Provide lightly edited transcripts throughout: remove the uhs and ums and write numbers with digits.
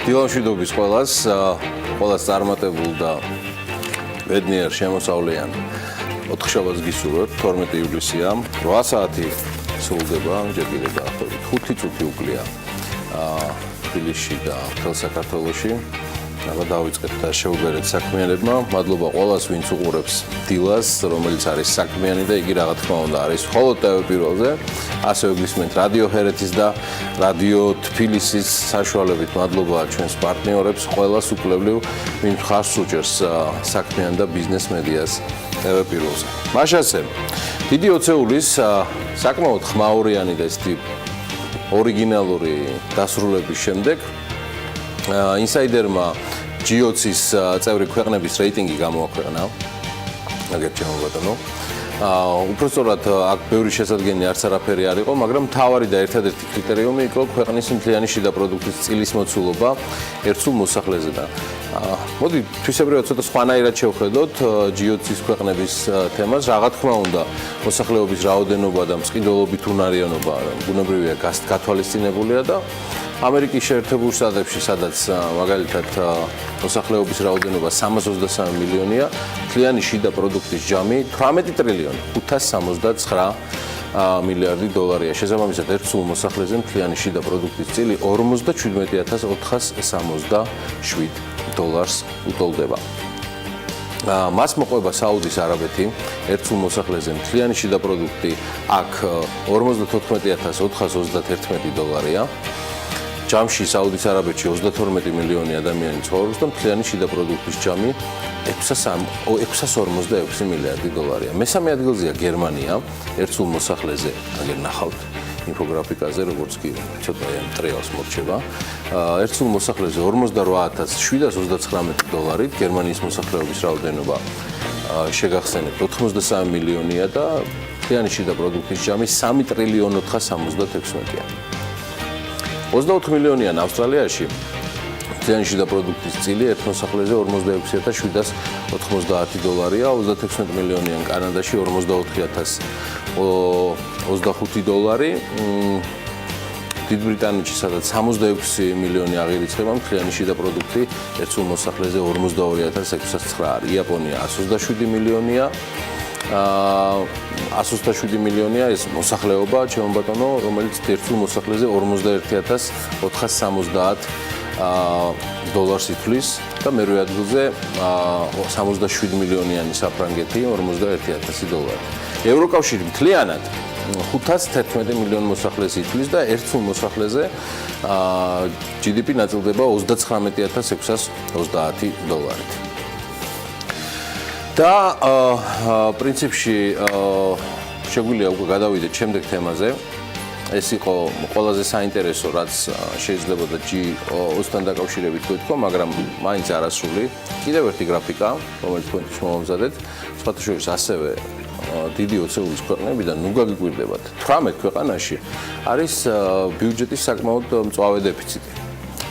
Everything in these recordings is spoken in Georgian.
დილამშვიდობის ყველას წარმატებულ და ბედნიერ შემოსავლიან 4 შაბათს გისურვებთ 12 ივლისია 8 საათი სრულდება ჯერ კიდევ დაახლოებით 5 წუთი უკლია თბილისში და მთელ საქართველოში დავიწყეთ და შევუგერეთ საქმიანებმა მადლობა ყველას ვინც უყურებს დილას რომელიც არის საქმიანი და იგი რა თქმა უნდა არის მხოლოდ ტევ პირველზე ასევე გისმენთ რადიო ჰერეთის და რადიო თბილისის საშუალებით მადლობა ჩვენს პარტნიორებს ყველას უკვლევლიო ვინც ხარს უჭერს საქმიან და ბიზნეს მედიას ტევ პირველზე მაშასე დიდი ოცეულის საკმაოდ ხმაურიანი და ესეთი ორიგინალური დასრულების შემდეგ ინსაიდერმა G20-ის წევრი ქვეყნების რეიტინგი გამოაქვეყნა. აგერ ჩემო ბატონო. უпростоრად აქ ბევრი შესაძლებელი არც არაფერი არ იყო, მაგრამ მთავარი და ერთადერთი კრიტერიუმი იყო ქვეყნის მთლიანი შიდა პროდუქტის წილის მოცულობა ერთსულ მოსახლეზე და მოდი თვისებრივად ცოტა სხვანაირად შევხედოთ G20-ის ქვეყნების თემას, რა თქმა უნდა, მოსახლეობის რაოდენობა და მსყიდველობით უნარიანობა ბუნებრივია გათვალისწინებულია და ამერიკის შეერთებულ შტატებში, სადაც მაგალითად მოსახლეობის რაოდენობა 323 მილიონია, მთლიანი შიდა პროდუქტის ჯამი 18 ტრილიონი 579 მილიარდი დოლარია. შესაბამისად, ერთსულ მოსახლეზე მთლიანი შიდა პროდუქტის წილი 57467 დოლარს უტოლდება. მას მოყვება საუდის არაბეთი, ერთსულ მოსახლეზე მთლიანი შიდა პროდუქტი აქ 54431 დოლარია. ჯამში საუდის არაბეთში 32 მილიონი ადამიანი ცხოვრობს და მთლიანი შიდა პროდუქტის ჯამი 646 მილიარდი დოლარია. მესამე ადგილზეა გერმანია, ერთსულ მოსახლეზე, აგერ ნახავთ ინფოგრაფიკაზე, როგორც კი ცოტა ტრიალს მორჩება. ერთსულ მოსახლეზე 48739 დოლარით, გერმანიის მოსახლეობის რაოდენობა შეგახსენებთ 83 მილიონია და მთლიანი შიდა პროდუქტის ჯამი 3 ტრილიონი 476-ია. 24 მილიონიან ავსტრალიაში მთლიანი შიდა პროდუქტის წილი ერთ მოსახლეზე 46790 დოლარია, 36 მილიონიან კანადაში 44025 დოლარი, დიდ ბრიტანეთში სადაც 66 მილიონი აღირიცხება მთლიანი შიდა პროდუქტი ერთსულ მოსახლეზე 42609 არის, იაპონია 127 მილიონია 127 მილიონია ეს მოსახლეობა, ჩემო ბატონო, რომელიც ერთსულ მოსახლეზე 41470 დოლარს ითვლის და მერვე ადგილზე 67 მილიონიანი საფრანგეთი 41000 დოლარი. ევროკავშირი მთლიანად 511 მილიონ მოსახლეს ითვლის და ერთსულ მოსახლეზე GDP ნაწილდება 39630 დოლარით. და პრინციპში შეგვიძლია უკვე გადავიდეთ შემდეგ თემაზე. ეს იყო ყველაზე საინტერესო, რაც შეიძლება და G20-თან დაკავშირებით გვეთქვა, მაგრამ მაინც არასრული. კიდევ ერთი გრაფიკა, რომელიც თქვენთვის მოვამზადეთ, სხვათა შორის ასევე დიდი ოცეულის ქვეყნები და ნუ გაგიკვირდებათ 18 ქვეყანაში არის ბიუჯეტის საკმაოდ მწვავე დეფიციტი.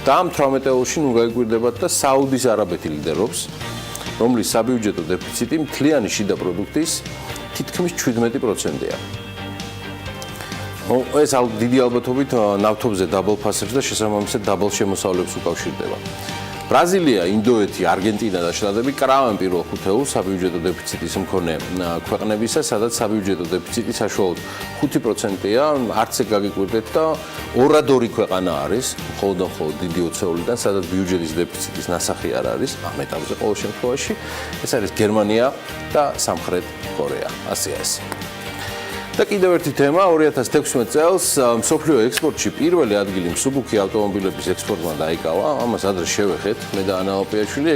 და ამ 18-ში ნუ გაგიკვირდებათ და საუდის არაბეთი ლიდერობს, რომლის საბიუჯეტო დეფიციტი მთლიანი შიდა პროდუქტის თითქმის 17%-ია. ეს დიდი ალბათობით ნავთობზე დაბალ ფასებს და შესაბამისად დაბალ შემოსავლებს უკავშირდება. ბრაზილია, ინდოეთი, არგენტინა და შტატები კრავენ პირველ ხუთეულს საბიუჯეტო დეფიციტის მქონე ქვეყნებისა, სადაც საბიუჯეტო დეფიციტი საშუალოდ 5%-ია, არც ეგ გაგიკვირდეთ და ორადორი ქვეყანა არის, მხოლოდ დიდი ოცეულიდან, სადაც ბიუჯეტის დეფიციტის ნასახი არ არის, ამ ეტაპზე ყოველ შემთხვევაში, ეს არის გერმანია და სამხრეთ კორეა, ასეა ეს. და კიდევ ერთი თემა 2016 წელს მსოფლიო ექსპორტში პირველი ადგილი მსუბუქი ავტომობილების ექსპორტმა დაიკავა. ამას ადრე შევეხეთ, მე და ანა ოპიაშვილი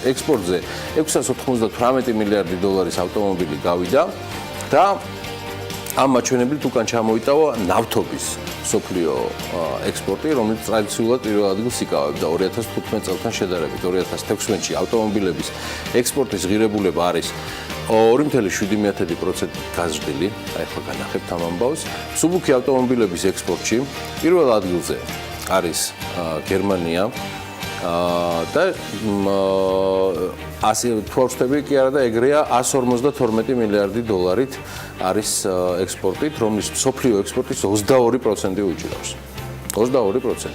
ექსპორტზე 698 მილიარდი დოლარის ავტომობილი გავიდა და ამ მაჩვენებლით უკან ჩამოიტავა ნავთობის მსოფლიო ექსპორტი, რომელიც ტრადიციულად პირველ ადგილს იკავებდა 2015 წელთან შედარებით. 2016-ში ავტომობილების ექსპორტის ღირებულება არის 2.7% გაზრდილი, ახლა განახებთ ამ ამბავს. მსუბუქი ავტომობილების ექსპორტში პირველ ადგილზე არის გერმანია და ასე თორშტები კი არა და ეგრეა 152 მილიარდი დოლარით არის ექსპორტით, რომლის მსოფლიო ექსპორტის 22% უჭირავს. 22%.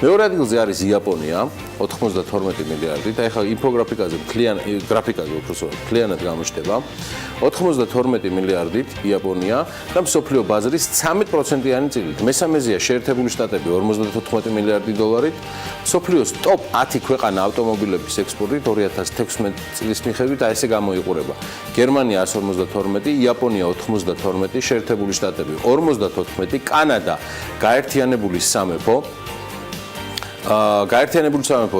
მეორე ადგილზე არის იაპონია 92 მილიარდით. აი ხა ინფოგრაფიკაზე მთლიანად გამოჩნდება 92 მილიარდით იაპონია და მსოფლიო ბაზრის 13%-იანი წილით. მესამეზეა შეერთებული შტატები 54 მილიარდი დოლარით. მსოფლიოს ტოპ 10 ქვეყანა ავტომობილების ექსპორტით 2016 წლის მიხედვით აი ესე გამოიყურება. გერმანია 152, იაპონია 92, შეერთებული შტატები 54, კანადა გაერთიანებული სამეფო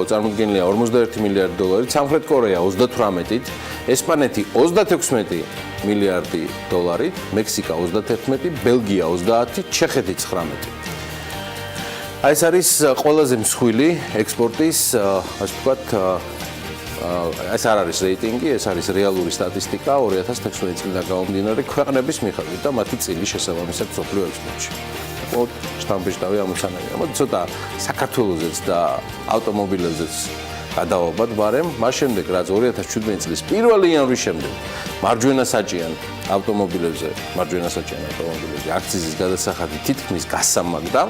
წარმოდგენილია 51 მილიარდი დოლარით, სამხრეთ კორეა 38-ით, ესპანეთი 36 მილიარდი დოლარით, მექსიკა 31, ბელგია 30, ჩეხეთი 19. აი ეს არის ყველაზე მსხვილი ექსპორტის, ასე ვთქვათ, ეს არ არის რეიტინგი, ეს არის რეალური სტატისტიკა 2016 წლიდან გამომდინარე ქვეყნების მიხედვით და მათი წილი შესაბამისად მსოფლიო ექსპორტში. შტამპიშტავი ამოცანაა. მოდი ცოტა საქართველოსზეც და ავტომობილებზეც გადავაბად, მაგრამ მას შემდეგ რაც 2017 წლის 1 იანვრის შემდეგ მარჯვენა საჭიან ავტომობილებზე აქციზის გადასახადი თითქმის გასამაგდა,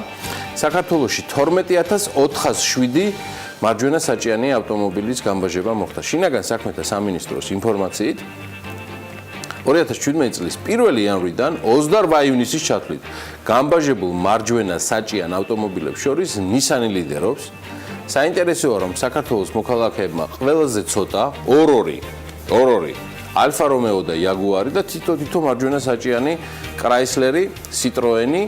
საქართველოში 12407 მარჯვენა საჭიანი ავტომობილის გამბაჟება მოხდა. შინაგან საქმეთა სამინისტროს ინფორმაციით 2017 წლის 1 იანვრიდან 28 ივნისის ჩათვლით გამბაჟებულ მარჯვენა საჭიან ავტომობილებს შორის ნისანი ლიდერობს. საინტერესოა, რომ საქართველოს მოქალაქეებმა ყველაზე ცოტა ორ-ორი ალფა რომეო და იაგუარი და თითო მარჯვენა საჭიანი კრაისლერი, სიტროენი,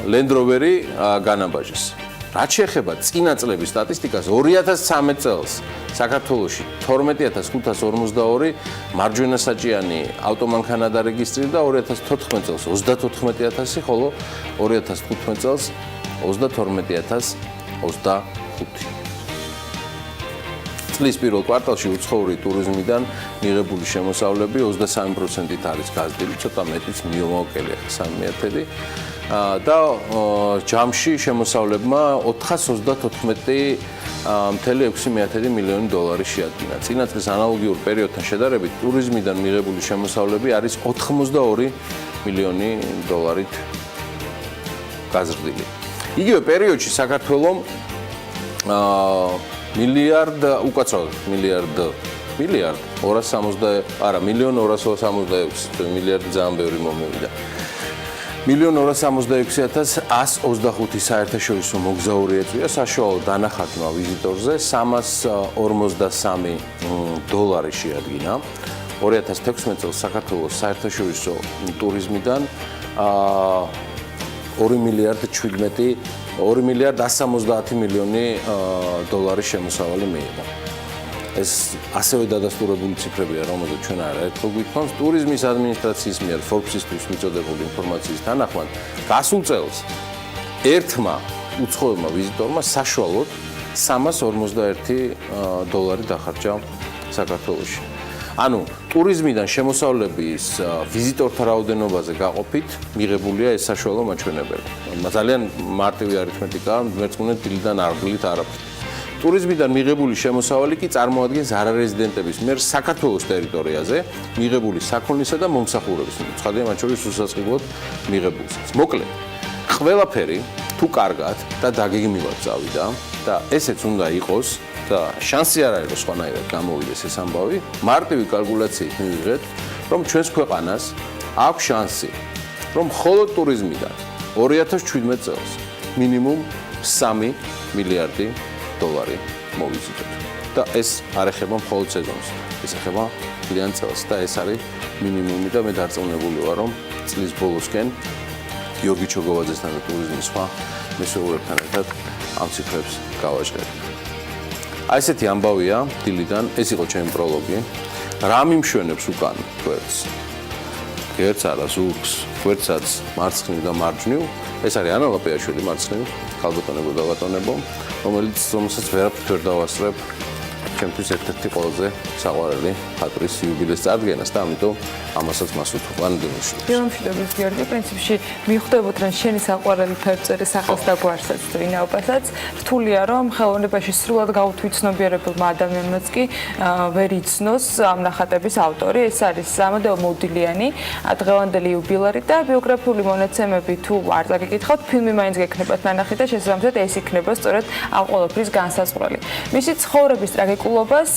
ლენდროვერი განაბაჟეს. რაც შეეხება წინა წლების სტატისტიკას 2013 წელს საქართველოში 12542 მარჯვენა საჭიანი ავტომანქანა დარეგისტრირდა, 2014 წელს 34000, ხოლო 2015 წელს 32025. წლის პირველ კვარტალში უცხოური ტურიზმიდან მიღებული შემოსავლები 23%-ით არის გაზრდილი, ცოტა მეტიც მიომაოკელია 3/10 და ჯამში შემოსავლებმა 434.6 მილიონი დოლარი შეადგინა. წინა წლის ანალოგიურ პერიოდთან შედარებით ტურიზმიდან მიღებული შემოსავლები არის 82 მილიონი დოლარით გაზრდილი. იგივე პერიოდში საქართველომ მილიარდ 266 მილიარდი ძალიან ბევრი მომივიდა. 1,266,125 საერთაშორისო მოგზაური ეწვია საშუალო დანახატმა ვიზიტორზე 343 დოლარი შეადგინა. 2016 წელს საქართველოს საერთაშორისო ტურიზმიდან 2,170 მილიონი დოლარი შემოსავალი მიიღო. ეს ასევე დადასტურებული ციფრებია, რომელზეც ჩვენ არაერთხელ გვითხოვთ. ტურიზმის ადმინისტრაციის მიერ Forbes-ისთვის მიწოდებული ინფორმაციის თანახმად, გასულ წელს ერთმა უცხოელმა ვიზიტორმა საშუალოდ 341 დოლარი დახარჯა საქართველოში. ანუ ტურიზმიდან შემოსავლების ვიზიტორთა რაოდენობაზე გაყოფით მიღებულია ეს საშუალო მაჩვენებელი. ძალიან მარტივი არითმეტიკაა, მერწმუნე დილიდან არგლით არაფერი. ტურიზმიდან მიღებული შემოსავალი კი წარმოადგენს არარეზიდენტების მიერ საქართველოს ტერიტორიაზე მიღებული საქონლისა და მომსახურების, ცხადია მათ შორის უსაწყობლად მიღებულსაც. მოკლედ, ყველაფერი თუ კარგად და დაგეგმილად წავიდა და ესეც უნდა იყოს და შანსი არ არის, რომ სხვანაირად გამოვიდეს ეს ამბავი, მარტივი კალკულაციით მივიღეთ, რომ ჩვენს ქვეყანას აქვს შანსი, რომ მხოლოდ ტურიზმიდან 2017 წელს მინიმუმ 3 მილიარდი დოლარი მოვიზიდოთ. და ეს არ ეხება მხოლოდ სეზონს, ეს ეხება მთლიან წელს და ეს არის მინიმუმი და მე დარწმუნებული ვარ, რომ წლის ბოლოსკენ გიორგი ჩოგოვაძესთან და ტურიზმის სხვა მესვეურებთან ერთად ამ ციფრებს გავაჟღერებთ. აი ესეთი ამბავია დილიდან, ეს იყო ჩემი პროლოგი. რა მიმშვენებს უკან გვერდს? გერც არა ზურგს, გვერდსაც მარცხნივ და მარჯვნივ. ეს არის ანა ლაპიაშვილი მარცხნივ, ხალბატონებო და ბატონებო, რომელსაც ვერაფრით ვერ დავასწრებ ჩემთვის ერთ-ერთი ყველაზე საყვარელი მხატვრის იუბილეს წარდგენას და ამიტომ ამასაც მას უთხოვან დილაში. მშვიდობის გიორგი, პრინციპში მიხვდებოდ რომ შენი საყვარელი ფერწერი სახელს და გვარსაც ვინაობასაც რთულია რომ ხელოვნებაში სრულად გაუთვითცნობიერებულმა ადამიანმაც კი ვერ იცნოს ამ ნახატების ავტორი. ეს არის ამადეო მოდილიანი, დღევანდელი იუბილარი და ბიოგრაფიული მონაცემები თუ არ დაგიკითხავთ, ფილმი მაინც გექნებათ ნანახი და შესაბამისად ეს იქნება სწორედ ამ ყოველფრის განსაზღვრელი. მისი ცხოვრების ტრაგიკულობას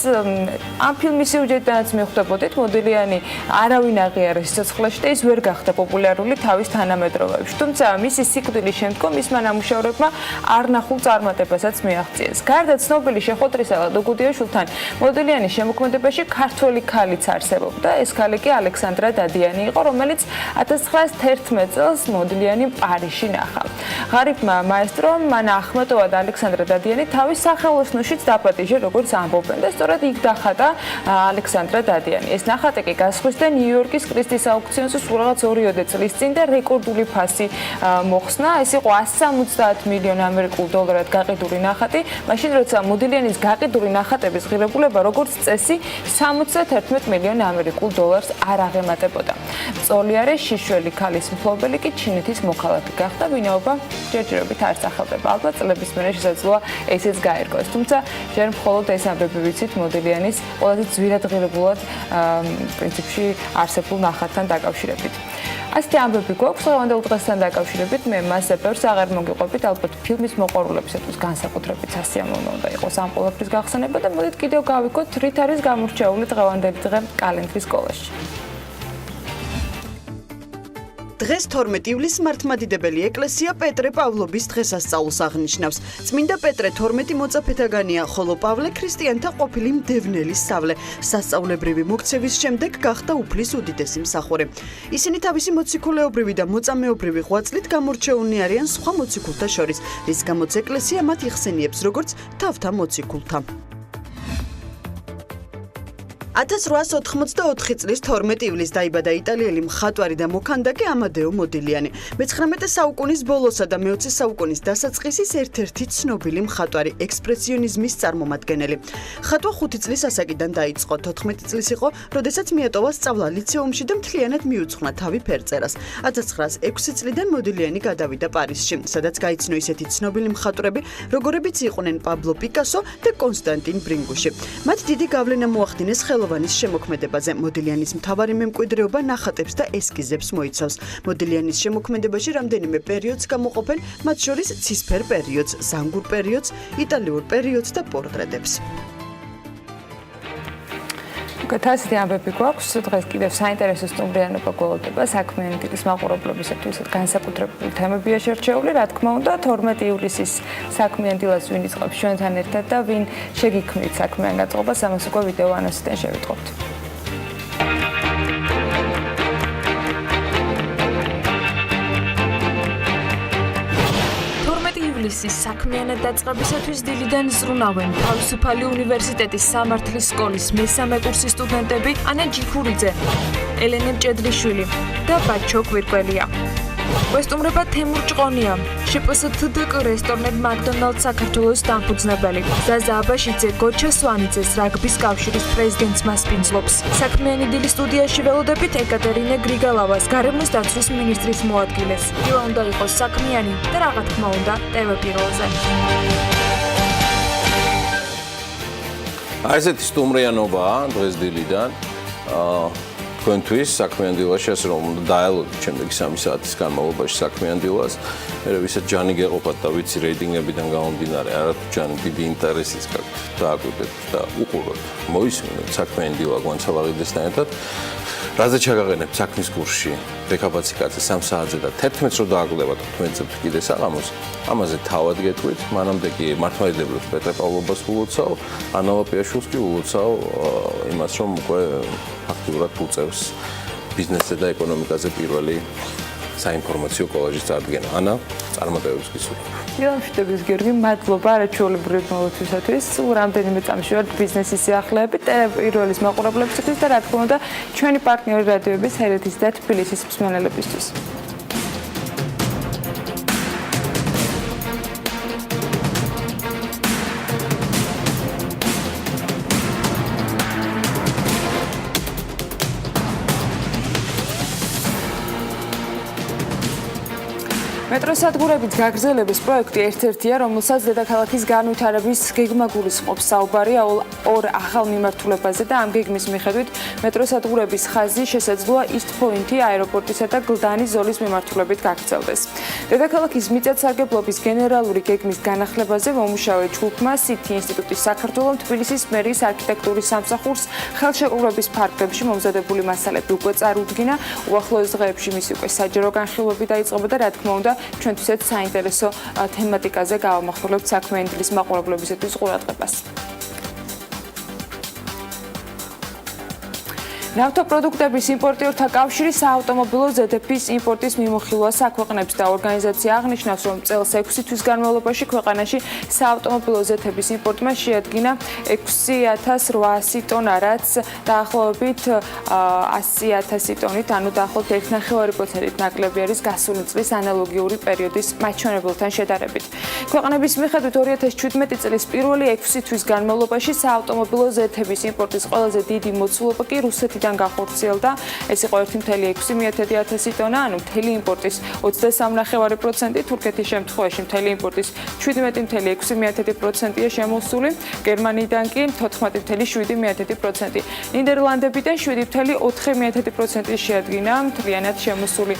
ამ ფილმის სიუჟეტიდანაც მიხვდებოდით, მოდილიანი არავინ აღიარეს სიცოცხლეში და ის ვერ გახდა პოპულარული თავის თანამედროვეებში. თუმცა მისი სიკვდილის შემდგომ მისმა ნამუშევრებმა არნახულ წარმატებასაც მიაღწიეს. გარდა ცნობილი შეხვედრისა ლადოგუდიაშვილთან, მოდილიანის შემოქმედებაში ქართველი ქალიც არსებობდა. ეს ქალი კი ალექსანდრა დადიანი იყო, რომელიც 1911 წელს მოდილიანი პარიზში ნახა. ღარიბმა მაესტრომ მან ახმეტოვა და ალექსანდრა დადიანი თავის სახელოსნოშიც დაპატიჟა, როგორც ამბობენ და სწორედ იქ დახატა ალექსანდრა დადიანი. ეს ნახატი კი გასხვისდა ნიუ-იორკის კრისტის აუქციონზე სულ რაღაც 2 წლის წინ და რეკორდული ფასი მოხსნა. ეს იყო 170 მილიონ ამერიკულ დოლარად გაყიდული ნახატი, მაშინ როცა მოდილიანის გაყიდული ნახატების ღირებულება როგორც წესი 71 მილიონ ამერიკულ დოლარს არ აღემატებოდა. მწოლიარე შიშველი ქალის მფლობელი კი ჩინეთის მოქალაქე გახდა, ვინაობა ჯერჯერობით არ სახელდება. ალბათ წლების მერე შესაძლოა ესეც გაერგოს. თუმცა ჯერ მხოლოდ ეს ამბები ვიცით მოდილიანის ყველაზე ძვირად ღირებულად პრინციპში არსებულ ნახატთან დაკავშირებით. ასეთი ამბები გვაქვს დღევანდელ დღესთან დაკავშირებით. მე მასზე ბევრს აღარ მოგიყვებით, ალბათ ფილმის მოყვარულებისათვის განსაკუთრებით სასიამოვნო უნდა იყოს ამ ყოველფრის გახსენება და მოდით კიდევ გავიქოთ, რით არის გამორჩეული დღევანდელი დღე კალენდრის სკოლაში. დღეს 12 ივლისს მართლმადიდებელი ეკლესია პეტრე პავლობის დღესასწაულს აღნიშნავს. წმინდა პეტრე 12 მოწაფეთაგანია, ხოლო პავლე ქრისტიანთა ყოფილი მდევნელი სწავლე. სასწაულებრივი მოქცევის შემდეგ გახდა უფლის უდიდესი მსახური. ისინი თავისი მოციქულეობრივი და მოწამეობრივი ღვაწლით გამორჩეულნი არიან სხვა მოციქულთა შორის, რის გამოც ეკლესია მათ იხსენიებს როგორც თავთა მოციქულთა. 1884 წლის 12 ივლისს დაიბადა იტალიელი მხატვარი და მოქანდაკე ამადეო მოდილიანი. მე-19 საუკუნის ბოლოსა და მე-20 საუკუნის დასაწყისის ერთ-ერთი ცნობილი მხატვარი, ექსპრესიონიზმის წარმომადგენელი. ხატვა 5 წლის ასაკიდან დაიწყო, 14 წლის იყო, როდესაც მიატოვა სწავლა ლიცეუმში და მთლიანად მიუძღვნა თავი ფერწერას. 1906 წლიდან მოდილიანი გადავიდა პარიზში, სადაც გაიცნო ისეთი ცნობილი მხატვრები, როგორებიც იყვნენ პაბლო პიკასო და კონსტანტინ ბრინგუში. მათ დიდი გავლენა მოახდინეს ხელოვანის შემოქმედებაზე. მოდილიანის მთავარი მემკვიდრეობა ნახატებს და ესკიზებს მოიცავს. მოდილიანის შემოქმედებაში რამდენიმე პერიოდს გამოყოფენ, მათ შორის ცისფერ პერიოდს, ზანგურ პერიოდს, იტალიურ პერიოდს და პორტრეტებს. გათასეთი ამბები გვაქვს, დღეს კიდევ საინტერესო სტუმრიანობა გველოდება საქმიანი დილის მაყურებლობისათვის განსაკუთრებული თემებია შერჩეული, რა თქმა უნდა, 12 ივლისის საქმიან დილას ვინ იწყებს ჩვენთან ერთად და ვინ შეგიქმნით საქმიან გაწყობას, ამას უკვე ვიდეო ანონსიდან შევიტყობთ. ივლისის საქმიანად დაწყებისათვის დილიდან ზრუნავენ თავისუფალი უნივერსიტეტის სამართლის სკოლის მესამე კურსის სტუდენტები ანა ჯიფურიძე, ელენე მჭედლიშვილი და ბაჩო კვირკველია. ვესტუმრება თემურ ჭყონია, შპსთდკ რესტორნებ მაკდონალდ საქართველოს დამფუძნებელი. ზაზა აბაშიძე გოჩა სვანიძეს რაგბის კავშირის პრეზიდენტს მასპინძლობს. საქმიანი დილის სტუდიაში ველოდებით ეკატერინე გრიგალავას, გარემოს დაცვის მინისტრის მოადგილეს. დილა უნდა იყოს საქმიანი და რა თქმა უნდა TV პირველზე. ესეთი სტუმრიანობაა დღეს დილიდან. თქვენთვის საქმიან დილაში, ასე რომ უნდა დაელოდოთ შემდეგი 3 საათის განმავლობაში საქმიან დილას. მე ვისაც ჯანი გეყოფათ და ვიცი რეიტინგებიდან გამომდინარე, არათუ ჯანი დიდი ინტერესის გაქვთ, დააკვირდეთ და უყუროთ. მოისმინოთ საქმიან დილა გვანცალაღიდესთან ერთად. რაზე ჩაგაყენებთ საქმის კურსში დეკაბაციკაძე 3 საათზე და 11-ს რო დააკვირდებათ 15-ზე კიდე საღამოს, ამაზე თავად გეტყვით. მანამდე კი მართლმადიდებლებს პეტრე პავლობას ულოცავ, ანა ლაპიაშვილს კი ულოცავ იმას, რომ უკვე აქტიურად უწევს ბიზნესზე და ეკონომიკაზე პირველი საინფორმაციო კოლაჟის წარდგენა. ანა, წარმატებებს გისურვებ. მშვიდობის გიორგი, მადლობა არაჩვეულებრივი მოლოთვისათვის. რამდენიმე წამში ვარ ბიზნესის სიახლეებით, პირველის მაყურებლებისათვის და რა თქმა უნდა, ჩვენი პარტნიორი რადიოების ჰერეთის და თბილისის მსმენელებისთვის. მეტროსადგურებით გაგრძელების პროექტი ერთ-ერთია, რომელსაც დედაქალაქის განვითარების გეგმა გულისხმობს. საუბარია ორ ახალ მიმართულებაზე და ამ გეგმის მიხედვით მეტროსადგურების ხაზი შესაძლოა East Point-ი აეროპორტისა და გლდანის ზოლის მიმართულებით გაგრძელდეს. დედაქალაქის მიწათსარგებლობის გენერალური გეგმის განახლებაზე მომუშავე ჯგუფმა City ინსტიტუტის საქართველოს თბილისის მერიის არქიტექტურის სამსახურს ხელშეკრულების ფარგლებში მომზადებული მასალები უკვე წარუდგინა. უახლოეს დღეებში მისი უკვე საჯარო განხილვები დაიწყება და რა თქმა უნდა ჩვენთვისაც საინტერესო თემატიკაზე გავამახვილებთ საქმიანი დილის მაყურებლებისათვის ყურადღებას. ნავთობპროდუქტების იმპორტიორთა კავშირის საავტომობილო ზედების იმპორტის მიმოხილვას აქვეყნებს და ორგანიზაცია აღნიშნავს, რომ წელს 6 თვის განმავლობაში ქვეყანაში საავტომობილო ზედების იმპორტმა შეადგინა 6,800 ტონა, რაც დაახლოებით 100,000 ტონით, ანუ დაახლოებით 1,5%-ით ნაკლები არის გასული წლის ანალოგიური პერიოდის მაჩვენებელთან შედარებით. ქვეყნების მიხედვით 2017 წლის პირველი 6 თვის განმავლობაში საავტომობილო ზედების იმპორტის ყველაზე დიდი მოცულობა კი რუსეთიდან განხორციელდა. ეს იყო 1,6 ტონა, ანუ მთელი იმპორტის 23.5%, თურქეთის შემთხვევაში მთელი იმპორტის 17.6%-ია შემოსული, გერმანიიდან კი 14.7%. ნიდერლანდებიდან 7.4%-ი შეადგინა მთლიანად შემოსული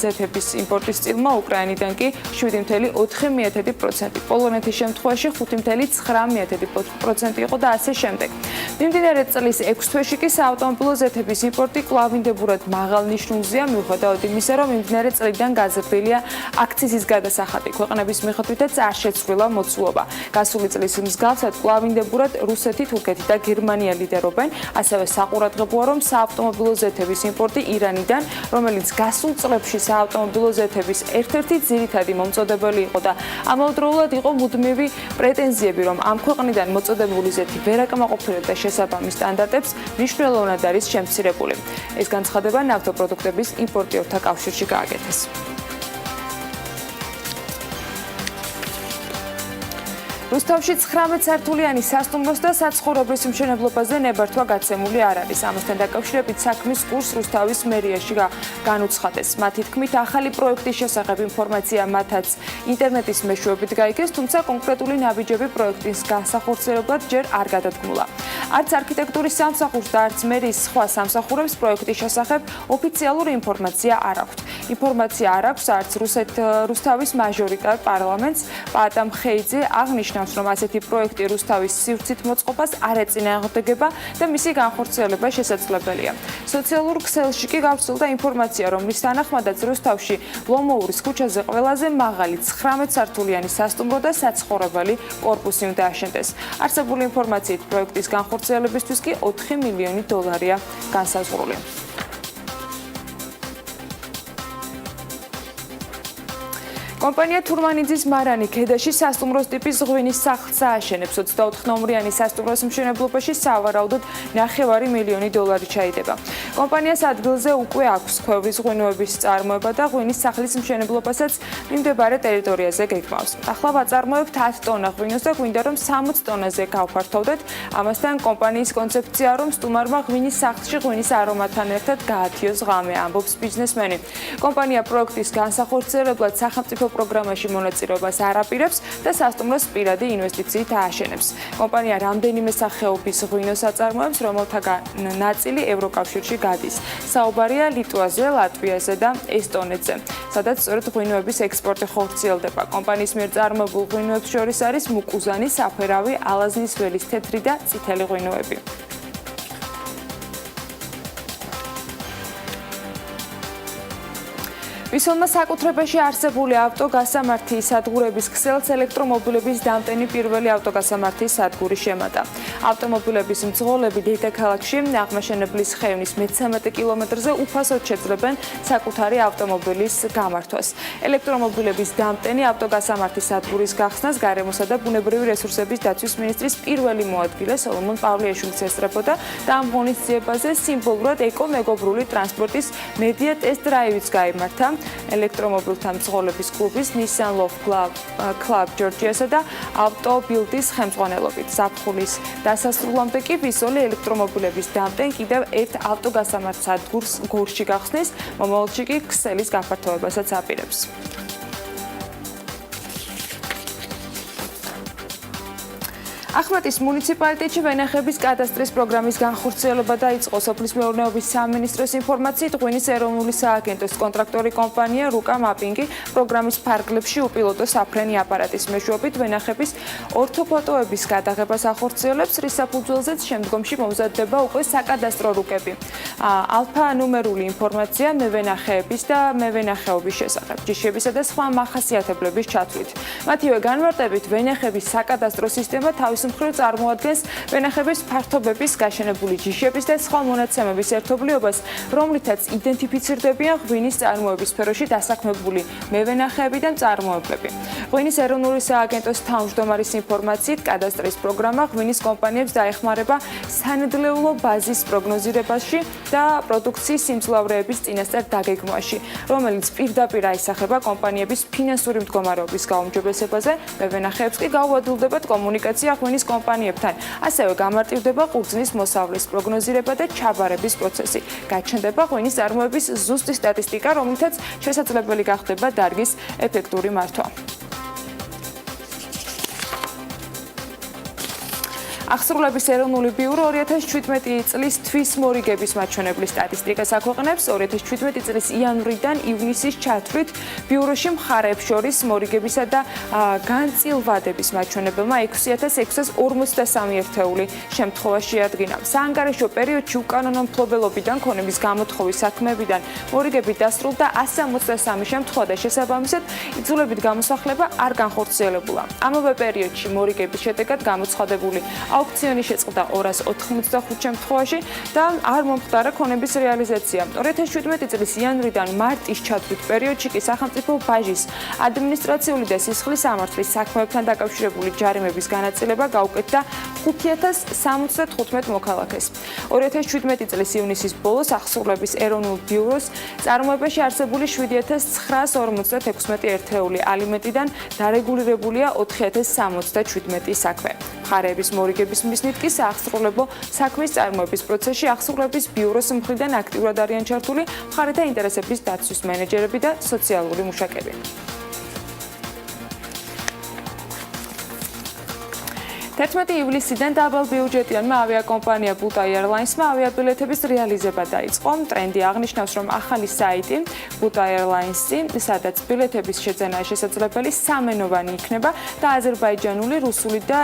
ზეთების იმპორტის წილმა, უკრაინიდან კი 7.4%. პოლონეთის შემთხვევაში 5.9% იყო და ასე შემდეგ. მიმდინარე წლის 6 თვეში კი საავტომობილო ზეთების იმპორტი კლავინდებურად მაღალ ნიშნულზეა, მიუხედავად იმისა, რომ მიმდინარე წლიდან გაზრდილია აქციზის გადასახადი. ქვეყნების მიხედვითაც არ შეცვლილა მოცულობა. გასული წლის მსგავსად კლავინდებურად რუსეთი, თურქეთი და გერმანია ლიდერობენ. ასევე საყურადღებოა, რომ საავტომობილო ზეთების იმპორტი ირანიდან, რომელიც გასულ წლებში საავტომობილო ზეთების ერთ-ერთი ძირითადი მომწოდებელი იყო და ამავდროულად იყო მუდმივი პრეტენზიები, რომ ამ ქვეყნიდან მოწოდებული ზეთი ვერ აკმაყოფილებდა შესაბამის სტანდარტებს, მნიშვნელოვნად არის შემცირებული. ეს განცხადება ნავთობპროდუქტების იმპორტიორთა კავშირში გააკეთეს. რუსთავში 19 სართულიანი სასტუმროს და საცხოვრებლის მშენებლობაზე ნებართვა გაცემული არ არის. ამასთან დაკავშირებით საქმის კურსს რუსთავის მერიაში განუცხადეს. მათი თქმით, ახალი პროექტის შესახებ ინფორმაცია მათაც ინტერნეტის მეშვეობით გაიგეს, თუმცა კონკრეტული ნაბიჯები პროექტის განსახორციელებლად ჯერ არ გადადგმულა. არც არქიტექტურის სამსახურს და არც მერიის სხვა სამსახურებს პროექტის შესახებ ოფიციალური ინფორმაცია არ აქვთ. ინფორმაცია არ აქვს არც რუსთავის მაჟორიტარ პარლამენტს პატამ ხეიძე აღნიშნა, რომ ასეთი პროექტი რუსთავის სივრცით მოწყობას არ ეწინააღმდეგება და მისი განხორციელება შესაძლებელია. სოციალურ ქსელში კი გავრცელდა ინფორმაცია, რომ მის თანახმადაც რუსთავში ლომოურის ქუჩაზე ყველაზე მაღალი 19 სართულიანი სასტუმრო და საცხოვრებელი კორპუსი უნდა აშენდეს. არსებული ინფორმაციით პროექტის განხორციელებისთვის კი 4 მილიონი დოლარია განსაზღვრული. კომპანია თურმანიძის მარანი ქედაში სასტუმროს ტიპის ღვინის სახლს ააშენებს. 24 ნომრიანი სასტუმროს მშენებლობაში სავარაუდოდ 9 მილიონი დოლარი ჩაიდება. კომპანიას ადგილზე უკვე აქვს ქვევრის ღვინოების წარმოება და ღვინის სახლის მშენებლობასაც მიმდებარე ტერიტორიაზე გეგმავს. ახლა ვაწარმოებთ 10 ტონა ღვინოს და გვინდა რომ 60 ტონაზე გავფართოვდეთ. ამასთან კომპანიის კონცეფცია, რომ სტუმარმა ღვინის სახლში ღვინის არომატთან ერთად გაათიოს ღამე, ამბობს ბიზნესმენი. კომპანია პროექტის განსახორციელებლად სახელმწიფო პროგრამაში მონაწილეობას არ აპირებს და სასტუმროს პირადი ინვესტიციით ააშენებს. კომპანია რამდენიმე სახეობის ღვინოს აწარმოებს, რომელთაგან ნაწილი ევროკავშირში გადის. საუბარია ლიტვაზე, ლატვიაზე და ესტონეთზე, სადაც სწორედ ღვინოების ექსპორტი ხორციელდება. კომპანიის მიერ წარმოებულ ღვინოებს შორის არის მუკუზანი, საფერავი, ალაზნის ველის თეთრი და წითელი ღვინოები. ვისონმა საკუთრებაში არსებული ავტოგასამართი სადგურების ქსელს ელექტრომობილების დამტენი პირველი ავტოგასამართი სადგური შემატა. ავტომობილების მძღოლები დედაქალაქში აღმაშენებლის ხევნის 13 კილომეტრზე უფასოდ შეძლებენ საკუთარი ავტომობილის გამართვას. ელექტრომობილების დამტენი ავტოგასამართი სადგურის გახსნას გარემოსა და ბუნებრივი რესურსების დაცვის მინისტრის პირველი მოადგილე სოლომონ პავლიაშვილის ესწრებოდა და ამ ღონისძიებაზე სიმბოლურად ეკომეგობრული ტრანსპორტის მედია ტესტ დრაივიც გაიმართა. ელექტრომობილთა მძღოლების კლუბის Nissan Love Club Georgiasა და ავტობილდის ხელმძღვანელობით. ზაფხულის დასასრულამდე კი ვისოლი ელექტრომობილების დამტენ კიდევ ერთ ავტოგასამართ სადგურს გორში გახსნის, მომავალში კი ქსელის გაფართოებასაც აპირებს. ახმეტის მუნიციპალიტეტში ვენახების კადასტრის პროგრამის განხორციელება დაიწყო. სოფლის მეურნეობის სამინისტროს ინფორმაციით, ღვინის ეროვნული სააგენტოს კონტრაქტორი კომპანია რუკა მაპინგი პროგრამის ფარგლებში უპილოტო საფრენი აპარატის მეშვეობით ვენახების ორთოფოტოების გადაღებას ახორციელებს, რის საფუძველზეც შემდგომში მომზადდება უკვე საკადასტრო რუკები. ალფანუმერული ინფორმაცია მევენახეების და მევენახეობის შესახებ, ჯიშებისა და სხვა მახასიათებლების ჩათვლით. მათივე განმარტებით, ვენახების საკადასტრო სისტემა თავის მხრივ წარმოადგენს ვენახების ფართობების, გაშენებული ჯიშების და სხვა მონაცემების ერთობლიობას, რომლითაც იდენტიფიცირდებიან ღვინის წარმოების სფეროში დასაქმებული მევენახეები და მწარმოებლები. ღვინის ეროვნული სააგენტოს თავმჯდომარის ინფორმაციით, კადასტრის პროგრამა ღვინის კომპანიებს დაეხმარება სანედლეულო ბაზის პროგნოზირებაში და პროდუქციის სიმძლავრეების წინასწარ დაგეგმვაში, რომელიც პირდაპირ აისახება კომპანიების ფინანსური მდგომარეობის გაუმჯობესებაზე, მევენახეებს კი გაუადვილდებათ კომუნიკაცია ღვინის კომპანიებთან. ასევე გამარტივდება ყურძნის მოსავლის პროგნოზირება და ჩაბარების პროცესი. გაჩნდება ღვინის წარმოების ზუსტი სტატისტიკა, რომლითაც შესაძლებელი გახდება დარგის ეფექტური მართვა. აღსრულების ეროვნული ბიურო 2017 წლის თვის მორიგების მაჩვენებლის სტატისტიკას აქვეყნებს. 2017 წლის იანვრიდან ივნისის ჩათვლით ბიუროში მხარეებს შორის მორიგებისა და განწილვადების მაჩვენებელმა 6643 ერთეული შემთხვევა შეადგინა. საანგარიშო პერიოდში უკანონო მფლობელობიდან, ქონების გამოთხოვის საქმეებიდან მორიგები დასრულდა 163 შემთხვევა და შესაბამისად იძულებით გამოსახლება არ განხორციელებულა. ამავე პერიოდში მორიგების შედეგად გამოცხადებული აუქციონი შეწყდა 285 შემთხვევაში და არ მომხდარა ქონების რეალიზაცია. 2017 წლის იანვრიდან მარტის ჩათვლით პერიოდში კი სახელმწიფო ბაჟის ადმინისტრაციული და სისხლის სამართლის საქმეებთან დაკავშირებული ჯარიმების განაწილება გაუკეთდა 5075 მოქალაქეს. 2017 წლის ივნისის ბოლოს აღსრულების ეროვნულ ბიუროს წარმოებაში არსებული 7956 ერთეული ალიმენტიდან დარეგულირებულია 4077 საქმე. მხარეების მორიგების მიზნით კი საახსრულებო საქმის წარმოების პროცესში აღსრულების ბიუროს მხრიდან აქტიურად არიან ჩართული მხარეთა ინტერესების დაცვის მენეჯერები და სოციალური მუშაკები. 11 ივლისიდან დაბალბიუჯეტიანმა ავიაკომპანია Buta Airlines-მა ავიაბილეთების რეალიზება დაიწყო. ტრენდი აღნიშნავს, რომ ახალი საიტი Buta Airlines-ი, სადაც ბილეთების შეძენა შესაძლებელი სამენოვანი იქნება და აზერბაიჯანული, რუსული და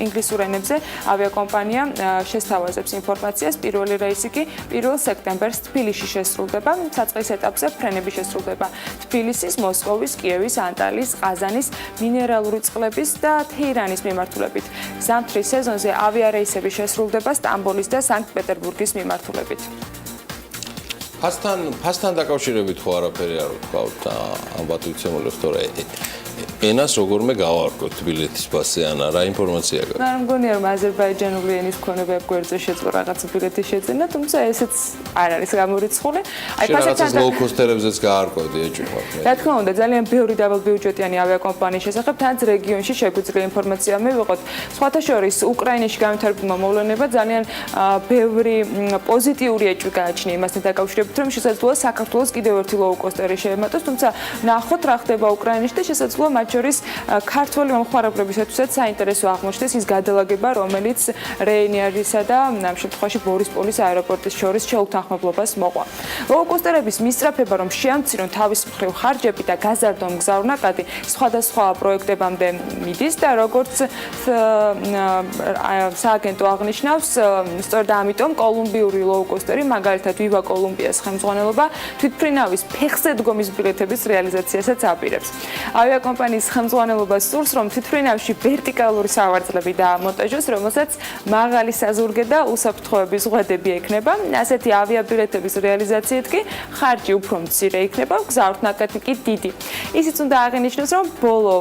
ინგლისურ ენებზე ავიაკომპანია შესთავაზებს ინფორმაციას. პირველი რეისი კი 1 სექტემბერს თბილისში შესრულდება. საწყის ეტაპზე ფრენები შესრულდება თბილისის, მოსკოვის, კიევის, ანტალიის, ყაზანის, მინერალური წყლების და თეირანის მიმართულებით. ზამთრის სეზონზე ავიარეისები შესრულდება სტამბოლის და სანქტ-პეტერბურგის მიმართულებით. ფასთან დაკავშირებით ხო არაფერი არ ვთქვათ, ალბათ ვიცემულებს, თორე ენას როგორმე გავარკვევთ თბილისის ფასზე, ანა რა ინფორმაცია გაქვს? არ მგონია რომ აზერბაიჯანული ენის მქონეობა გვერდზე შეძლო რაღაც ბილეთის შეძენა, თუმცა ესეც არ არის გამორიცხული. აი ფასთან ლოუ-კოსტერებზეც გაარკვევდი ეჭვი. რა თქმა უნდა, ძალიან ბევრი დაბალბიუჯეტიანი ავიაკომპანიის შესახებ თან რეგიონში შეგვიძლია ინფორმაცია მივიღოთ. სხვათა შორის უკრაინაში განვითარებულმა მოვლენებმა ძალიან ბევრი პოზიტიური ეჭვი გააჩნია იმასთან დაკავშირებით, რომ შესაძლოა საქართველოს კიდევ ერთი ლოუ-კოსტერი შეემატოს, თუმცა ნახოთ რა ხდება უკრაინაში და შესაძლოა მათ შორის ქართველი მომხმარებლებისათვისაც საინტერესო აღმოჩნდეს ის გადალაგება, რომელიც რეინიარისა და ამ შემთხვევაში ბორისპოლის აეროპორტის შორის შეუთანხმებლობას მოყვა. ლოუკოსტერების მისწრაფება, რომ შეამცირონ თავის მხრივ ხარჯები და გაზარდონ მგზავრნაკადი სხვადასხვა პროექტებამდე მიდის და როგორც სააგენტო აღნიშნავს, სწორედ ამიტომ კოლუმბიური ლოუკостერი, მაგალითად ვივა კოლუმბიას ხელმძღვანელობა თვითმფრინავის ფეხზე დგომის ბილეთების რეალიზაციასაც აპირებს. ავიაკომპანიის ხელმძღვანელობა სურს, რომ თვითმფრინავში ვერტიკალური სავარძლები დაამონტაჟოს, რომელსაც მაღალი საზურგე და უსაფრთხოების ზღვედები ექნება. ასეთი ავიაბილეთების რეალიზაციით კი ხარჯი უფრო მცირე იქნება, გზავრთნაკადი კი დიდი. ისიც უნდა აღინიშნოს, რომ ბოლო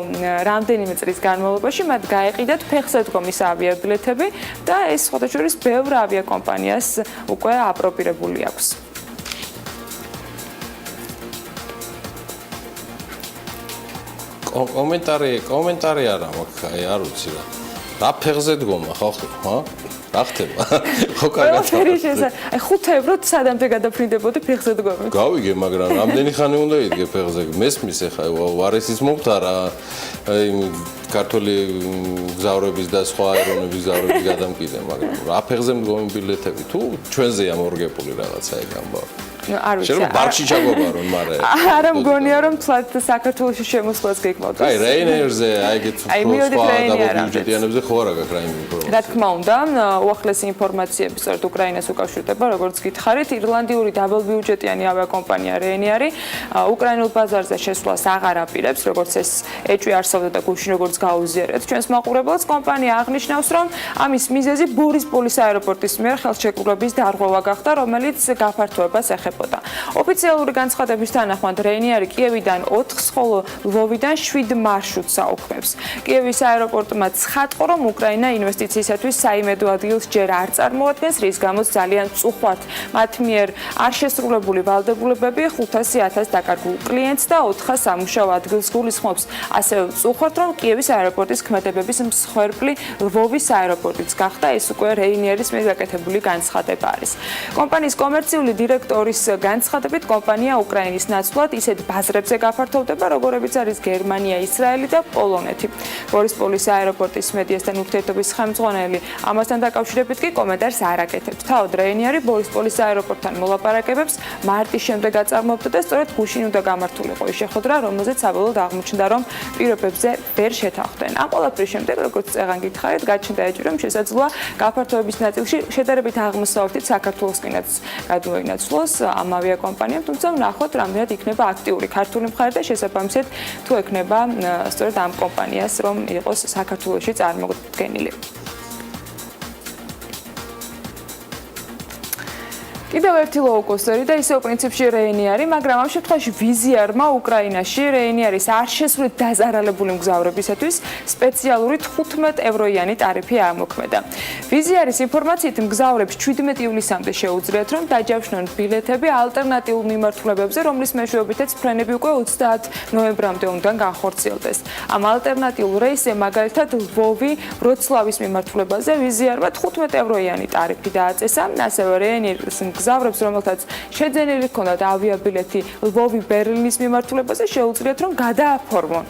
რამდენიმე წლის განმავლობაში მათ გაეყიდათ ფეხზე დგომის ავიაბილეთები და ეს სხვათა შორის ბევრ ავიაკომპანიას უკვე აპრობირებული აქვს. კომენტარი არა მაქვს, აი არ ვიცი რა. რა ფეხზე დგომა ხალხი, ხო? რა ხდება? ხო კარგად. აი 5 ევროთ სადამდე გადაფრინდებოდი ფეხზე დგომით. გავიგე, მაგრამ რამდენი ხანი უნდა იდგე ფეხზე? მესმის ახლა ვარესის მომხდარა აი ქართული გზავრების და სხვა ეროვნების გზავრების გადამკიდე, მაგრამ რა ფეხზე მდგომი ბილეთები თუ ჩვენზეა მორგებული რაღაცა ეგ ამბავი. არ ვიცი. შეიძლება ბარში ჩაგობარო, მაგრამ არა მგონია რომ თლად საქართველოში შემოსვლას გეკმოდეს. აი რეინერზე აი ეგეთ სხვა დაბიუჯეტიანებზე ხო არა გაქვს რაიმე ინფორმაცია. რა თქმა უნდა, უახლესი ინფორმაციები სწორედ უკრაინას უკავშირდება, როგორც გითხარით, ირლანდიური დაბიუჯეტიანი ავიაკომპანია რეინერი უკრაინულ ბაზარზე შესვლას აღარ აპირებს, როგორც ეს ეჭვი არსებობდა და გუშინ როგორც გაუზიარეთ ჩვენს მაყურებელს. კომპანია აღნიშნავს, რომ ამის მიზეზი ბორისპოლის აეროპორტის მიერ ხელშეკრულების დარღვევა გახდა, რომელიც გაფართოებას ეხება. ოფიციალური განცხადების თანახმად რეინერი კიევიდან 4-ს, ხოლო ლვოვიდან 7 მარშრუტს აუქმებს. კიევის აეროპორტმა ცხადყო, რომ უკრაინა ინვესტიციისათვის საიმედო ადგილს ჯერ არ წარმოადგენს, რის გამოც ძალიან წუხوارთ მათ მიერ არ შესრულებული ვალდებულებები 500,000 დაკარგულ კლიენტს და 400 სამუშაო ადგილს გულისხმობს. ასევე წუხوارთ, რომ კიევის აეროპორტის ქმედებების მსხვერპლი ლვოვის აეროპორტიც გახდა, ეს უკვე რეინერის მიერ გაკეთებული განცხადება არის. კომპანიის კომერციული დირექტორის განცხადებით კომპანია უკრაინის ნაცვლად ისეთ ბაზრებზე გაფართოვდება, როგორებიც არის გერმანია, ისრაელი და პოლონეთი. ბორისპოლის აეროპორტის მედიასთან ურთიერთობის ხელმძღვანელი ამასთან დაკავშირებით კი კომენტარს არ აკეთებს. თავად რეინერი ბორისპოლის აეროპორტთან მოლაპარაკებებს მარტის შემდეგ აწარმოებდა და სწორედ გუშინ უნდა გამართულიყო ის შეხვედრა, რომელზეც საბოლოოდ აღმოჩნდა, რომ პირობებზე ვერ შეთანხმდნენ. ამ ყველაფრის შემდეგ, როგორც წეღან გითხარით, გაჩნდა ეჭვი, რომ შესაძლოა გაფართოების ნაწილში შედარებით აღმოსავლეთით საქართველოსკენაც გადმოინაცვლოს ამ ავიაკომპანიამ, თუმცა ვნახოთ, რამდენად იქნება აქტიური ქართული მხარე და შესაბამისად თუ ექნება სწორედ ამ კომპანიას, რომ იყოს საქართველოში წარმოდგენილი. კიდევ ერთი ლოუკოსტერი და ისევ პრინციპში რეინერი, მაგრამ ამ შემთხვევაში ვიზიარმა უკრაინაში რეინერის არ შესრულებით დაზარალებული მგზავრებისათვის სპეციალური 15 ევროიანი ტარიფი ამოქმედა. ვიზიარის ინფორმაციით მგზავრებს 17 ივლისამდე შეუძლიათ, რომ დაჯავშნონ ბილეთები ალტერნატიულ მიმართულებებზე, რომლის მეშვეობითაც ფრენები უკვე 30 ნოემბრამდე უნდა განხორციელდეს. ამ ალტერნატიულ რეისზე მაგალითად ლვოვი-ვროცლავის მიმართულებაზე ვიზიარმა 15 ევროიანი ტარიფი დააწესა, ასევე რეინერის მგზავრებს, რომელთაც შეძენილი ჰქონდათ ავიაბილეთი ლვოვი-ბერლინის მიმართულებაზე, შეუძლიათ, რომ გადააფორმონ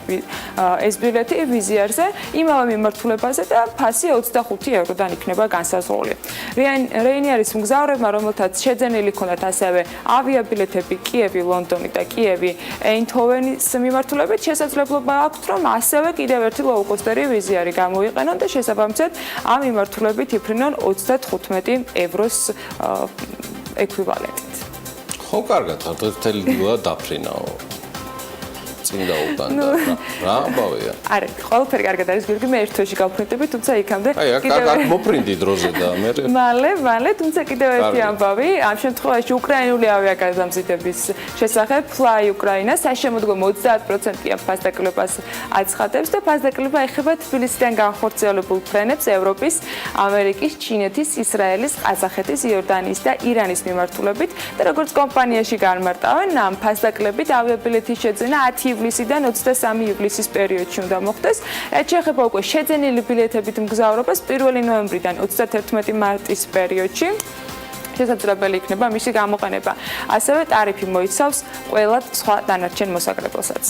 ეს ბილეთი ვიზიარზე იმავე მიმართულებაზე და ფასი 25 ევროდან იქნება განსაზღვრული. რეინერის მგზავრებმა, რომელთაც შეძენილი ჰქონდათ ასევე ავიაბილეთები კიევი-ლონდონი და კიევი-ეინდჰოვენის მიმართულებით, შესაძლებლობა აქვთ, რომ ასევე კიდევ ერთი ლოუკოსტერი ვიზიარი გამოიყენონ და შესაბამისად ამ მიმართულებით იფრინონ 35 ევროს ეკვივალენტით. ხო, კარგად, თითელი დილა დაფრინაო. წინდა უკან და რა ამბავია? არა, ყველაფერი კარგად არის, გიორგი, მე ერთ თვეში გავფრინდები, თუმცა იქამდე კიდევ აქ მოფრინდი დროზე და მე მალე, თუმცა კიდევ ერთი ამბავი, ამ შემთხვევაში უკრაინული ავიაგაზამზიდების შესახებ Fly Ukraina საშემოდგომო 30%-იან ფასდაკლებას აცხადებს და ფასდაკლება ეხება თბილისიდან განხორციელებულ ფრენებს ევროპის, ამერიკის, ჩინეთის, ისრაელის, ყაზახეთის, იორდანიის და ირანის მიმართულებით და როგორც კომპანიაში განმარტავენ, ამ ფასდაკლებით ავიაბილეთის შეძენა 10 ივლისიდან 23 ივლისის პერიოდში უნდა მოხდეს. რაც შეეხება უკვე შეძენილი ბილეთებით მგზავრობას 1 ნოემბრიდან 31 მარტის პერიოდში შესაძლებელი იქნება მისი გამოყენება. ასევე ტარიფი მოიცავს ყველა სხვა დანარჩენ მოსაკრებელსაც.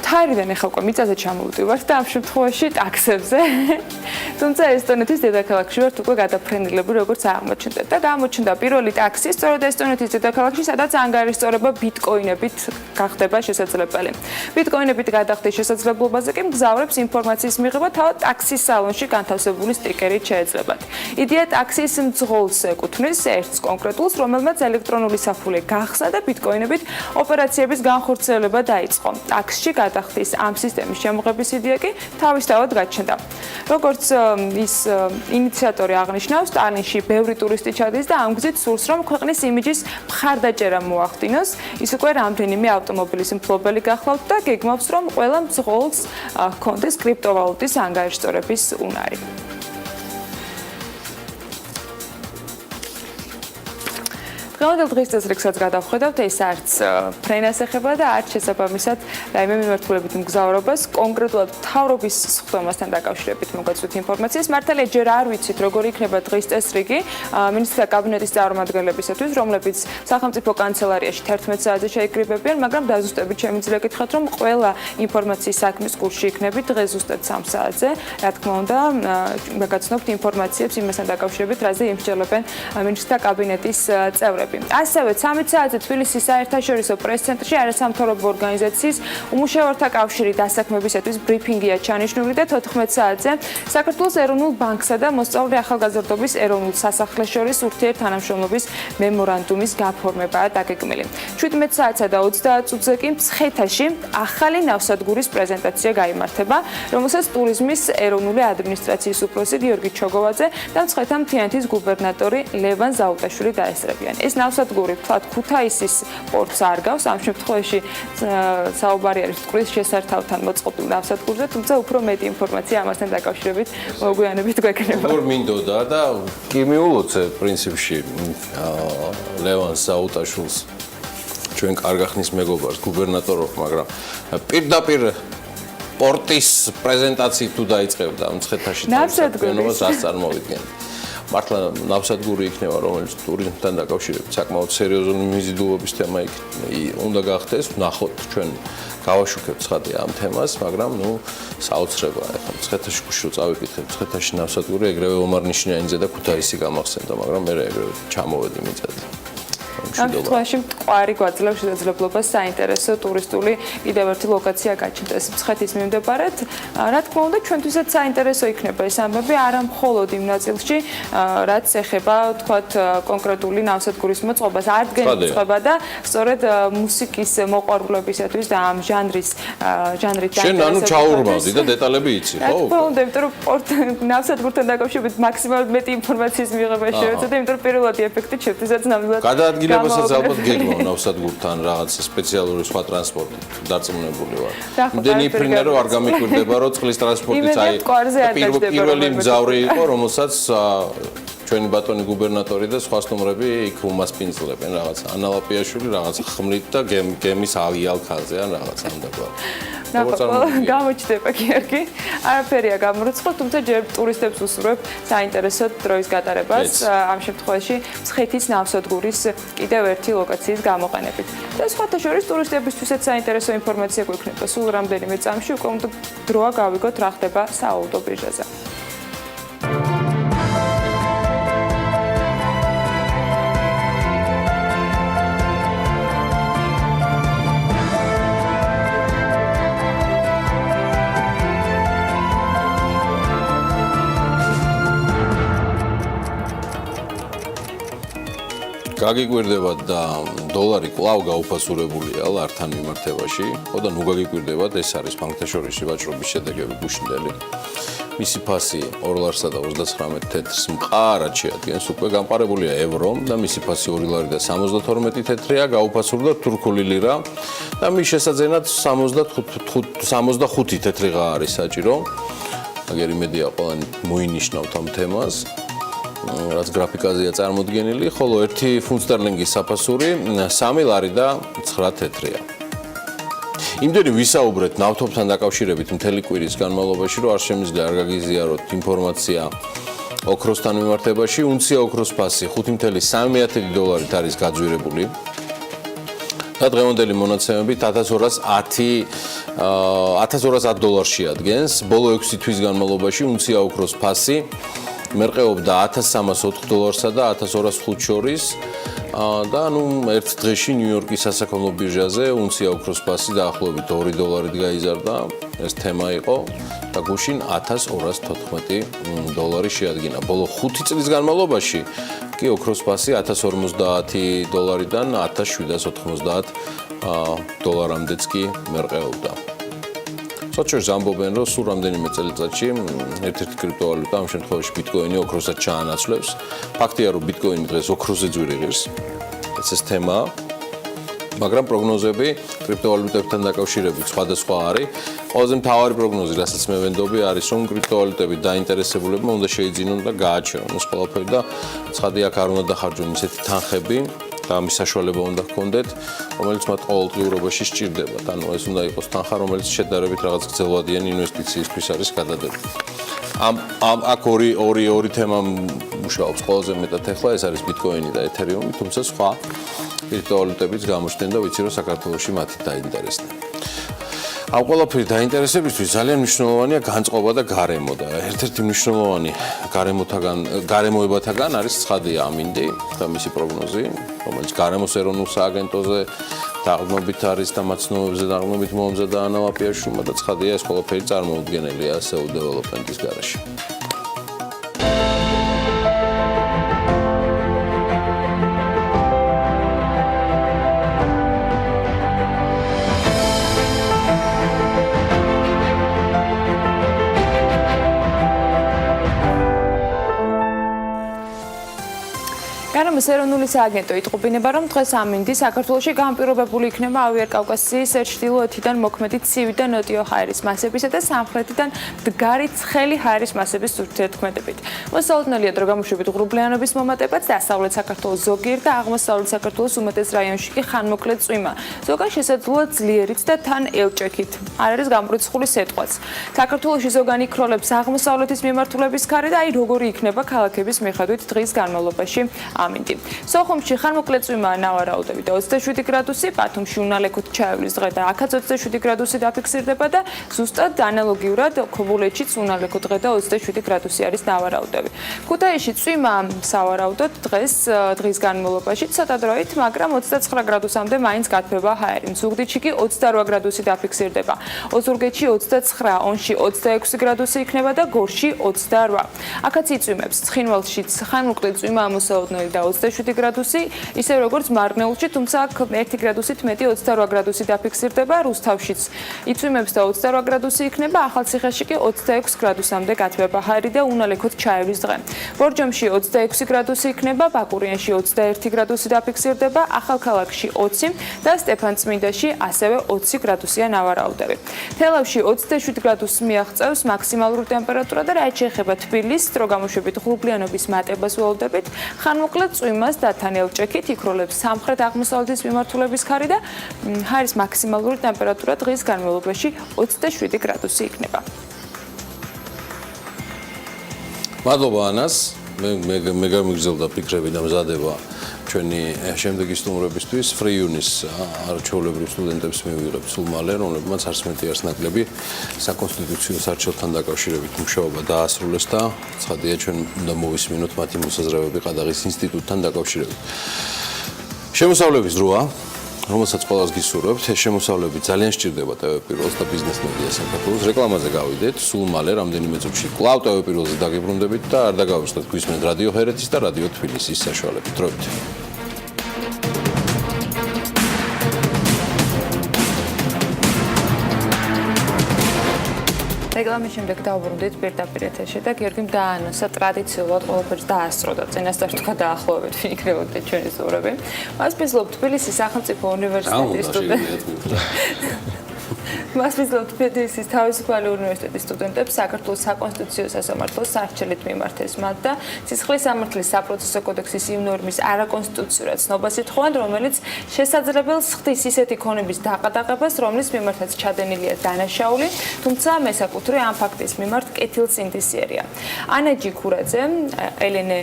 თაირიდან ახლა უკვე მიწაზე ჩამოვდივართ და ამ შემთხვევაში ტაქსებზე. თუმცა ესტონეთის დედაქალაქში ვართ უკვე გადაფრენილები, როგორც აღმოჩნდა და გამოჩნდა პირველი ტაქსი სწორედ ესტონეთის დედაქალაქში, სადაც ანგარიშწორება ბიტკოინებით გახდება შესაძლებელი. ბიტკოინებით გადახდის შესაძლებლობაზე კი მგზავრებს ინფორმაციის მიღება თავად ტაქსის სალონში განთავსებული სტიკერით შეეძლებათ. იდეა ტაქსის მძღოლს ეკუთვნის ერთს კონკრეტულს, რომელმაც ელექტრონული საფულე გახსნა და ბიტკოინებით ოპერაციების განხორციელება დაიწყო. ტაქსში გადახდის ამ სისტემის შემოღების იდეა კი თავისთავად გაჩნდა. როგორც ის ინიციატორი აღნიშნავს, ტალინში ბევრი ტურისტი ჩადის და ამ გზით სურს, რომ ქვეყნის იმიჯის მხარდაჭერა მოახდინოს. ის უკვე რამდენიმე ავტომობილის მფლობელი გახლავთ და გეგმავს, რომ ყველა მძღოლს ჰქონდეს კრიპტოვალუტის ანგარიშწორების უნარი. დღევანდელ დღის წესრიგსაც გადავხედავთ, ეს არც ფრენას ეხება და არც შესაბამისად რაიმე მიმართულებით მგზავრობას, კონკრეტულად მთავრობის სხდომასთან დაკავშირებით მოგაწვით ინფორმაციას. მართალია ჯერ არ ვიცით, როგორ იქნება დღის წესრიგი მინისტრთა კაბინეტის წარმომადგენლებისათვის, რომლებიც სახელმწიფო კანცელარიაში 11 საათზე შეიკრიბებიან, მაგრამ დაზუსტებით შემიძლია გითხრათ, რომ ყველა ინფორმაციის საქმის კურსში იქნებით დღეს ზუსტად 3 საათზე. რა თქმა უნდა, გაგაცნობთ ინფორმაციებს იმასთან დაკავშირებით, რაზე იმსჯელებენ მინისტრთა კაბინეტის წევრები. ასევე 13 საათზე თბილისის საერთაშორისო პრეს-ცენტრში არასამთავრობო ორგანიზაციის უმუშევართა კავშირი დასაქმებისათვის ბრიფინგია ჩანიშნული და 14 საათზე საქართველოს ეროვნულ ბანკსა და მოსწავლე ახალგაზრდობის ეროვნულ სასახლეს შორის ურთიერთთანამშრომლობის მემორანდუმის გაფორმებაა დაგეგმილი. 17 საათსა და 30 წუთზე კი მცხეთაში ახალი ნავსადგურის პრეზენტაცია გაიმართება, რომელსაც ტურიზმის ეროვნული ადმინისტრაციის უფროსი გიორგი ჩოგოვაძე და მცხეთა მთიანეთის გუბერნატორი ლევან ზაუტაშვილი დაესწრებიან. ეს ნავსადგური ვთქვათ ქუთაისის პორტს არ გავს, ამ შემთხვევაში საუბარი არის მტკვრის შესართავთან მოწყობილ ნავსადგურზე, თუმცა უფრო მეტი ინფორმაცია ამასთან დაკავშირებით მოგვიანებით გვექნება. როგორ მინდოდა და კი მიულოცე პრინციპში ლევან ზაუტაშვილს ჩვენ კარგ ახნის მეგობარს გუბერნატორს, მაგრამ პირდაპირ პორტის პრეზენტაციით თუ დაიწყებდა მცხეთაში ნავსადგურს რაც წარმოვიდგენ. მართლა ნავსადგური იქნება, რომელიც ტურიზმთან დაკავშირებით საკმაოდ სერიოზული მიზიდულობის თემა უნდა გახდეს. ვნახოთ ჩვენ გავაშუქებთ ცხადია ამ თემას, მაგრამ საოცრებაა. ახლა მცხეთაში გუშინ წავიკითხეთ, მცხეთაში ნავსადგური ეგრევე ომარ ნიშნიანიძე და ქუთაისი გამახსენდა, მაგრამ მე ეგრევე ჩამოვედი მიწაზე. ამ შემთხვევაში მტკვარი გვაძლევს შესაძლებლობას საინტერესო ტურისტული კიდევ ერთი ლოკაცია გაჩნდეს მცხეთის მიმდებარედ. რა თქმა უნდა, ჩვენთვისაც საინტერესო იქნება ეს ამბები, არა მხოლოდ იმ ნაწილში, რაც ეხება, თქვათ, კონკრეტული ნავსადგურის მოწყობას, ადგენს წყობა და სწორედ მუსიკის მოყვარულებისათვის და ამ ჟანრით დაინტერესებულ. შენ ანუ ჩაურმავდი და დეტალები იცი, ხო? რა თქმა უნდა, იმიტომ რომ ნავსადგურთან დაკავშირებით მაქსიმალურად მეტი ინფორმაციის მიღება შევეცადე, იმიტომ რომ პირველადი ეფექტი ჩემთვისაც ნამდვილად გადაადგილებასაც ალბათ გეგმავ ნავსადგურთან რაღაც სპეციალური სხვა ტრანსპორტი დარწმუნებული ვარ. იმდენი იფრინა რომ არ გამიკვირდება რომ წყლის ტრანსპორტიც პირველი მგზავრი იყო, რომელსაც ჩვენი ბატონი გუბერნატორი და სხვა სტუმრები იქ უმასპინძლებენ რაღაც ანალაპიაშვილი რაღაც ხმლით და გემის ალქაზე ან რაღაც ამ დაგვარ. გამოჩნდება გიორგი. არაფერია გამორიცხო, თუმცა ჯერ ტურისტებს უსურვებ საინტერესო დროის გატარებას ამ შემთხვევაში მცხეთის ნავსადგურის კიდევ ერთი ლოკაციის გამოყენებით. და სხვათა შორის ტურისტებისთვისაც საინტერესო ინფორმაცია გვექნება. სულ რამდენიმე წამში უკვე უნდა დროა გავიგოთ რა ხდება საავტო ბირჟაზე. გაგიკვირდება და დოლარი კვლავ გაუფასურებულია ლართან მიმართებაში. ხო და ნუ გაგიკვირდებათ, ეს არის ბანკთაშორისი ვაჭრობის შედეგები გუშინდელი. მისი ფასი 2 ლარსა და 39 თეთრს მყარად შეადგენს, უკვე გამყარებულია ევრო და მისი ფასი 2 ლარი და 72 თეთრია, გაუფასურდა თურქული ლირა და მის შესაძენად 65 თეთრიღა არის საჭირო. აგერ იმედია ყველანი მოინიშნავთ ამ თემას. რაც გრაფიკაზეა წარმოდგენილი, ხოლო 1 ფუნტ სტერლინგის საფასური 3 ლარი და 9 თეთრია. იმდენი ვისაუბრეთ ნავთობთან დაკავშირებით მთელი კვირის განმავლობაში, რომ არ შემიძლია არ გაგიზიაროთ ინფორმაცია ოქროსთან მიმართებაში. უნცია ოქროს ფასი 5.3 დოლარით არის გაძვირებული. და დღევანდელი მონაცემებით 1210 დოლარში ადგენს. ბოლო 6 თვის განმავლობაში უნცია ოქროს ფასი მერყეობდა 1304 დოლარსა და 1205 შორის და ერთ დღეში ნიუ-იორკის სასაქონლო ბირჟაზე უნცია ოქროს ფასი დაახლოებით 2 დოლარით გაიზარდა. ეს თემა იყო და გუშინ 1214 დოლარი შეადგინა. ბოლო 5 წლის განმავლობაში კი ოქროს ფასი 1050 დოლარიდან 1790 დოლარამდეც კი მერყეობდა. სოციალურ ამბობენ, რომ სულ რამდენიმე წელიწადში ერთ-ერთი კრიპტოვალუტა, ამ შემთხვევაში ბიტკოინი ოქროსაც ჩაანაცვლებს. ფაქტია, რომ ბიტკოინი დღეს ოქროზე ძვირ იღებს. ეს თემაა. მაგრამ პროგნოზები კრიპტოვალუტებთან დაკავშირებით სხვადასხვა არის. ყველაზე მთავარი პროგნოზი, რასაც მე ვენდობი, არის, რომ კრიპტოვალუტები დაინტერესებულებმა უნდა შეიძინონ და გააჩერონ ეს ყველაფერი და ცხადია, აქ არ უნდა დახარჯონ ისეთი თანხები, და ამის საშუალება უნდა ჰქონდეთ, რომელიც მათ ყოველდღიურობაში სჭირდებათ. ანუ ეს უნდა იყოს თანხა, რომელიც შედარებით რაღაც გრძელვადიანი ინვესტიციისთვის არის გადადებული. აქ ორი თემა მუშაობს ყველაზე მეტად ახლა, ეს არის ბიტკოინი და ეთერიუმი, თუმცა სხვა კრიპტოვალუტებიც გამოჩნდნენ და ვიცი, რომ საქართველოში მათი დაინტერესდნენ. ამ ყველაფერი დაინტერესებისთვის ძალიან მნიშვნელოვანია განწყობა და გარემო და ერთ-ერთი მნიშვნელოვანი გარემოებათაგან არის ცხადია ამინდი და მისი პროგნოზი, რომელიც გარემოს ეროვნულ სააგენტოზე დაღმობით არის და მაცნობებზე დაღმობით მომზადა ანა ვაპიაშვილმა და ცხადია ეს ყველაფერი წარმოუდგენელია SEO დეველოპმენტის გარეშე. გარემოს ეროვნული სააგენტო იტყობინება, რომ დღეს ამინდი საქართველოში განპირობებული იქნება ავიაკავკასიის ჩრდილოეთიდან მოქმედი ცივი და ნოტიო ჰაერის მასებისა და სამხრეთიდან მდგარი ცხელი ჰაერის მასების ურთიერთქმედებით. მოსალოდნელია დრო გამოშვებით ღრუბლიანობის მომატებაც დასავლეთ საქართველოს ზოგიერთ და აღმოსავლეთ საქართველოს უმეტეს რაიონში კი ხანმოკლე წვიმა. ზოგან შესაძლოა ძლიერიც და თან ელჭექით. არ არის გამორიცხული სიტყვაც. საქართველოში ზოგან იქროლებს აღმოსავლეთის მიმართულების ქარი და აი როგორი იქნება ქალაქების მიხედვით დღის განმავლობაში. ამინდი. სოხუმში ხანმოკლე წვიმა ნავარაუდები და 27 გრადუსი, ბათუმში უნალექოთ ჩაევლის დღე და აქაც 27 გრადუსი დაფიქსირდება და ზუსტად ანალოგიურად ქობულეთშიც უნალექოთ დღე და 27 გრადუსი არის ნავარაუდები. ქუთაისში წვიმა სავარაუდოდ დღის განმავლობაში ცოტა დროით, მაგრამ 29 გრადუსამდე მაინც გათბება ჰაერი. ზუგდიდში კი 28 გრადუსი დაფიქსირდება. ოზურგეთში 29, ონში 26 გრადუსი იქნება და გორში 28. აქაც იწვიმებს. ცხინვალშიც ხანმოკლე წვიმა მოსალოდნელი და 27 გრადუსი, ისე როგორც მარნეულში, თუმცა აქ 1 გრადუსით მეტი 28 გრადუსი დაფიქსირდება, რუსთავშიც იწვიმებს და 28 გრადუსი იქნება, ახალციხეში კი 26 გრადუსამდე გათბება ჰაერი და უნალექოთ ჩაევლის დღე. ბორჯომში 26 გრადუსი იქნება, ბაკურიანში 21 გრადუსი დაფიქსირდება, ახალქალაქში 20 და სტეფანწმინდაში ასევე 20 გრადუსია ნავარაუდები. თელავში 27 გრადუსს მიაღწევს მაქსიმალური ტემპერატურა და რაც შეეხება თბილისს, დრო გამოშვებით ღრუბლიანობის მატებას ველოდებით, ხანმოკლე წვიმას და თან ელჭექით იქროლებს სამხრეთ-აღმოსავლეთის მიმართულების ქარი და ჰაერის მაქსიმალური ტემპერატურა დღის განმავლობაში 27 გრადუსი იქნება. მადლობა ანას, მე გამიგზელდა ფიქრები და მზადება ჩვენი შემდეგი სტუმრებისთვის. ფრიუნის არჩეულებრივ სტუდენტებს მივიღებთ სულ მალე, რომლებმაც არც მეტი არც ნაკლები საკონსტიტუციო არჩევნებთან დაკავშირებით მუშაობა დაასრულეს და ცხადია ჩვენ უნდა მოვისმინოთ მათი მოსაზრებები ყადაღის ინსტიტუტთან დაკავშირებით. შემოსავლების დროა, რომელსაც ყველას გისურვებთ, ეს შემოსავლები ძალიან სჭირდება ტელეპიროლს და ბიზნეს მედია საქართველოს. რეკლამაზე გავიდეთ, სულ მალე რამდენიმე წუთში კვლავ ტელეპიროლზე დაგიბრუნდებით და არ დაგავიწყდეთ გვისმენთ რადიო ჰერეთის და რადიო თბილისის საშუალებით. დროებით. რეკლამის შემდეგ დავბრუნდით პირდაპირ ეთერში და გიორგიმ დაანონსა ტრადიციულად ყველაფერს დაასწრო და წინასწარ თქვა დაახლოებით ფიქრებოდეთ ჩვენი სტუმრები. მას ვიზლობ თბილისის სახელმწიფო უნივერსიტეტის სტუდენტებს. მას ვიზლობ თბილისის თავისუფალი უნივერსიტეტის სტუდენტებს საქართველოს საკონსტიტუციო სასამართლოს სარჩელით მიმართეს მათ და სისხლის სამართლის საპროცესო კოდექსის იმ ნორმის არაკონსტიტუციურად ცნობას ითხოვან, რომელიც შესაძლებელს ხდის ისეთი ქონების დაყადაღებას, რომლის მიმართაც ჩადენილია დანაშაული, თუმცა მესაკუთრე ამ ფაქტის მიმართ კეთილსინდისიერია. ანა ჯიქურაძე, ელენე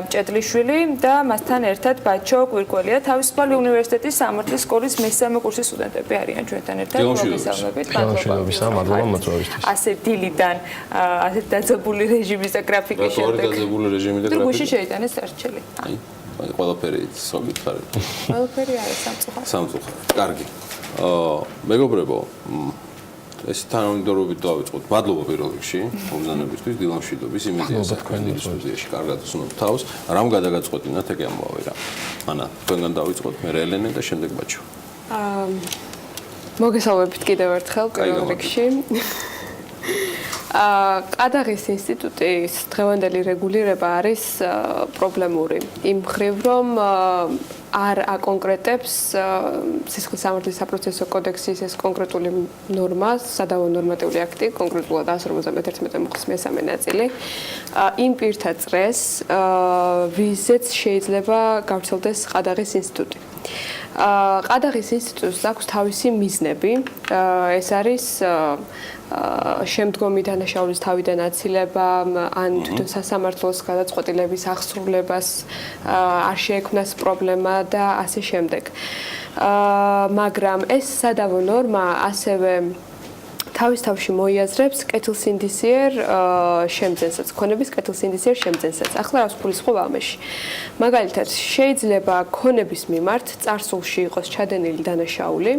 მჭედლიშვილი და მასთან ერთად ბაჩო კვირკველია თავისუფალი უნივერსიტეტის სამართლის სკოლის მესამე კურსის სტუდენტები არიან ჩვენთან ერთად. მადლობა მოწვევისთვის. ასე დილიდან ასე დაძაბული რეჟიმის და გრაფიკის შემდეგ. დაძაბული რეჟიმი და გრაფიკი. გუშინ შეიტანეს სარჩელი. აი, ყველაფერი სოგითხარით. ყველაფერი არის სამწუხაროდ. სამწუხაროდ. კარგი. მეგობრებო, ეს თანამედროვეობით დავიწყოთ. მადლობა პირველ რიგში მომზადებისთვის, დილა მშვიდობის იმედია საქმიანი სტუდიაში კარგად ვსვნობ თავს. რამ გადაგაწყვეტინათ ეგ ამბავი რა. ანა, თქვენგან დავიწყოთ, მე ელენე და შემდეგ ბაჩო. მოგესალმებით კიდევ ერთხელ პირველ რიგში. ყადაღის ინსტიტუტის დღევანდელი რეგულირება არის პრობლემური. იმ მხრივ, რომ არ აკონკრეტებს სისხლის სამართლის საპროცესო კოდექსის ეს კონკრეტული ნორმა, სადავო ნორმატიული აქტი, კონკრეტულად 151 მუხლის მესამე ნაწილი, იმ პირთა წრეს, ვიზეც შეიძლება გავრცელდეს ყადაღის ინსტიტუტი. ყადაღის ინსტიტუტს აქვს თავისი მიზნები. ეს არის შემდგომი დანაშაულის თავიდან აცილება, ან თვითონ სასამართლოს გადაწყვეტილების აღსრულებას არ შეექმნას პრობლემა და ასე შემდეგ. მაგრამ ეს სადავო ნორმა ასევე თავის თავში მოიაზრებს კეთილსინდისიერ შემძენსაც, ქონების კეთილსინდისიერ შემძენსაც. ახლა რა გულისხმობ ამაში? მაგალითად, შეიძლება ქონების მიმართ წარსულში იყოს ჩადენილი დანაშაული,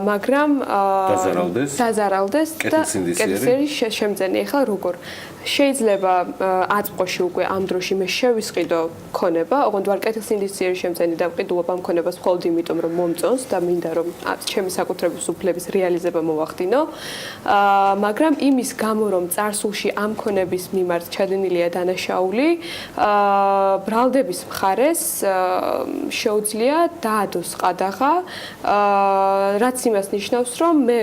მაგრამ დაზარალდეს და კეთილსინდისიერი შემძენი. ახლა როგორ? შეიძლება აწმყოში უკვე ამ დროში მე შევისყიდო ქონება, ოღონდ ვარ კეთილსინდისიერი შემძენი და ვყიდულობ ამ ქონებას მხოლოდ იმიტომ, რომ მომწონს და მინდა რომ ჩემი საკუთრების უფლების რეალიზება მოვახდინო. მაგრამ იმის გამო, რომ წარსულში ამ ქონების მიმართ ჩადენილია დანაშაული, ბრალდების მხარეს შეუძლია დაადოს ყადაღა, რაც იმას ნიშნავს, რომ მე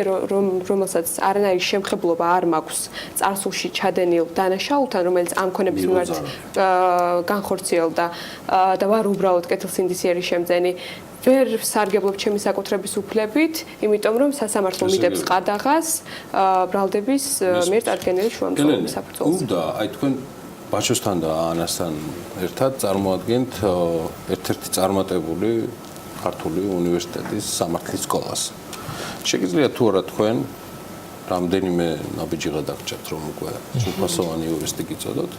რომელსაც არანაირი შემხებლობა არ მაქვს წარსულში ჩადენილ დანაშაულთან, რომელიც ამ ქონების მიმართ განხორციელდა და ვარ უბრალოდ კეთილსინდისიერი შემძენი, ვერ სარგებლობ ჩემი საკუთრების უფლებით, იმიტომ რომ სასამართლო მიდებს ყადაღას ბრალდების მიერ წარდგენილი შუამწოვრის საფუძველზე. უნდა აი თქვენ ბაჩოსთან და ანასთან ერთად წარმოადგენთ ერთ-ერთი წარმატებული ქართული უნივერსიტეტის სამართლის სკოლას. შეგიძლიათ თუ არა თქვენ რამდენიმე ნაბიჯიღა დაგჭერთ, რომ უკვე სრულფასოვანი იურისტი გიწოდოთ.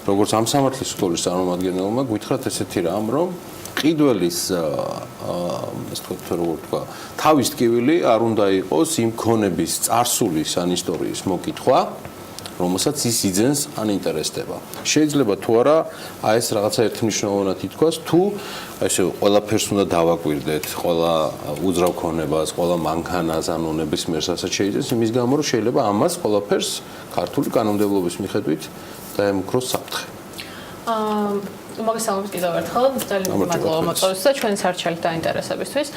როგორც ამ სამართლის სკოლის წარმომადგენელმა გითხრათ ესეთი რამ, რომ ყიდველის თავის ტკივილი არ უნდა იყოს იმ ქონების წარსულის ან ისტორიის მოკითხვა, რომელსაც ის იძენს ან ინტერესდება. შეიძლება თუ არა ეს რაღაცა ერთმნიშვნელოვნად ითქვას, თუ ესე ყველაფერს უნდა დავაკვირდეთ, ყველა უძრავ ქონებას, ყველა მანქანას ან ნებისმიერს რასაც შეიძლება, იმის გამო რომ შეიძლება ამას ყველაფერს ქართული კანონმდებლობის მიხედვით დაემუქროს საფრთხე. მოგესალმებით კიდევ ერთხელ, ძალიან მადლობა მოწვევისთვის და ჩვენი სარჩელით დაინტერესებისთვის.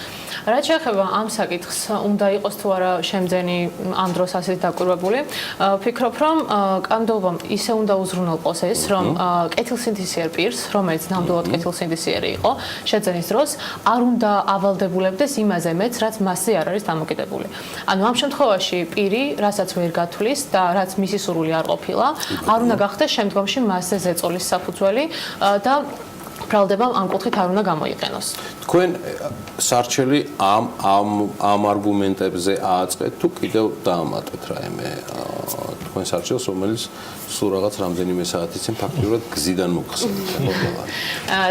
რაც შეეხება ამ საკითხს, უნდა იყოს თუ არა შემძენი ამ დროს ასეთ დაკვირვებული, ვფიქრობ, რომ კანონმდებლობამ ისე უნდა უზრუნველყოს ეს, რომ კეთილსინდისიერ პირს, რომელიც ნამდვილად კეთილსინდისიერი იყო, შეძენის დროს არ უნდა ავალდებულებდეს იმაზე მეც, რაც მასზე არ არის დამოკიდებული. ანუ ამ შემთხვევაში პირი, რასაც ვერ გათვლის და რაც მისი სურვილი არ ყოფილა, არ უნდა გახდეს შემდგომში მასზე ზეწოლის საფუძველი და ბრალდებამ ამ კუთხით არ უნდა გამოიყენოს. თქვენ სარჩელი ამ არგუმენტებზე ააწყეთ თუ კიდევ დაამატეთ რაიმე თქვენ სარჩელს, რომელიც სულ რაღაც რამდენიმე საათის წინ ფაქტიურად გზიდან მოგხსენეთ.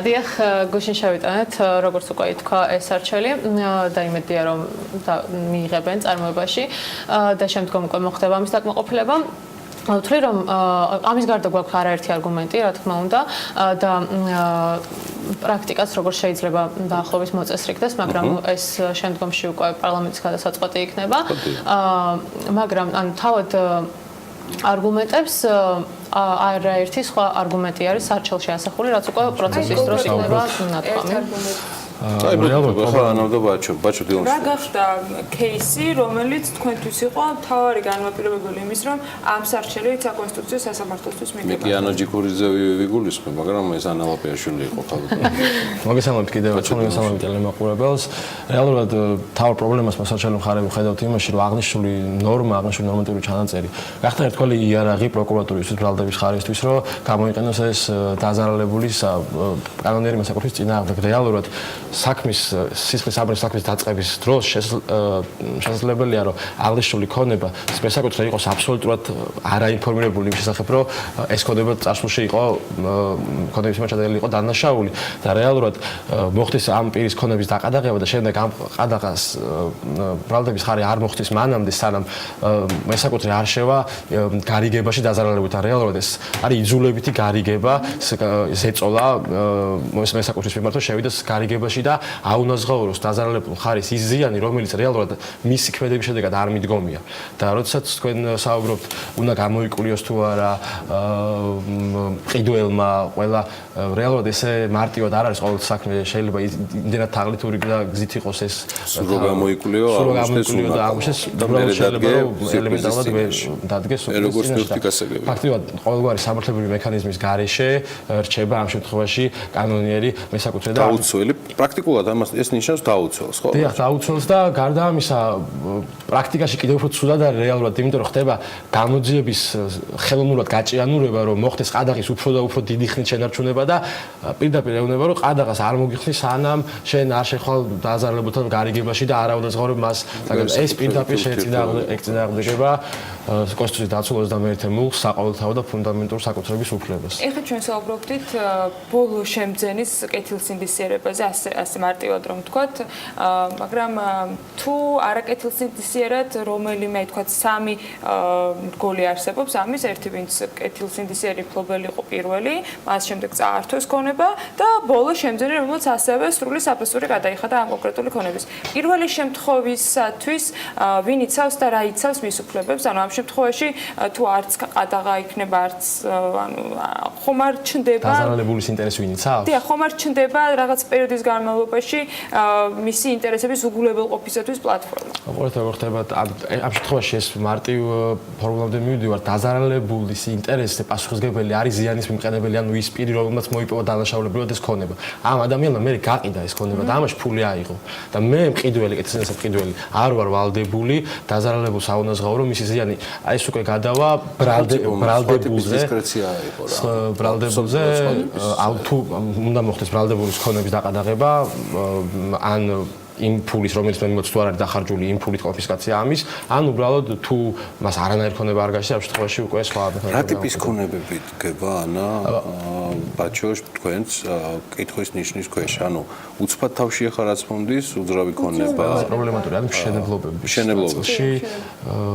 დიახ, გუშინ შევიტანეთ, როგორც უკვე ითქვა, ეს სარჩელი და იმედია რომ მიიღებენ წარმოებაში და შემდგომ უკვე მოხდება ამის დაკმაყოფილება. ვთვლი რომ ამის გარდა გვაქვს არაერთი არგუმენტი, რა თქმა უნდა, და პრაქტიკას როგორ შეიძლება დაახლოებით მოწესრიგდეს, მაგრამ ეს შემდგომში უკვე პარლამენტის გადასაწყვეტი იქნება. მაგრამ ანუ თავად არგუმენტებს არაერთი სხვა არგუმენტი არის სარჩელში ასახული, რაც უკვე პროცესის დროს იქნება ნათქვამი. რა გახდა кейსი, რომელიც თქვენთვის იყო მთავარი განმაპირობებელი იმის, რომ ამ სარჩელით საკონსტიტუციო სასამართლოსთვის მიგება. მე კი ანა ჯიქურიძე ვიგულისხმებ, მაგრამ ეს ანა ლაპიაშვილი იყო ხალხი. მოგესალმებით კიდევ ერთხელ მოგესალმებით ტელემაყურებელს. რეალურად თავარ პრობლემას სასარჩელო მხარე ვხედავთ იმაში, რომ აღნიშნული ნორმა, აღნიშნული ნორმატიული ჩანაწერი გახდა ერთგვარი იარაღი პროკურატურისთვის, ბრალდების ხარისთვის, რომ გამოიყენოს ეს დაზარალებული კანონიერი მოსაკუთრის წინააღმდეგ. რეალურად საქმის სისხლის სამართლის საქმის დაწყების დროს შესაძლებელია რომ აღნიშნული ქონება სპეციფიკურად იყოს აბსოლუტურად არაინფორმირებული იმ შესახებ რომ ეს ქონება წარსულში იყო ქონების მიმართ ჩადენილი იყო დანაშაული და რეალურად მოხდეს ამ პირის ქონების დაყადაღება და შემდეგ ამ ყადაღას ბრალდების ხარი არ მოხდეს მანამდე სანამ მესაკუთრე არ შევა გარიგებაში დაზარალებით და რეალურად ეს არის იძულებითი გარიგება ზეწოლა მესაკუთრის მიმართ რომ შევიდეს გარიგებაში სისტემაში და აუნაზღაუროს დაზარალებულ მხარის ის ზიანი, რომელიც რეალურად მისი ქმედების შედეგად არ მიდგომია. და როდესაც თქვენ საუბრობთ, უნდა გამოიკულიოს თუ არა ყიდველმა, ყველა რეალურად ესე მარტივად არ არის ყოველ საქმე, შეიძლება იმდენად თაღლითური და გზით იყოს ეს სულ გამოიკულიო, და აღმოჩნდეს უბრალოდ შეიძლება ელემენტარულად დადგეს სოფლის ფაქტობრივად ყოველგვარი სამართლებრივი მექანიზმის გარეშე რჩება ამ შემთხვევაში კანონიერი მესაკუთრე და დაუცველი პრაქტიკულად ამას ეს ნიშნავს დაუცველს, ხო? დიახ, დაუცველს და გარდა ამისა პრაქტიკაში კიდევ უფრო ცუდად არის რეალურად, იმიტომ რომ ხდება გამოძიების ხელოვნურად გაჭიანურება, რომ მოხდეს ყადაღის უფრო და უფრო დიდი ხნით შენარჩუნება და პირდაპირ ეუბნება, რომ ყადაღას არ მოგიხსნის, სანამ შენ არ შეხვალ დაზარალებულთან გარიგებაში და არ აუნაზღაურებ მას. ეს პირდაპირ ეწინააღმდეგება კონსტიტუციის დაცულ 21 მუხლს საყოველთაო და ფუნდამენტურ საკუთრების უფლებას. ეხლა ჩვენ საუბრობდით ბოლო შემძენის კეთილსინდისიერებაზე, ასე მარტივად რომ ვთქვათ, მაგრამ თუ არაკეთილსინდისიერად რომელიმე თქვათ 3 რგოლი არსებობს, ამის ერთი ვინც კეთილსინდისიერი მფლობელი იყო პირველი, მას შემდეგ წაართვეს ქონება და ბოლო შემძენი რომელიც ასევე სრული საფასური გადაიხადა ამ კონკრეტული ქონების. პირველი შემთხვევისათვის ვინ იცავს და რა იცავს მის უფლებებს, ანუ ამ შემთხვევაში თუ არც ყადაღა იქნება, არც ანუ ხომ არ ჩნდება დაზარალებულის ინტერესი ვინ იცავს? დიახ, ხომ არ ჩნდება რაღაც პერიოდის განმავლობაში მისი ინტერესების უგულებელყოფისათვის პლატფორმა. ყოველთვის ხდება ამ შემთხვევაში ეს მარტივ ფორმულამდე მივიდივარ, დაზარალებულის ინტერესზე პასუხისმგებელი არის ზიანის მიმყენებელი, ანუ ის პირი, რომელმაც მოიპოვა დანაშაულებრივად ეს ქონება. ამ ადამიანმა მე გაყიდა ეს ქონება და ამაში ფული აიღო. და მე მყიდველი, კეთილსინდისიერი მყიდველი არ ვარ ვალდებული დაზარალებულს აუნაზღაურო მისი ზიანი. აი ეს უკვე გადავა ბრალდებულზე. დისკრეცია იყო რა. ბრალდებულზე, თუ უნდა მოხდეს ბრალდებულის ქონების დაყადაღება, ან იმ ფულის, რომელიც მე მიმოც თუ არ არის დახარჯული, იმ ფულით კონფისკაცია ამის, ან უბრალოდ თუ მას არანაირი ქონება არ გააჩნია, ამ შემთხვევაში უკვე სხვა მექანიზმი. რა ტიპის ქონებები დგება ანა ბაჩოშ თქვენს კითხვის ნიშნის ქვეშ? ანუ უცბად თავში ახლა რაც მომდის, უძრავი ქონება. პრობლემატური არის მშენებლობები. მშენებლობაში.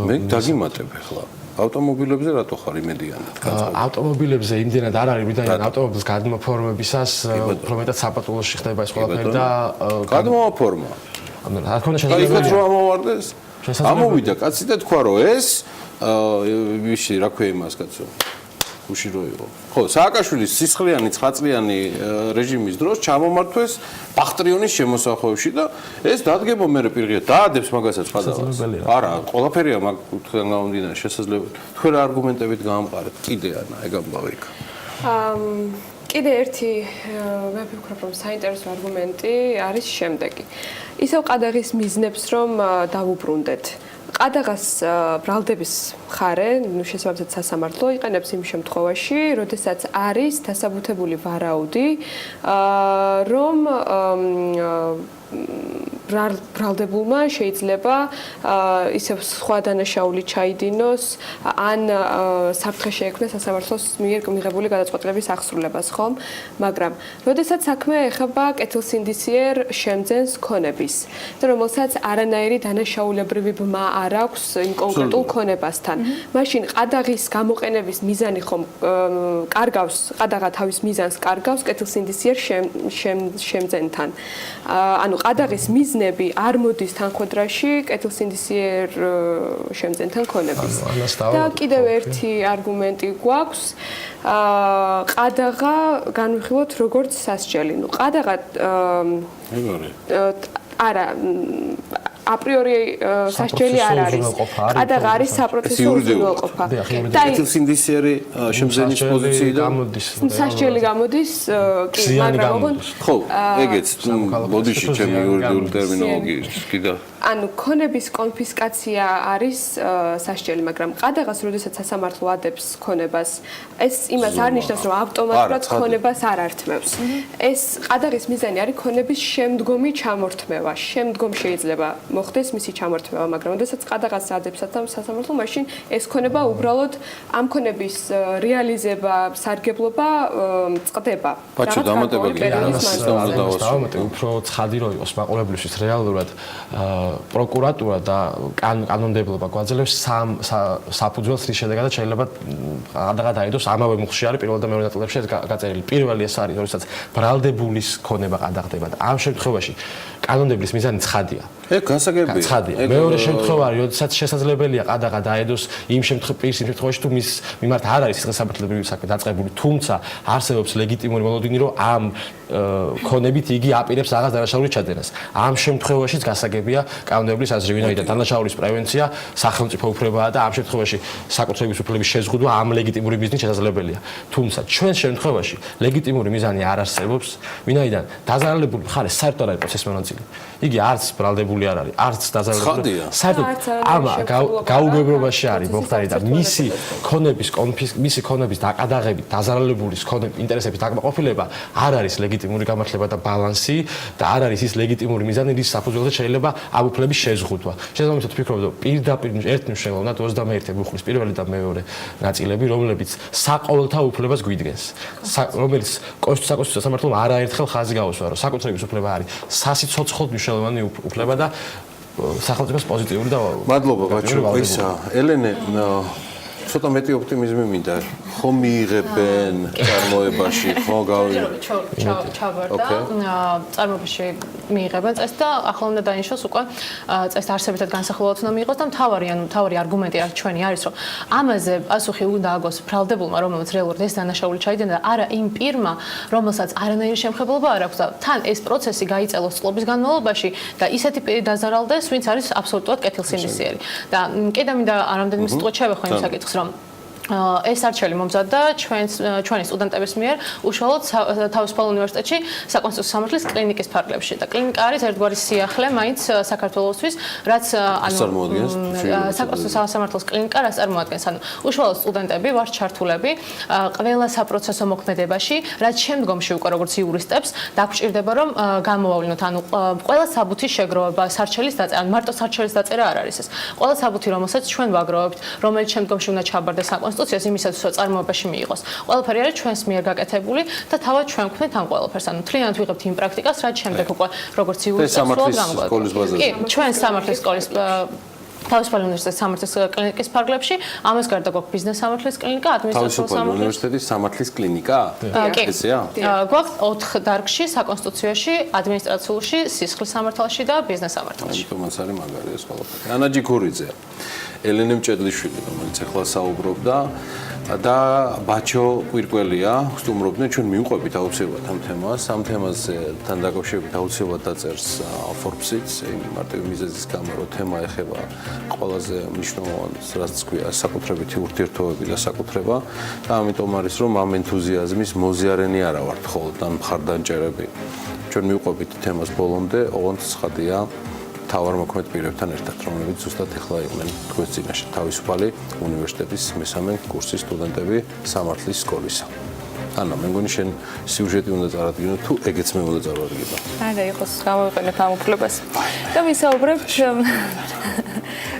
მე დაგიმატებ ახლა. ავტომობილებზე რატო ხარ იმედიანად? ავტომობილებზე იმდენად არ არის, ვიდრე ავტომობილის გადმოფორმებისას, უფრო მეტად საპატულოში ხდება ეს ყველაფერი და გადმოფორმა. რა თქმა უნდა შეიძლება რომ ამოვარდეს. ამოვიდა კაცი და თქვა რომ ეს ვიში რა ქვია იმას კაცო? გუში რო იყო. ხო, სააკაშვილის სისხლიანი 9 წლიანი რეჟიმის დროს ჩამომართვეს ბახტრიონის შემოსახვევში და ეს დადგება მე პირღია დაადებს მაგასაც ხადავს. არა, ყველაფერია მაგ თქვენ გამომდინარე შესაძლებელი. თქვენ რა არგუმენტებით გაამყარეთ? კიდე ანა, ეგ ამბავი იქ. კიდე ერთი მე ვფიქრობ რომ საინტერესო არგუმენტი არის შემდეგი. ისევ ყადაღის მიზნებს რომ დავუბრუნდეთ. ყადაღას ბრალდების მხარე, შესაბამისად სასამართლო იყენებს იმ შემთხვევაში, როდესაც არის დასაბუთებული ვარაუდი, რომ ბრალდებულმა შეიძლება ისევ სხვა დანაშაული ჩაიდინოს, ან საფრთხე შეექმნას სასამართლოს მიერ მიღებული გადაწყვეტილების აღსრულებას, ხომ? მაგრამ, როდესაც საქმე ეხება კეთილსინდისიერ შემძენს ქონების, და რომელსაც არანაირი დანაშაულებრივი ბმა არ აქვს იმ კონკრეტულ ქონებასთან, მაშინ ყადაღის გამოყენების მიზანი ხომ კარგავს, ყადაღა თავის მიზანს კარგავს კეთილსინდისიერ შემძენთან. ანუ ყადაღის მიზნები არ მოდის თანხმდრაში კეთილსინდისიერ შემძენთან ქონების. და კიდევ ერთი არგუმენტი გვაქვს, ყადაღა განვიხილოთ როგორც სასჯელი. ნუ ყადაღა არა აპრიორი სასჯელი არ არის. ყადაღა არის საპროცესო უზრუნველყოფა. და კეთილსინდისიერი შემძენის პოზიციიდან გამოდის. სასჯელი გამოდის, კი, მაგრამ ხო, ეგეც ბოდიში ჩემი იურიდიული ტერმინოლოგიის კიდე. ანუ ქონების კონფისკაცია არის სასჯელი, მაგრამ ყადაღას როდესაც სასამართლო ადებს ქონებას, ეს იმას არ ნიშნავს, რომ ავტომატურად ქონებას არ ართმევს. ეს ყადაღის მიზანი არის ქონების შემდგომი ჩამორთმევა. შემდგომ შეიძლება მოხდეს მისი ჩამორთმევა, მაგრამ როდესაც ყადაღას აძებს სასამართლო, მაშინ ეს ქონება უბრალოდ ამ ქონების რეალიზება, სარგებლობა წყდება. ბაჩო, დამატება უფრო ცხადი რო იყოს მაყურებლისთვის რეალურად პროკურატურა და კანონმდებლობა გვაძლევს საფუძველს, რის შედეგადაც შეიძლება ყადაღა დაიდოს ამავე მუხლში არის პირველ და მეორე ნაწილებში გაწერილი. პირველი ეს არის, როდესაც ბრალდებულის ქონება ყადაღდება და ამ შემთხვევაში კანონმდებლის მიზანი ცხადია. ეგ გასაგებია. ცხადია. მეორე შემთხვევა არის, როდესაც შესაძლებელია ყადაღა დაედოს იმ შემთხვევაში თუ მის მიმართ არ არის დღესაბუთებრივი საქმე დაწყებული, თუმცა არსებობს ლეგიტიმური მოლოდინი, რომ ამ ქონებით იგი აპირებს რაღაც დანაშაულის ჩადენას. ამ შემთხვევაშიც გასაგებია კანონმდებლის აზრი, ვინაიდან დანაშაულის პრევენცია სახელმწიფო უფლებაა და ამ შემთხვევაში საკუთრების უფლების შეზღუდვა ამ ლეგიტიმური მიზნით შესაძლებელია. თუმცა ჩვენ შემთხვევაში ლეგიტიმური მიზანი არ არსებობს, ვინაიდან დაზარალებული მხარე საერთოდ არ არის პროცესის მონაწილე. იგი არც ბრალდებული არ არის, არც დაზარალებული. საერთოდ ამ გაუგებრობაში არის მოხდარი და მისი ქონების დაკადაღებით, დაზარალებულის ინტერესების დაკმაყოფილება არ არის ლეგიტიმური გამართლება და ბალანსი და არ არის ის ლეგიტიმური მიზანი, რის საფუძველზე შეიძლება ამ უფლების შეზღუდვა. შესაბამისად ვფიქრობ, რომ პირდაპირ ერთმნიშვნელოვნად 21 მუხლის პირველი და მეორე ნაწილები, რომლებიც საყოველთაო უფლებას გვიდგენს, რომელიც კონსტიტუციის სასამართლომ არაერთხელ ხაზი გაუსვა, რომ საკუთრების უფლება არის სასიცოცხლოდ მნიშვნელოვანი უფლება და სახელმწიფოს პოზიტიური და მადლობა ბაჩო. ისა ელენე ცოტა მეტი ოპტიმიზმი მინდა. ხო მიიღებენ წარმოებაში, ხო ჩავარდა. წარმოებაში მიიღებენ წესს და ახლა უნდა დაინიშნოს უკვე წესს არსებითად განსახილველად უნდა მიიღოს და მთავარი არგუმენტი რაც ჩვენი არის, რომ ამაზე პასუხი უნდა აგოს ბრალდებულმა, რომელმაც რეალურად ეს დანაშაული ჩაიდენა და არა იმ პირმა, რომელსაც არანაირი შემხებლობა არ აქვს და თან ეს პროცესი გაიწელოს წლების განმავლობაში და ისეთი პირი დაზარალდეს, ვინც არის აბსოლუტურად კეთილსინდისიერი. და კიდევ მინდა რამდენიმე სიტყვა შევეხო იმ საკითხს, რომ ეს არჩევანი მომზადდა ჩვენი სტუდენტების მიერ უშუალოდ თავისუფალ უნივერსიტეტში საკონსტიტუციო სამართლის კლინიკის ფარგლებში და კლინიკა არის ერთგვარი სიახლე მაინც საქართველოსთვის, რაც საკონსტიტუციო სამართლის კლინიკა რაც წარმოადგენს, ანუ უშუალოდ სტუდენტები ვართ ჩართულები ყველა საპროცესო მოქმედებაში, რაც შემდგომში უკვე როგორც იურისტებს დაგვჭირდება რომ გამოვავლინოთ, ანუ ყველა საბუთის შეგროვება, სარჩელის დაწერა, ანუ მარტო სარჩელის დაწერა არ არის ეს. ყველა საბუთი, რომელსაც ჩვენ ვაგროვებთ, რომელიც შემდგომში უნდა ჩაბარდეს კონსტიტუციას იმისაც რომ წარმოებაში მიიღოს. ყველაფერი არის ჩვენს მიერ გაკეთებული და თავად ჩვენ ვქმნით ამ ყველაფერს. ანუ თლიანად ვიღებთ იმ პრაქტიკას, რაც შემდეგ უკვე როგორც იურისტებს გამოვაკლოთ. კი, ჩვენ სამართლის სკოლის თავისუფალი უნივერსიტეტის სამართლის კლინიკის ფარგლებში, ამას გარდა გვაქვს ბიზნეს სამართლის კლინიკა, ადმინისტრაციული სამართლის უნივერსიტეტის სამართლის კლინიკა. ესეა? გვაქვს 4 დარგში, საკონსტიტუციაში, ადმინისტრაციულში, სისხლის სამართალში და ბიზნეს სამართალში. თუმცა არის მაგარი ეს ყველაფერი. ანა ჯიქურიძე, ელენე მჭედლიშვილი, რომელიც ახლა საუბრობდა და ბაჩო კვირკველია, სტუმრობდნენ, ჩვენ მივყვებით აუცილებლად ამ თემას. ამ თემაზე თან დაკავშირებით აუცილებლად დაწერს Forbes-იც, მარტივი მიზეზის გამო, რომ თემა ეხება ყველაზე მნიშვნელოვანს, რაც ქვია, საკუთრებითი ურთიერთობები და საკუთრება და ამიტომ არის, რომ ამ ენთუზიაზმის მოზიარენი არა ვართ მხოლოდ ან მხარდამჭერები. ჩვენ მივყვებით თემას ბოლომდე, ოღონდ ცხადია თავარ მოქმედ პირებთან ერთად, რომლებიც ზუსტად ახლა იყვნენ თქვენს წინაშე თავისუფალი უნივერსიტეტის მესამე კურსის სტუდენტები სამართლის სკოლისა. ანა, მე მგონი შენ სიუჟეტი უნდა წარადგინო, თუ ეგეც მე უნდა წარადგინო. არა, იყოს გამოვიყენებ ამ უფლებას. და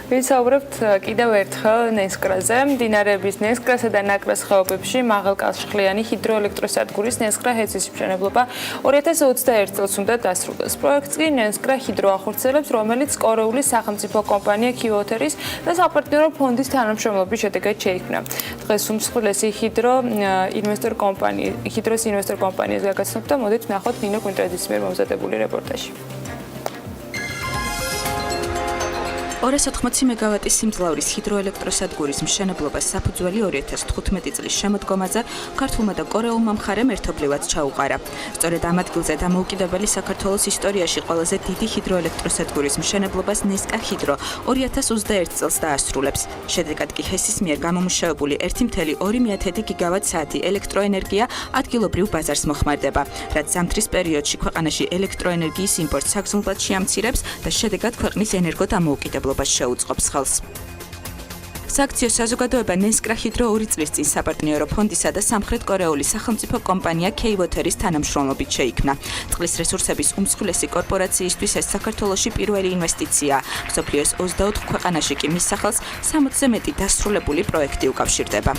ვისაუბრებთ კიდევ ერთხელ ნესკრაზე, მდინარეების ნესკრასა და ნაკრას ხეობებში მაღალკაშხლიანი ჰიდროელექტროსადგურის ნესკრა ჰეცის მშენებლობა 2021 წელს უნდა დასრულდეს. პროექტს კი ნესკრა ჰიდრო ახორციელებს, რომელიც კორეულის სახელმწიფო კომპანია ქიოთერის და საპარტნიორო ფონდის თანამშრომლობის შედეგად შეიქმნა. დღეს უმსხვილესი ჰიდროს ინვესტორ კომპანიას გაგაცნობთ და მოდით ვნახოთ ნინო კვინტრაძის მიერ მომზადებული რეპორტაჟი. 280 მეგავატის სიმძლავრის ჰიდროელექტროსადგურის მშენებლობას საფუძველი 2015 წლის შემოდგომაზე ქართულმა და კორეულმა მხარემ ერთობლივად ჩაუყარა. სწორედ ამ ადგილზე დამოუკიდებელი საქართველოს ისტორიაში ყველაზე დიდი ჰიდროელექტროსადგურის მშენებლობას ნესკა ჰიდრო 2021 წელს დაასრულებს. შედეგად კი ჰესის მიერ გამომუშავებული 1,2 გიგავატ-საათი ელექტროენერგია ადგილობრივ ბაზარს მოხმარდება, რაც ზამთრის პერიოდში ქვეყანაში ელექტროენერგიის იმპორტს საგრძნობლად შეამცირებს და შედეგად ქვეყნის ენერგოდამოუკიდებლობას შეუწყობს ხელს. სააქციო საზოგადოება ნესკრა ჰიდრო 2 წლის წინ საპარტნიორო ფონდისა და სამხრეთ კორეული სახელმწიფო კომპანია K-Water-ის თანამშრომლობით შეიქმნა. წყლის რესურსების უმსხვილესი კორპორაციისთვის ეს საქართველოში პირველი ინვესტიციაა. მსოფლიოს 24 ქვეყანაში კი მის სახელს 60-ზე მეტი დასრულებული პროექტი უკავშირდება.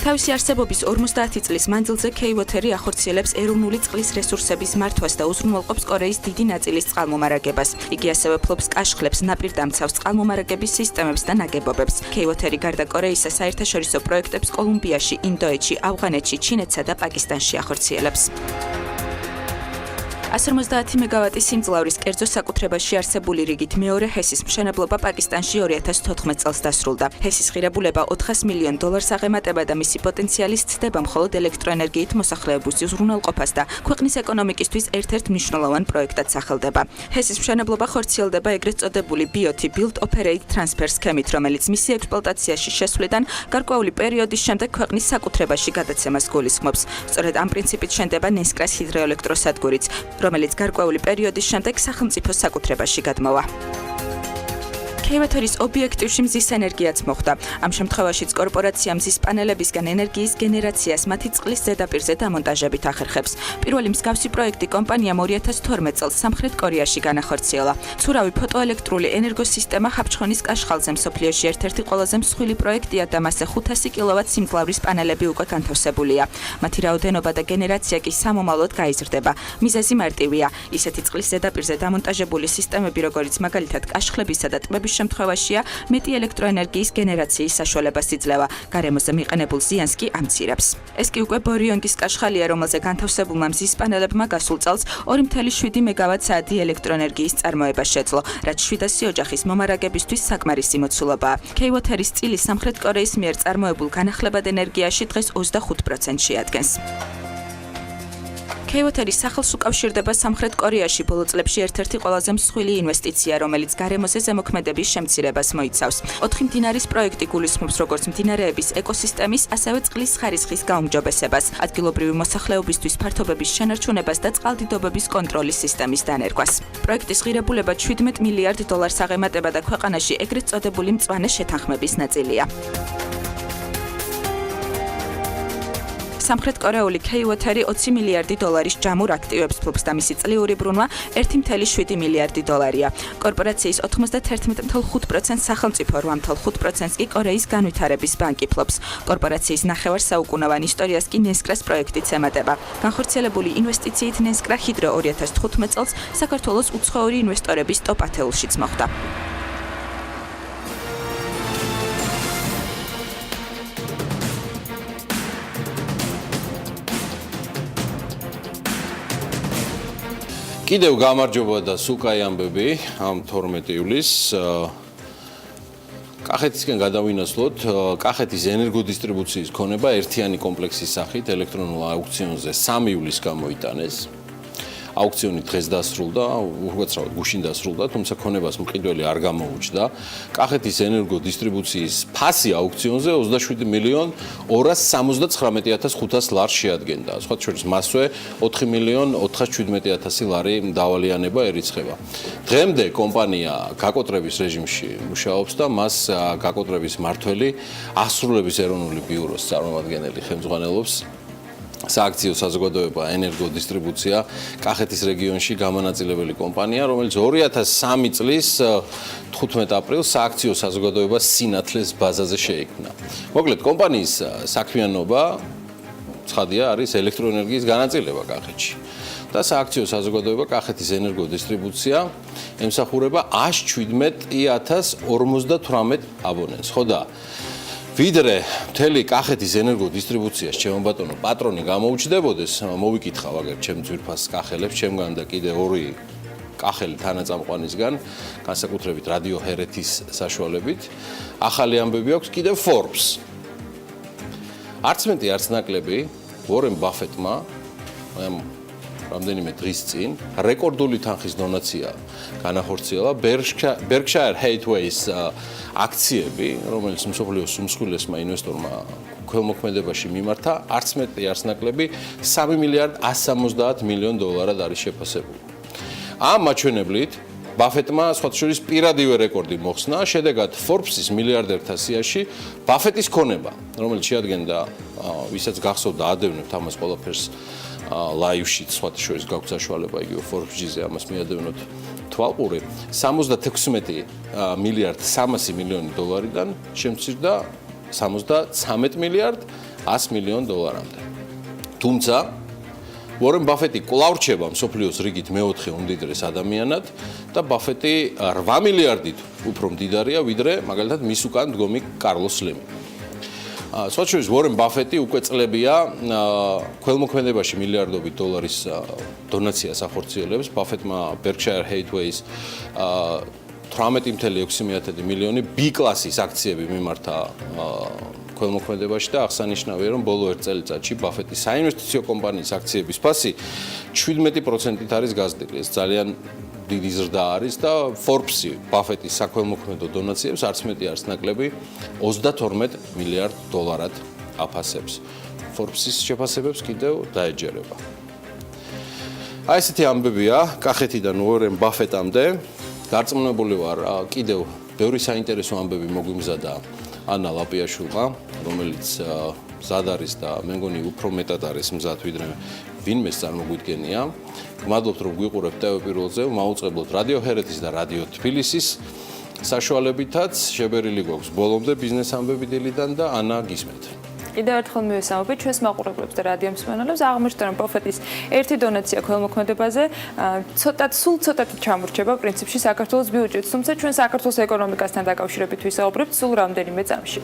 თავისი არსებობის 50 წლის მანძილზე K-Water-ი ახორციელებს ეროვნული წყლის რესურსების მართვას და უზრუნველყოფს კორეის დიდი ნაწილის წყალმომარაგებას. იგი ასევე ფლობს კაშხლებს, ნაპირდამცავს, წყალმომარაგების სისტემებს და ნაგებობებს. K-Water-ი გარდა კორეისა საერთაშორისო პროექტებს კოლუმბიაში, ინდოეთში, ავღანეთში, ჩინეთსა და პაკისტანში ახორციელებს. 150 მეგავატის სიმძლავრის კერძო საკუთრებაში არსებული რიგით მეორე ჰესის მშენებლობა პაკისტანში 2014 წელს დასრულდა. ჰესის ღირებულება $400 მილიონ აღემატება და მისი პოტენციალი სცდება მხოლოდ ელექტროენერგიით მოსახლეობის უზრუნველყოფას და ქვეყნის ეკონომიკისთვის ერთ-ერთ მნიშვნელოვან პროექტად სახელდება. ჰესის მშენებლობა ხორციელდება ეგრეთ წოდებული BOT Build Operate Transfer სქემით, რომელიც მისი ექსპლუატაციაში შესვლიდან გარკვეული პერიოდის შემდეგ ქვეყნის საკუთრებაში გადაცემას გულისხმობს. სწორედ ამ პრინციპით შენდება ნესკრას ჰიდროელექტროსადგურიც, რომელიც გარკვეული პერიოდის შემდეგ სახელმწიფო საკუთრებაში გადმოვა. K-Water-ის ობიექტივში მზის ენერგიაც მოხდა. ამ შემთხვევაშიც კორპორაცია მზის პანელებისგან ენერგიის გენერაციას მათი წყლის ზედაპირზე დამონტაჟებით ახერხებს. პირველი მსგავსი პროექტი კომპანიამ 2012 წელს სამხრეთ კორეაში განახორციელა. ცურავი ფოტოელექტრული ენერგოსისტემა ჰაფჩხონის კაშხალზე მსოფლიოში ერთ-ერთი ყველაზე მსხვილი პროექტია და მასზე 500 კილოვატ სიმძლავრის პანელები უკვე განთავსებულია. მათი რაოდენობა და გენერაცია კი სამომავლოდ გაიზრდება. მიზეზი მარტივია. ისეთი წყლის ზედაპირზე დამონტაჟებული სისტემები, როგორიც მაგალითად კაშხლებისა და ტბების შემთხვევაშია მეტი ელექტროენერგიის გენერაციის საშუალებას იძლევა. გარემოზე მიყენებულ ზიანს კი ამცირებს. ეს კი უკვე ბორიონგის კაშხალია, რომელზე განთავსებულმა მზის პანელებმა გასულ წელს 2.7 მეგავატ-საათი ელექტროენერგიის წარმოება შეძლო, რაც 700 ოჯახის მომარაგებისთვის საკმარისი მოცულობაა. K-Water-ის წილი სამხრეთ კორეის მიერ წარმოებულ განახლებად ენერგიაში დღეს 25% შეადგენს. K-Water-ის სახელს უკავშირდება სამხრეთ კორეაში ბოლო წლებში ერთ-ერთი ყველაზე მსხვილი ინვესტიცია, რომელიც გარემოზე ზემოქმედების შემცირებას მოიცავს. 4 მდინარის პროექტი გულისხმობს როგორც მდინარეების ეკოსისტემის, ასევე წყლის ხარისხის გაუმჯობესებას, ადგილობრივი მოსახლეობისთვის ფართობების შენარჩუნებას და წყალდიდობების კონტროლის სისტემის დანერგვას. პროექტის ღირებულება $17 მილიარდ აღემატება და ქვეყანაში ეგრეთ წოდებული მწვანე შეთანხმების ნაწილია. სამხრეთ კორეული K-Water-ი $20 მილიარდი ჯამურ აქტივებს ფლობს და მისი წლიური ბრუნვა $1.7 მილიარდი. კორპორაციის 91.5% სახელმწიფო, 8.5% კი კორეის განვითარების ბანკი ფლობს. კორპორაციის ნახევარ საუკუნოვან ისტორიას კი ნესკრას პროექტიც ემატება. განხორციელებული ინვესტიციით ნესკრა ჰიდრო 2015 წელს საქართველოს უცხოური ინვესტორების ტოპ 10-შიც მოხვდა. კიდევ გამარჯობა და სუკაი ამბები ამ 12 ივლისს. კახეთისკენ გადავინაცვლოთ. კახეთის ენერგოდისტრიბუციის ქონება ერთიანი კომპლექსის სახით ელექტრონულ აუქციონზე 3 ივლისს გამოიტანეს. აუქციონი დღეს დასრულდა, უბრალოდ გუშინ დასრულდა, თუმცა ქონებას მყიდველი არ გამოუჩნდა. კახეთის ენერგოდისტრიბუციის ფასი აუქციონზე 27.279.500 ლარს შეადგენდა. სხვა შორის მასვე 4.417.000 ლარი დავალიანება ერიცხება. დღემდე კომპანია გაკოტრების რეჟიმში მუშაობს და მას გაკოტრების მმართველი ასრულების ეროვნული ბიუროს წარმომადგენელი ხელმძღვანელობს. სააქციო საზოგადოება ენერგოდისტრიბუცია კახეთის რეგიონში გამონაწილებელი კომპანია, რომელიც 2003 წლის 15 აპრილს სააქციო საზოგადოება სინათლეს ბაზაზე შეიქმნა. მოკლედ, კომპანიის საქმიანობა ცხადია არის ელექტროენერგიის განაწილება კახეთში. და სააქციო საზოგადოება კახეთის ენერგოდისტრიბუცია ემსახურება 117,058 აბონენტს. ხო და ვიდრე მთელი კახეთის ენერგოდისტრიბუციას ჩემო ბატონო პატრონი გამოუჩნდებოდეს, მოვიკითხავ აგერ ჩემ ძვირფას კახელებს, ჩემგან და კიდე 2 კახელი თანაწამყვანისგან, განსაკუთრებით რადიო ჰერეთის საშუალებით. ახალი ამბები აქვს კიდევ Forbes. არც მეტი არც ნაკლები ვორენ ბაფეტმა რამდენიმე დღის წინ რეკორდული თანხის დონაცია განახორციელა Berkshire Hathaway-ის აქციები, რომელიც მსოფლიოს უმსხვილესმა ინვესტორმა ქველმოქმედებაში მიმართა, არც მეტი არც ნაკლები $3.170 მილიარდ არის შეფასებული. ამ მაჩვენებლით ბაფეტმა სხვათა შორის პირადივე რეკორდი მოხსნა, შედეგად Forbes-ის მილიარდერთა სიაში ბაფეტის ქონება, რომელიც შეადგენდა, ვისაც გახსოვდა ადევნებთ ამას ყველაფერს ლაივში, სხვათა შორის გაქვთ საშუალება იგივე Forbes-ზე ამას მიადევნოთ თვალყური, 76 მილიარდ 300 მილიონი დოლარიდან შემცირდა 73 მილიარდ 100 მილიონ დოლარამდე. თუმცა ვორენ ბაფეტი კვლავ რჩება მსოფლიოს რიგით მეოთხე უმდიდრეს ადამიანად და ბაფეტი 8 მილიარდით უფრო მდიდარია, ვიდრე მაგალითად მის უკან დგომი კარლოს სლიმი. სხვათა შორის ვორენ ბაფეტი უკვე წლებია ქველმოქმედებაში მილიარდობით დოლარის დონაციას ახორციელებს. ბაფეტმა Berkshire Hathaway-ის 18.6 მილიონი B კლასის აქციები მიმართა ქველმოქმედებაში და აღსანიშნავია, რომ ბოლო 1 წელიწადში ბაფეტის საინვესტიციო კომპანიის აქციების ფასი 17%-ით არის გაზრდილი. ეს ძალიან დიდი ზრდა არის და Forbes-ი ბაფეტის საქველმოქმედო დონაციებს არც მეტი არც ნაკლები 32 მილიარდ დოლარად აფასებს. Forbes-ის შეფასებებს კიდევ დაეჯერება. აი ესეთი ამბებია კახეთიდან ვორენ ბაფეტამდე. დარწმუნებული ვარ, კიდევ ბევრი საინტერესო ამბები მოგვიმზადა ანა ლაპიაშვილმა, რომელიც მზად არის და მე მგონი უფრო მეტად არის მზად ვიდრე ვინმეს წარმოგვიდგენია. გმადლობთ რომ გვიყურებთ TV პირველზე, მაუწყებლოთ რადიო ჰერეთის და რადიო თბილისის საშუალებითაც. შებერილი გვაქვს ბოლომდე ბიზნეს ამბები დილიდან და ანა გისმენთ. კიდევ ერთხელ მივესალმებით ჩვენს მაყურებლებს და რადიო მსმენელებს. აღმოჩნდა რომ ბაფეტის ერთი დონაცია ქველმოქმედებაზე სულ ცოტათი ჩამორჩება პრინციპში საქართველოს ბიუჯეტს, თუმცა ჩვენ საქართველოს ეკონომიკასთან დაკავშირებით ვისაუბრებთ სულ რამდენიმე წამში.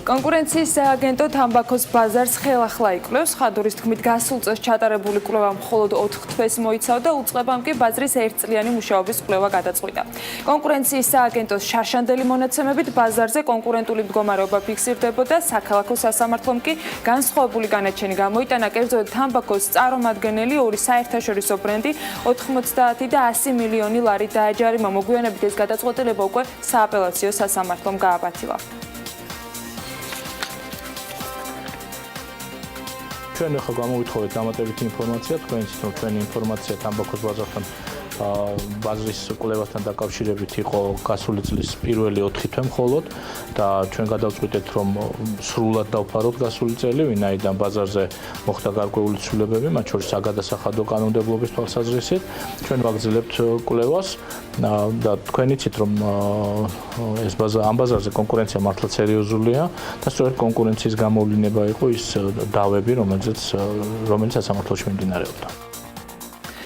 კონკურენციის სააგენტო თამბაქოს ბაზარს ხელახლა იკვლევს. ხადურის თქმით, გასულ წელს ჩატარებული კვლევა მხოლოდ 4 თვეს მოიცავდა, უწყებამ კი ბაზრის ერთწლიანი მუშაობის კვლევა გადაწყვიტა. კონკურენციის სააგენტოს შარშანდელი მონაცემებით ბაზარზე კონკურენტული მდგომარეობა ფიქსირდებოდა, საქალაქო სასამართლომ კი განსხვავებული განაჩენი გამოიტანა. კერძოდ, თამბაქოს წარმომადგენელი ორი საერთაშორისო ბრენდი 90 და 100 მილიონი ლარით დააჯარიმა. მოგვიანებით ეს გადაწყვეტილება უკვე სააპელაციო სასამართლომ გააპატივა. ჩვენ ახლა გამოვითხოვეთ დამატებითი ინფორმაცია, თქვენ იცით რომ ჩვენი ინფორმაცია თამბაქოს ბაზართან ბაზრის კვლევასთან დაკავშირებით იყო გასული წლის პირველი 4 თვე მხოლოდ და ჩვენ გადავწყვიტეთ რომ სრულად დავფაროთ გასული წელი, ვინაიდან ბაზარზე მოხდა გარკვეული ცვლილებები, მათ შორის საგადასახადო კანონმდებლობის თვალსაზრისით. ჩვენ ვაგრძელებთ კვლევას და თქვენ იცით რომ ამ ბაზარზე კონკურენცია მართლა სერიოზულია და სწორედ კონკურენციის გამოვლინება იყო ის დავები, რომელიც სასამართლოში მიმდინარეობდა.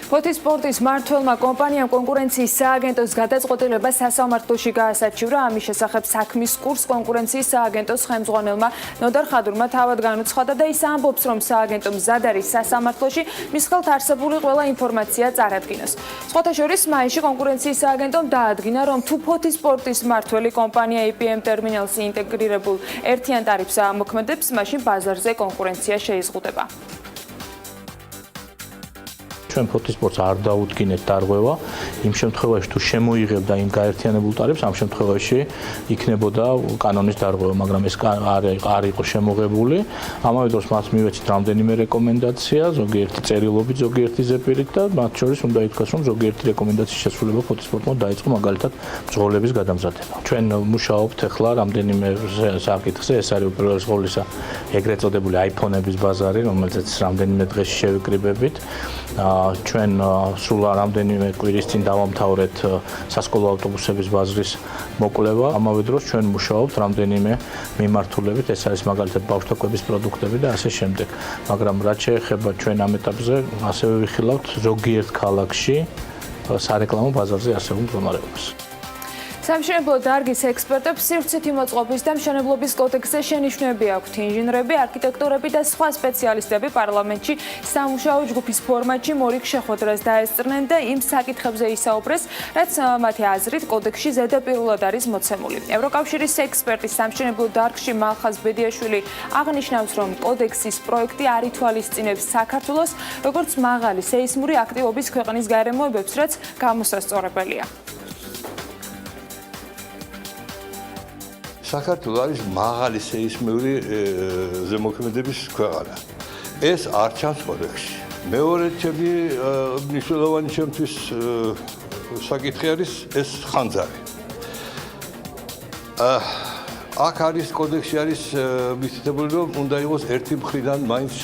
ფოთის სპორტის მმართველმა კომპანიამ კონკურენციის სააგენტოს გადაწყვეტილება სასამართლოში გაასაჩივრა. ამის შესახებ საქმის კურსს კონკურენციის სააგენტოს ხელმძღვანელმა ნოდარ ხადურმა თავად განუცხადა და ის ამბობს, რომ სააგენტო მზად არის სასამართლოში მის ხელთ არსებული ყველა ინფორმაცია წარადგინოს. სხვათა შორის, მაისში კონკურენციის სააგენტომ დაადგინა, რომ თუ ფოთის სპორტის მმართველი კომპანია IPM ტერმინალს ინტეგრირებულ ერთიან ტარიფს ამოქმედებს, მაშინ ბაზარზე კონკურენცია შეიზღუდება. ჩვენ ფოთის სპორტს არ დაუდგინეთ დარღვევა, იმ შემთხვევაში თუ შემოიღებდა იმ გაერთიანებულ ტარიფს, ამ შემთხვევაში იქნებოდა კანონის დარღვევა, მაგრამ ეს არ იყო შემოღებული. ამავე დროს მას მივეცით რამდენიმე რეკომენდაცია, ზოგიერთი წერილობით, ზოგიერთი ზეპირით და მათ შორის უნდა ითქვას, რომ ზოგიერთი რეკომენდაციის შესრულება ფოთის სპორტმა დაიწყო, მაგალითად, ბრძოლების გადამზადება. ჩვენ მუშაობთ ახლა რამდენიმე საკითხზე, ეს არის უპირველეს ყოვლისა ეგრეთ წოდებული iPhone-ების ბაზარი, რომელზეც რამდენიმე დღეში შევიკრიბებით. ჩვენ სულ რამდენიმე კვირის წინ დავამთავრეთ სასკოლო ავტობუსების ბაზრის მოკვლევა. ამავე დროს ჩვენ მუშაობთ რამდენიმე მიმართულებით, ეს არის მაგალითად ბავშვთა კვების პროდუქტები და ასე შემდეგ. მაგრამ რაც შეეხება ჩვენ ამ ეტაპზე, ასევე ვიხილავთ ზოგიერთ ქალაქში სარეკლამო ბაზარზე არსებულ მდგომარეობას. სამშენებლო დარგის ექსპერტებს სივრცითი მოწყობის და მშენებლობის კოდექსზე შენიშვნები აქვთ. ინჟინრები, არქიტექტორები და სხვა სპეციალისტები პარლამენტში სამუშაო ჯგუფის ფორმატში მორიგ შეხვედრას დაესწრნენ და იმ საკითხებზე ისაუბრეს, რაც მათი აზრით კოდექსში ზედაპირულად არის მოცემული. ევროკავშირის ექსპერტი სამშენებლო დარგში მალხაზ ბედიაშვილი აღნიშნავს, რომ კოდექსის პროექტი არ ითვალისწინებს საქართველოს როგორც მაღალი სეისმური აქტივობის ქვეყნის გარემოებებს, რაც გამოსასწორებელია. საქართველოს არის მაღალი სეისმური ზემოქმედების ქვეყანა. ეს არ ჩანს კოდექსში. მეორე ჩემი მნიშვნელოვანი ჩემთვის საკითხი არის ეს ხანძარი. აქ არის კოდექსში არის მითითებული, რომ უნდა იყოს ერთი მხრიდან მაინც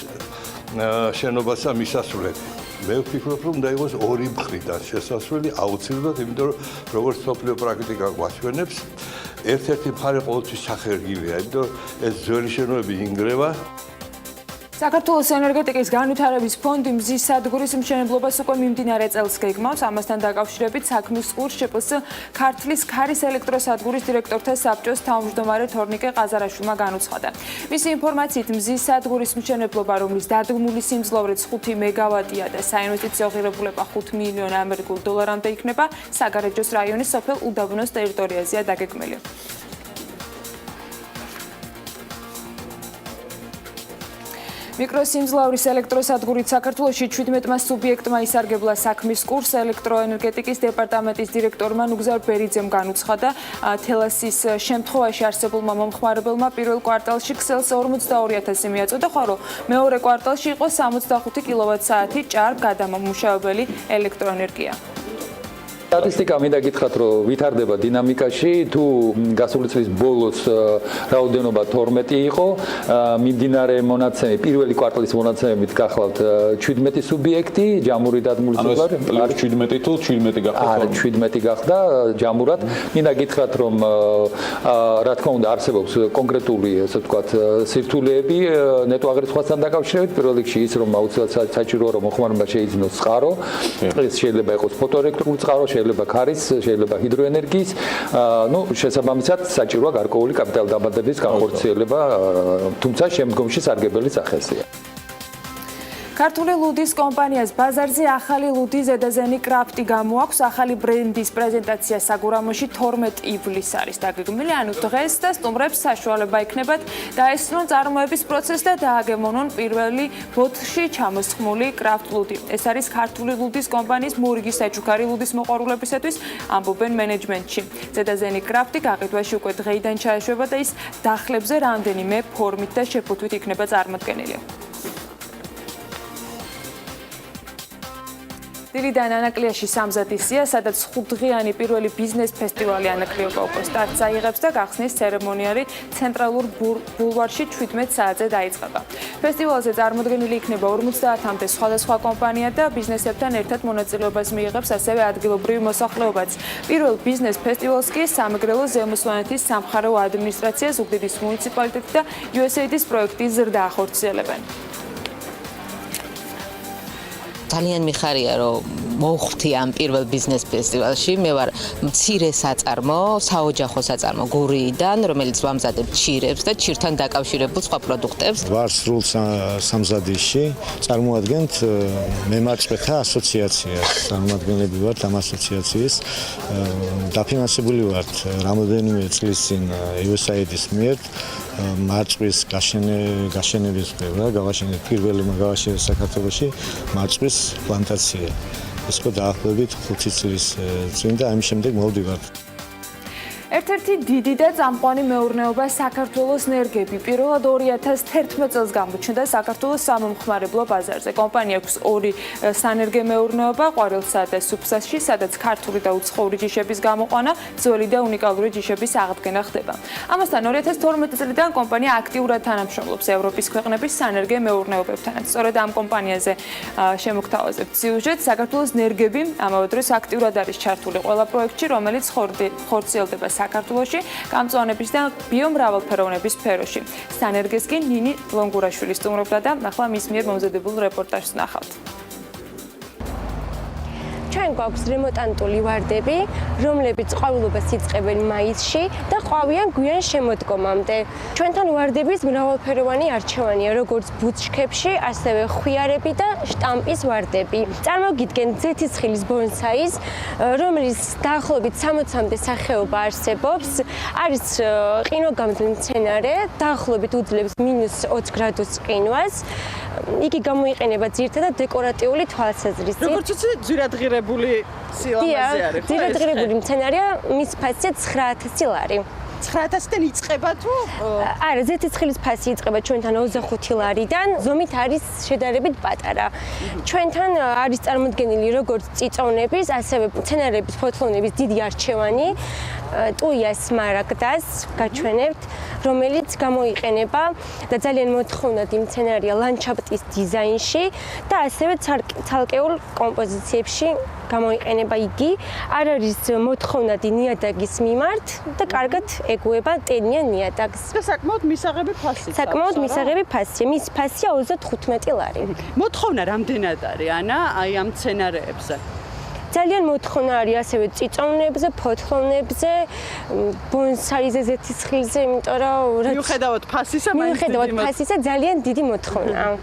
შენობასა მისასვლელი. მე ვფიქრობ, რომ უნდა იყოს ორი მხრიდან შესასვლელი აუცილებლად, იმიტომ რომ როგორც სოფლიო პრაქტიკა გვაჩვენებს, ერთ-ერთი მხარე ყოველთვის სახერგილია, იმიტომ ეს ძველი შენობები ინგრევა. საქართველოს ენერგეტიკის განვითარების ფონდი მზის სადგურის მშენებლობას უკვე მიმდინარე წელს გეგმავს. ამასთან დაკავშირებით საქმის ყურს ჟპს ქართლის ქარის ელექტროსადგურის დირექტორთა საბჭოს თავმჯდომარე თორნიკე ყაზარაშვილმა განუცხადა. მისი ინფორმაციით მზის სადგურის მშენებლობა, რომლის დადგმული სიმძლავრეც 5 მეგავატია და საინვესტიციო ღირებულება 5 მილიონ ამერიკულ დოლარამდე იქნება, საგარეჯოს რაიონის სოფელ უდაბნოს ტერიტორიაზეა დაგეგმილი. მიკროსიმძლავრის ელექტროსადგურით საქართველოში 17 სუბიექტმა ისარგებლა საქმის კურს. ელექტროენერგეტიკის დეპარტამენტის დირექტორმა ნუგზარ ბერიძემ განუცხადა, თელასის შემთხვევაში არსებულმა მომხმარებელმა პირველ კვარტალში ქსელს 42,000 მიაწოდა, ხოლო მეორე კვარტალში იყო 65 კილოვატ-საათი ჭარბ გადამამუშავებელი ელექტროენერგია. სტატისტიკა მინდა გითხრათ, რომ ვითარდება დინამიკაში, თუ გასული წლის ბოლოს რაოდენობა 12 იყო, მიმდინარე მონაცემი, პირველი კვარტალის მონაცემებით გახლავთ 17 სუბიექტი, ჯამური დადგმული სიმძლავრე. არის 17 თუ 17 გახდა? არა, 17 გახდა ჯამურად. მინდა გითხრათ, რომ რა თქმა უნდა არსებობს კონკრეტული, ასე ვთქვათ, სირთულეები ნეტვაგრის სხვასთან დაკავშირებით. პირველ რიგში ის, რომ აუცილებლად საჭიროა, რომ მოხმარება შეიძინოს წყარო. ეს შეიძლება იყოს ფოტოელექტრული წყარო, შეიძლება ქარის, შეიძლება ჰიდროენერგიის, შესაბამისად საჭიროა გარკვეული კაპიტალ დაბადების განხორციელება, თუმცა შემდგომში სარგებელი სახესია. ქართული ლუდის კომპანიას ბაზარზე ახალი ლუდი ზედაზენი კრაფტი გამოაქვს. ახალი ბრენდის პრეზენტაცია საგურამოში 12 ივლისს არის დაგეგმილი, ანუ დღეს და სტუმრებს საშუალება ექნებათ დაესწრონ წარმოების პროცესს და დააგემონონ პირველი ბოთლში ჩამოსხმული კრაფტ ლუდი. ეს არის ქართული ლუდის კომპანიის მორიგი საჩუქარი ლუდის მოყვარულებისათვის, ამბობენ მენეჯმენტში. ზედაზენი კრაფტი გაყიდვაში უკვე დღეიდან ჩაეშვება და ის დახლებზე რამდენიმე ფორმით და შეფუთვით იქნება წარმოდგენილი. დილიდან ანაკლიაში სამზადისია, სადაც 5 დღიანი პირველი ბიზნეს ფესტივალი ანაკლიობა უკვე სტარტს აიღებს და გახსნის ცერემონიალი ცენტრალურ ბულვარში 17 საათზე დაიწყება. ფესტივალზე წარმოდგენილი იქნება 50-მდე სხვადასხვა კომპანია და ბიზნესებთან ერთად მონაწილეობას მიიღებს ასევე ადგილობრივი მოსახლეობაც. პირველ ბიზნეს ფესტივალს კი სამეგრელო ზემოსვანეთის სამხარეო ადმინისტრაცია, ზუგდიდის მუნიციპალიტეტი და USAID-ის პროექტი ზრდა ახორციელებენ. ძალიან მიხარია, რომ მოვხვდი ამ პირველ ბიზნეს ფესტივალში. მე ვარ მცირე საწარმო, საოჯახო საწარმო გურიიდან, რომელიც ვამზადებ ჩირებს და ჩირთან დაკავშირებულ სხვა პროდუქტებს. ვარ სრულ სამზადისში, წარმოადგენთ მემარცხეთა ასოციაციას. წარმოადგენლები ვართ ამ ასოციაციის. დაფინანსებული ვართ რამოდენიმე წლის წინ USAID-ის მიერ. მარწყვის გაშენების ყველა გავაშენეთ პირველი გავაშენეთ საქართველოში მარწყვის პლანტაცია. ეს იყო დაახლოებით 5 წლის წინ და ამის შემდეგ მოვდივართ. ერთ-ერთი დიდი და წამყვანი მეურნეობა საქართველოს ნერგები. პირველად 2011 წელს გამოჩნდა საქართველოს სამომხმარებლო ბაზარზე. კომპანია აქვს ორი სანერგე მეურნეობა, ყვარელსა და სუფსაში, სადაც ქართული და უცხოური ჯიშების გამოყვანა, ძველი და უნიკალური ჯიშების აღდგენა ხდება. ამასთან 2012 წლიდან კომპანია აქტიურად თანამშრომლობს ევროპის ქვეყნების სანერგე მეურნეობებთანაც. სწორედ ამ კომპანიაზე შემოგთავაზებთ სიუჟეტს. საქართველოს ნერგები ამავე დროს აქტიურად არის ჩართული ყველა პროექტში, რომელიც ხორციელდება საქართველოში, გამწვანების და ბიომრავალფეროვნების სფეროში. სანერგეს კი ნინი ლონგურაშვილი სტუმრობდა და ახლა მის მიერ მომზადებულ რეპორტაჟს ნახავთ. ჩვენ გვაქვს რემონტანტული ვარდები, რომლებიც ყვავილობას იწყებენ მაისში და ყვავიან გვიან შემოდგომამდე. ჩვენთან ვარდების მრავალფეროვანი არჩევანია, როგორც ბუჩქებში, ასევე ხვიარები და შტამპის ვარდები. წარმოგიდგენთ ზეთისხილის ბონსაის, რომელიც დაახლოებით 60-მდე სახეობა არსებობს. არის ყინვაგამძლე მცენარე, დაახლოებით უძლებს -20 გრადუსს ყინვას. იგი გამოიყენება ძირითადად დეკორატიული თვალსაზრისით. როგორც იცი, ძვირადღირებული სილამაზე არის. ძვირადღირებული მცენარეა, მის ფასია 9000 ლარი. 9000-დან იწყება თუ? არა, ზეთისხილის ფასი იწყება ჩვენთან 25 ლარიდან, ზომით არის შედარებით პატარა. ჩვენთან არის წარმოდგენილი როგორც წიწოვნების, ასევე მცენარეების ფოთლოვნების დიდი არჩევანი. ტუიას სმარაგდას გაჩვენებთ, რომელიც გამოიყენება და ძალიან მოთხოვნადი მცენარეა ლანდშაფტის დიზაინში და ასევე ცალკეულ კომპოზიციებში გამოიყენება იგი. არ არის მოთხოვნადი ნიადაგის მიმართ და კარგად ეგუება ტენიან ნიადაგს. და საკმაოდ მისაღები ფასი. საკმაოდ მისაღები ფასია. მის ფასია 35 ლარი. მოთხოვნა რამდენად არის ანა აი ამ მცენარეებზე? ძალიან მოთხოვნა არის ასევე წიწოვნებზე, ფოთლოვნებზე, ბონსაიზე, ზეთისხილზე, იმიტომ რომ მიუხედავად ფასისა ძალიან დიდი მოთხოვნაა.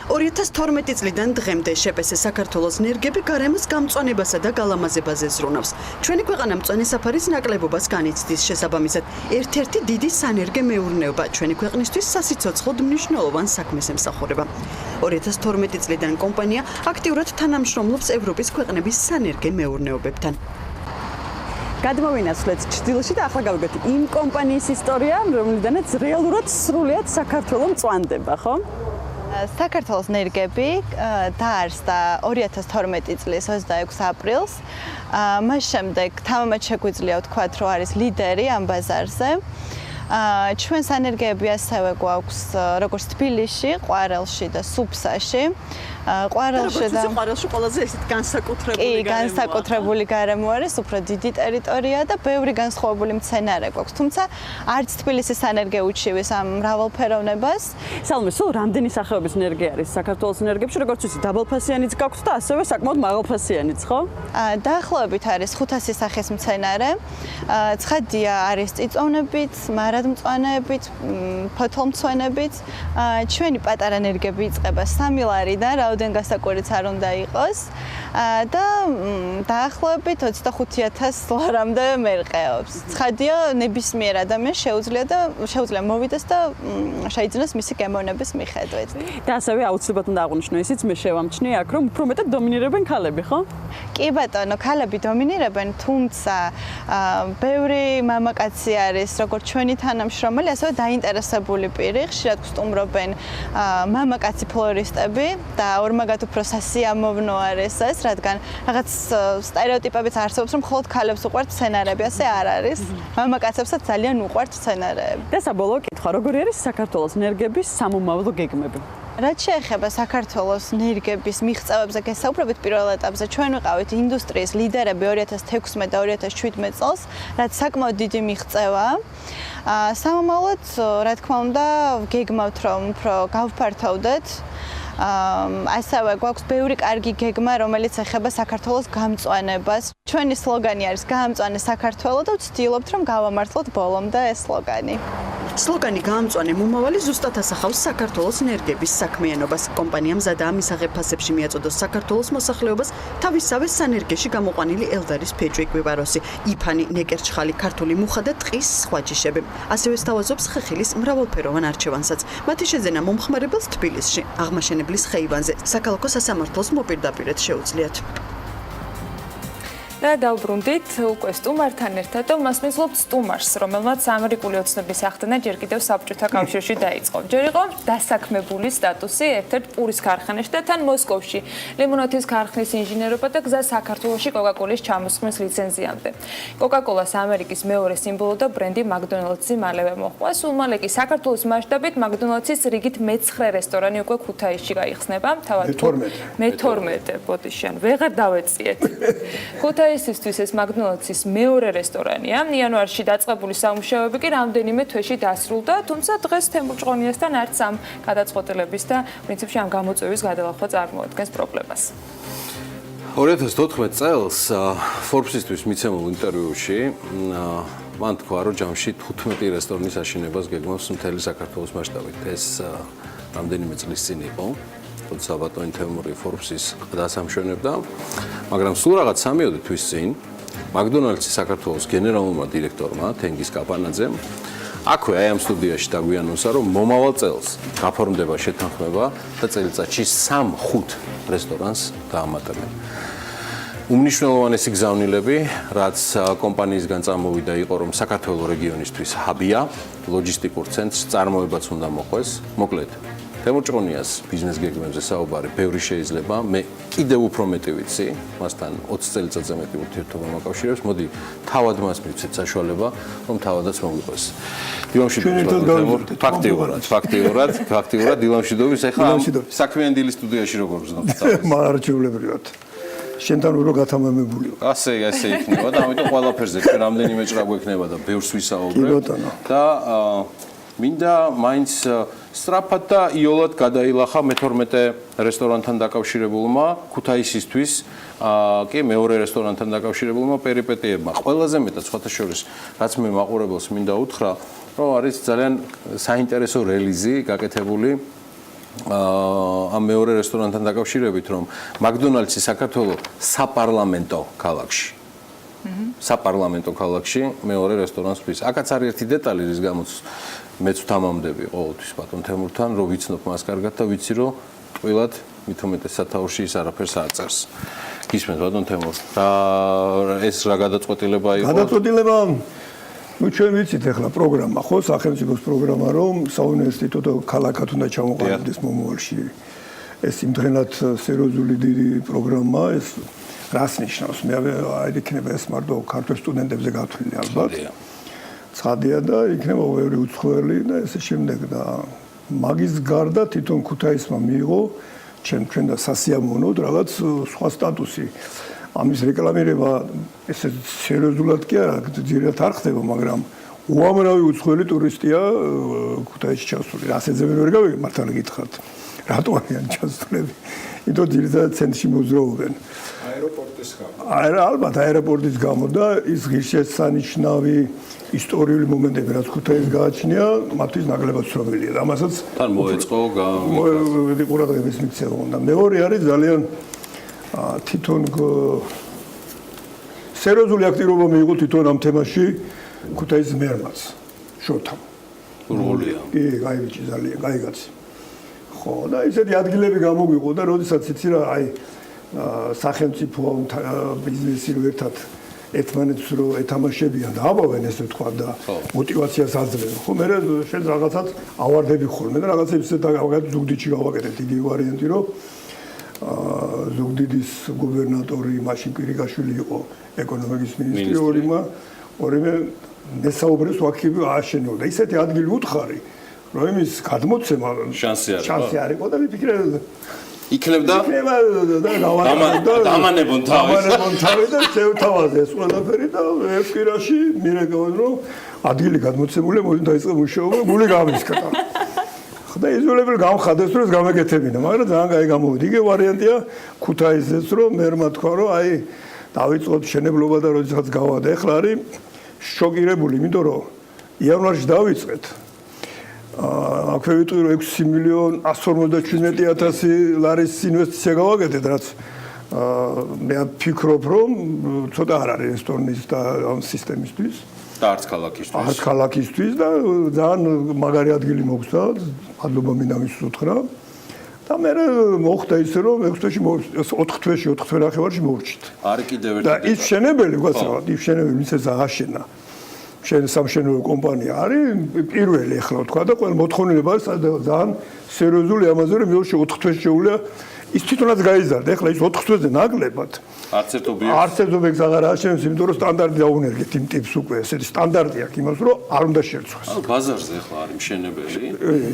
2012 წლიდან დღემდე შპს საქართველოს ნერგები გარემოს გამწვანებასა და გალამაზებაზე ზრუნავს. ჩვენი ქვეყანა მწვანე საფარის ნაკლებობას განიცდის, შესაბამისად, ერთ-ერთი დიდი სანერგე მეურნეობა ჩვენი ქვეყნისთვის სასიცოცხლოდ მნიშვნელოვან საქმეს ემსახურება. 2012 წლიდან კომპანია აქტიურად თანამშრომლობს ევროპის ქვეყნების სანერგე მეურნეობებთან. გადმოვინაცვლეთ ჩრდილოში და ახლა გავიგოთ იმ კომპანიის ისტორია, რომლიდანაც რეალურად სრულიად საქართველო მწვანდება, ხო? საქართველოს ნერგები დაარსდა 2012 წლის 26 აპრილს. მას შემდეგ თამამად შეგვიძლია ვთქვათ, რომ არის ლიდერი ამ ბაზარზე. ჩვენ სანერგეები ასევე გვაქვს როგორც თბილისში, ყვარელში და სუფსაში. ყვარელში ყველაზე ისეთ განსაკუთრებული გარემო არის, უფრო დიდი ტერიტორია და ბევრი განსხვავებული მცენარე გვაქვს. თუმცა არც თბილისის სანერგე უჩივის ამ მრავალფეროვნებას. სალმე, სულ რამდენი სახეობის ნერგი არის საქართველოს ნერგებში, როგორც ვიცი, დაბალფასიანიც გაქვთ და ასევე საკმაოდ მაღალფასიანიც, ხო? დაახლოებით არის 500 სახის მცენარე. ცხადია არის წიწოვნებით, მარადმწვანეებით, ფოთოლმცვენებით. ჩვენი პატარა ნერგები იწყება 3 ლარიდან, რაოდენ გასაკვირიც არ უნდა იყოს და დაახლოებით 25,000 ლარამდე მერყეობს. ცხადია, ნებისმიერ ადამიანს შეუძლია მოვიდეს და შეიძინოს მისი გემოვნების მიხედვით. და ასევე აუცილებლად უნდა აღვნიშნო ისიც, მე შევამჩნიე აქ, რომ უფრო მეტად დომინირებენ ქალები, ხო? კი ბატონო, ქალები დომინირებენ, თუმცა ბევრი მამაკაცი არის, როგორც ჩვენი თანამშრომელი, ასევე დაინტერესებული პირი, ხშირად გსტუმრობენ მამაკაცი ფლორისტები და ორმაგად უფრო სასიამოვნო არის ეს, რადგან რაღაც სტერეოტიპებიც არსებობს, რომ მხოლოდ ქალებს უყვართ მცენარეები, ასე არ არის. მამაკაცებსაც ძალიან უყვართ მცენარეები. და საბოლოო კითხვა, როგორი არის საქართველოს ნერგების სამომავლო გეგმები? რაც შეეხება საქართველოს ნერგების მიღწევებზე გესაუბრებით პირველ ეტაპზე, ჩვენ ვიყავით ინდუსტრიის ლიდერები 2016 და 2017 წელს, რაც საკმაოდ დიდი მიღწევაა. სამომავლოდ, რა თქმა უნდა, გეგმავთ, რომ უფრო გავფართოვდეთ. ასევე გვაქვს ბევრი კარგი გეგმა, რომელიც ეხება საქართველოს გამწვანებას. ჩვენი სლოგანი არის „გაამწვანე საქართველო“ და ვცდილობთ, რომ გავამართლოთ ბოლომდე ეს სლოგანი. სლოგანი „გაამწვანე მომავალი“ ზუსტად ასახავს საქართველოს ნერგების საქმიანობას. კომპანიამ მზადაა მისაღებ ფასებში მიაწოდოს საქართველოს მოსახლეობას თავისსავე სანერგეში გამოყვანილი ელდარის ფეჭვი, კვიპაროსი, იფანი, ნეკერჩხალი, ქართული მუხა და ტყის სხვა ჯიშები. ასევე სთავაზობს ხეხილის მრავალფეროვან არჩევანსაც. მათი შეძენა მომხმარებელს თბილისში, აღმაშენებლის ხეივანზე, საქალაქო სასამართლოს მოპირდაპირედ შეუძლიათ. და დავბრუნდით უკვე სტუმართან ერთად და მას მისვლობთ სტუმარს, რომელმაც ამერიკული ოცნების ახდენა ჯერ კიდევ საბჭოთა კავშირში დაიწყო. ჯერ იყო დასაქმებული სტატუსი ერთ-ერთ პურის ქარხანაში და თან მოსკოვში ლიმონათის ქარხნის ინჟინერობა და გზა საქართველოში კოკაკოლის ჩამოსხმის ლიცენზიამდე. კოკაკოლას ამერიკის მეორე სიმბოლო და ბრენდი მაკდონალდსი მალევე მოჰყვა. სულ მალე კი საქართველოს მასშტაბით მაკდონალდსის რიგით მე-9 რესტორანი უკვე ქუთაისში გაიხსნება. თავად მე-12 ბოდიშიან, ვეღარ დავეციეთ. ქუთაისისთვის ეს მაკდონალდსის მეორე რესტორანია. იანვარში დაწყებული სამუშაოები კი რამდენიმე თვეში დასრულდა, თუმცა დღეს თემურ ჭყონიასთან არც ამ გადაწყვეტილების და პრინციპში ამ გამოწვევის გადალახვა წარმოადგენს პრობლემას. 2014 წელს Forbes-ისთვის მიცემულ ინტერვიუში მან თქვა, რომ ჯამში 15 რესტორნის აშენებას გეგმავს მთელი საქართველოს მასშტაბით. ეს რამდენიმე წლის წინ იყო, როცა ბატონი თემური Forbes-ის ყდას ამშვენებდა, მაგრამ სულ რაღაც 3 თვის წინ McDonald's-ის საქართველოს გენერალურმა დირექტორმა თენგიზ კაპანაძემ აქვე აი ამ სტუდიაში დაგვიანონსა, რომ მომავალ წელს გაფორმდება შეთანხმება და წელიწადში 3-5 რესტორანს დაამატებენ. უმნიშვნელოვანესი გზავნილები, რაც კომპანიისგან წამოვიდა, იყო, რომ საქართველოს რეგიონისთვის ჰაბია, ლოჯისტიკურ ცენტრს წარმოებაც უნდა მოყვეს. მოკლედ, თემურ ჭყონიას ბიზნეს გეგმებზე საუბარი ბევრი შეიძლება, მე კიდევ უფრო მეტი ვიცი, მასთან 20 წელიწადზე მეტი ურთიერთობა მოკავშირებს, მოდი თავად მას მივცეთ საშუალება, რომ თავადაც მოგვიყვეს. ფაქტიურად დილამშვიდობის ეხლა საქმიანი დილის სტუდიაში როგორ გზნობთ? მარჩევლებრივად. შენთან რო გათამამებული ვარ. ასე იქნება და ამიტომ ყველაფერზე ჩვენ რამდენიმე ჭრა გვექნება და ბევრს ვისაუბრებ და მინდა მაინც სწრაფად და იოლად გადაილახა მე-12 რესტორანთან დაკავშირებულმა ქუთაისისთვის კი მეორე რესტორანთან დაკავშირებულმა პერიპეტიებმა. ყველაზე მეტად სხვათა შორის რაც მე მაყურებელს მინდა უთხრა, რომ არის ძალიან საინტერესო რელიზი გაკეთებული ამ მეორე რესტორანთან დაკავშირებით, რომ McDonald's-ი საქართველოს საპარლამენტო ქალაქში. საპარლამენტო ქალაქში მეორე რესტორანს თვის. აქაც არის ერთი დეტალი, რის გამოც მეც ვთამამდები ყოველთვის ბატონ თემურთან, რომ ვიცნობ მას კარგად და ვიცი, რომ ტყილად მით უმეტეს სათაურში ის არაფერს აწერს. გისმენთ ბატონ თემურ. და ეს რა გადაწყვეტილება იყო? გადაწყვეტილება ნუ ჩვენ ვიცით ახლა პროგრამა ხო, სახელმწიფოს პროგრამა, რომ საუნივერსიტეტო ქალაქად უნდა ჩამოყალიბდეს მომავალში. ეს იმდღენად სერიოზული დიდი პროგრამა, ეს რას ნიშნავს? მე არ იქნება ეს მარტო ქართულ სტუდენტებზე გათვლილი ალბათ. ცხადია და იქნება ბევრი უცხოელი და ესე შემდეგ და მაგის გარდა თვითონ ქუთაისმა მიიღო ჩვენ და სასიამოვნოდ რაღაც სხვა სტატუსი. ამის რეკლამირება ესე სერიოზულად კი არა, ძირითადად არ ხდება, მაგრამ უამრავი უცხოელი ტურისტია ქუთაისში ჩასული. ასეძებენ ვერ გავიგე, მართალი გითხრათ. რატო არიან ჩასულები? იმიტომ ძირითადად ცენტრში მოძრაობენ. აეროპორტის გამო. ალბათ აეროპორტის გამო და ის ღირსშესანიშნავი ისტორიული მომენტები, რაც ქუთაისს გააჩნია, მათთვის ნაკლებად ცნობილია. და ამასაც თან მოეწყო ყურადღების მიქცევა უნდა. მეორე არის ძალიან თვითონ სერიოზული აქტივობა მიიღო თვითონ ამ თემაში ქუთაისის მერმაც შოთამ. როლია. კი, გაიჩი ძალიან, გაიგაცი. ხო, და ისეთი ადგილები გამოგვიყო და როდესაც იცი რა, აი სახელმწიფო ბიზნესი რო ერთად ერთმანეთს რო ეთამაშებიან და აბავენ ესე ვთქვა და мотиваციას აძლევენ. ხო, მე შენ რაღაცას ავარდები ხოლმე და რაღაცა ისეთ ზუგდიდში გავაკეთე დიდი ვარიანტი, რომ ზუგდიდის გუბერნატორი მაშინ კვირიკაშვილი იყო ეკონომიკის მინისტრი, ორივე მესაუბრეს ვაქები ააშენო და ისეთი ადგილი უთხარი, რომ იმის გადმოცემა შანსი არ იყო და ვიფიქრე იქნებდა დამანებონ თავი და შევთავაზე ეს ყველაფერი და ერთ კვირაში მირეკავენ, რომ ადგილი გადმოცემულია, მოდი დაიწყო მუშაობა, გული გამისკდა. და იზოლებელი გამხადეს, რომ ეს გამეკეთებინა, მაგრამ ძალიან კაი გამოვიდა. იგივე ვარიანტია ქუთაისზეც, რომ მერმა თქვა, რომ აი დავიწყოთ შენებლობა და როდესაც გავადა. ეხლა არის შოკირებული, იმიტომ რომ იანვარში დავიწყეთ. აქვე ვიტყვი, რომ 6.157.000 ლარის ინვესტიცია გავაკეთეთ, რაც მე ვფიქრობ, რომ ცოტა არ არის რესტორნის და ამ სისტემისთვის. და არც ქალაქისთვის. არც ქალაქისთვის და ძალიან მაგარი ადგილი მოგცა, მადლობა მინდა მის უთხრა. და მე მოხდა ისე, რომ 4 თვეში 4 თვე ნახევარში მოვჭით. არის კიდევ ერთი. და ის შენებელი, ვაცრავად, ის შენებელი მისეს აღაშენა. შენ სამშენებლო კომპანია არის პირველი ახლა თქვა და ყველა მოთხოვნილება ძალიან სერიოზული ამაზე, რომ მეორე 4 თვეში შეუძლია ის თვითონაც გაიზარდა. ახლა ის 4 თვეზე ნაკლებად არც ერთ ობიექტს აღარ აშენებს, იმიტომ რომ სტანდარტი დაუნერგეთ იმ ტიპს უკვე, ესეთი სტანდარტი აქვს იმას, რომ არ უნდა შერცხვას. ბაზარზე ახლა არის მშენებელი,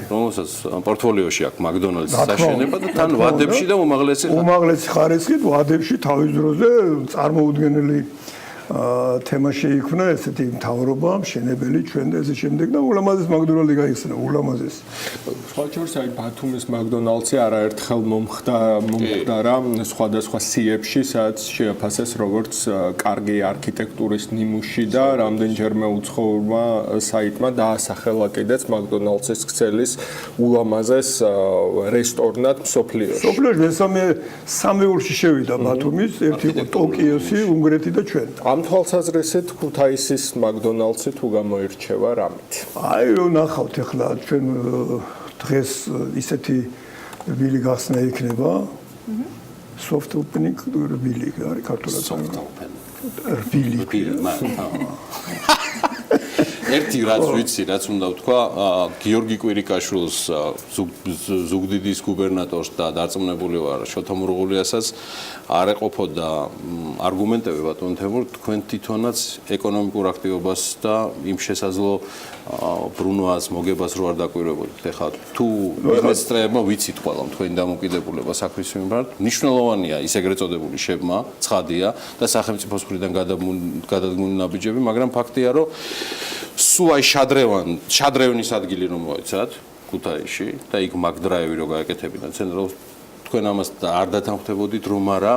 რომელსაც პორტფოლიოში აქვს McDonald's საშენება და თან ვადებში და უმაღლესი ხარისხით ვადებში თავის დროზე წარმოუდგენელი თემა შეიქმნა ესეთი მთავრობა, მშენებელი ჩვენ და ესე შემდეგ და ულამაზეს მაკდონალდი გაიხსნა, ულამაზეს. სხვა შორის აი ბათუმის მაკდონალდსი არაერთხელ მომხდარა სხვადასხვა სიებში, სადაც შეაფასეს როგორც კარგი არქიტექტურის ნიმუში და რამდენჯერმე უცხოურმა საიტმა დაასახელა კიდეც მაკდონალდსის ქსელის ულამაზეს რესტორნად მსოფლიოში. მსოფლიოში მესამე სამეულში შევიდა ბათუმის, ერთი იყო ტოკიოსი, უნგრეთი და ჩვენ. ამ თვალსაზრისით ქუთაისის მაკდონალდსი თუ გამოირჩევა რამით? აი რომ ნახავთ ახლა ჩვენ დღეს ისეთი რბილი გახსნა იქნება. soft opening რბილი არის ქართულად. soft open. რბილი. ერთი რაც ვიცი, რაც უნდა ვთქვა, გიორგი კვირიკაშვილს ზუგდიდის გუბერნატორს და დარწმუნებული ვარ შოთა მურღულიასაც არ ეყოფოდა არგუმენტები ბატონ თემურ თქვენ თვითონაც ეკონომიკურ აქტივობას და იმ შესაძლო ბრუნვას მოგებას რო არ დაკვირვებოდით. ეხლა თუ ბიზნესტრებმა ვიცით ყველა თქვენი დამოკიდებულება საქმის მიმართ, მნიშვნელოვანია ის ეგრეთ წოდებული შებმა, ცხადია და სახელმწიფოს მხრიდან გადადგმული ნაბიჯები, მაგრამ ფაქტია რომ სულ აი შადრევნის ადგილი რომ მოეცათ ქუთაისში და იქ მაგდრაევი რო გაეკეთებინა ცენტრალ თქვენ ამას არ დათანხმდებოდით რომ არა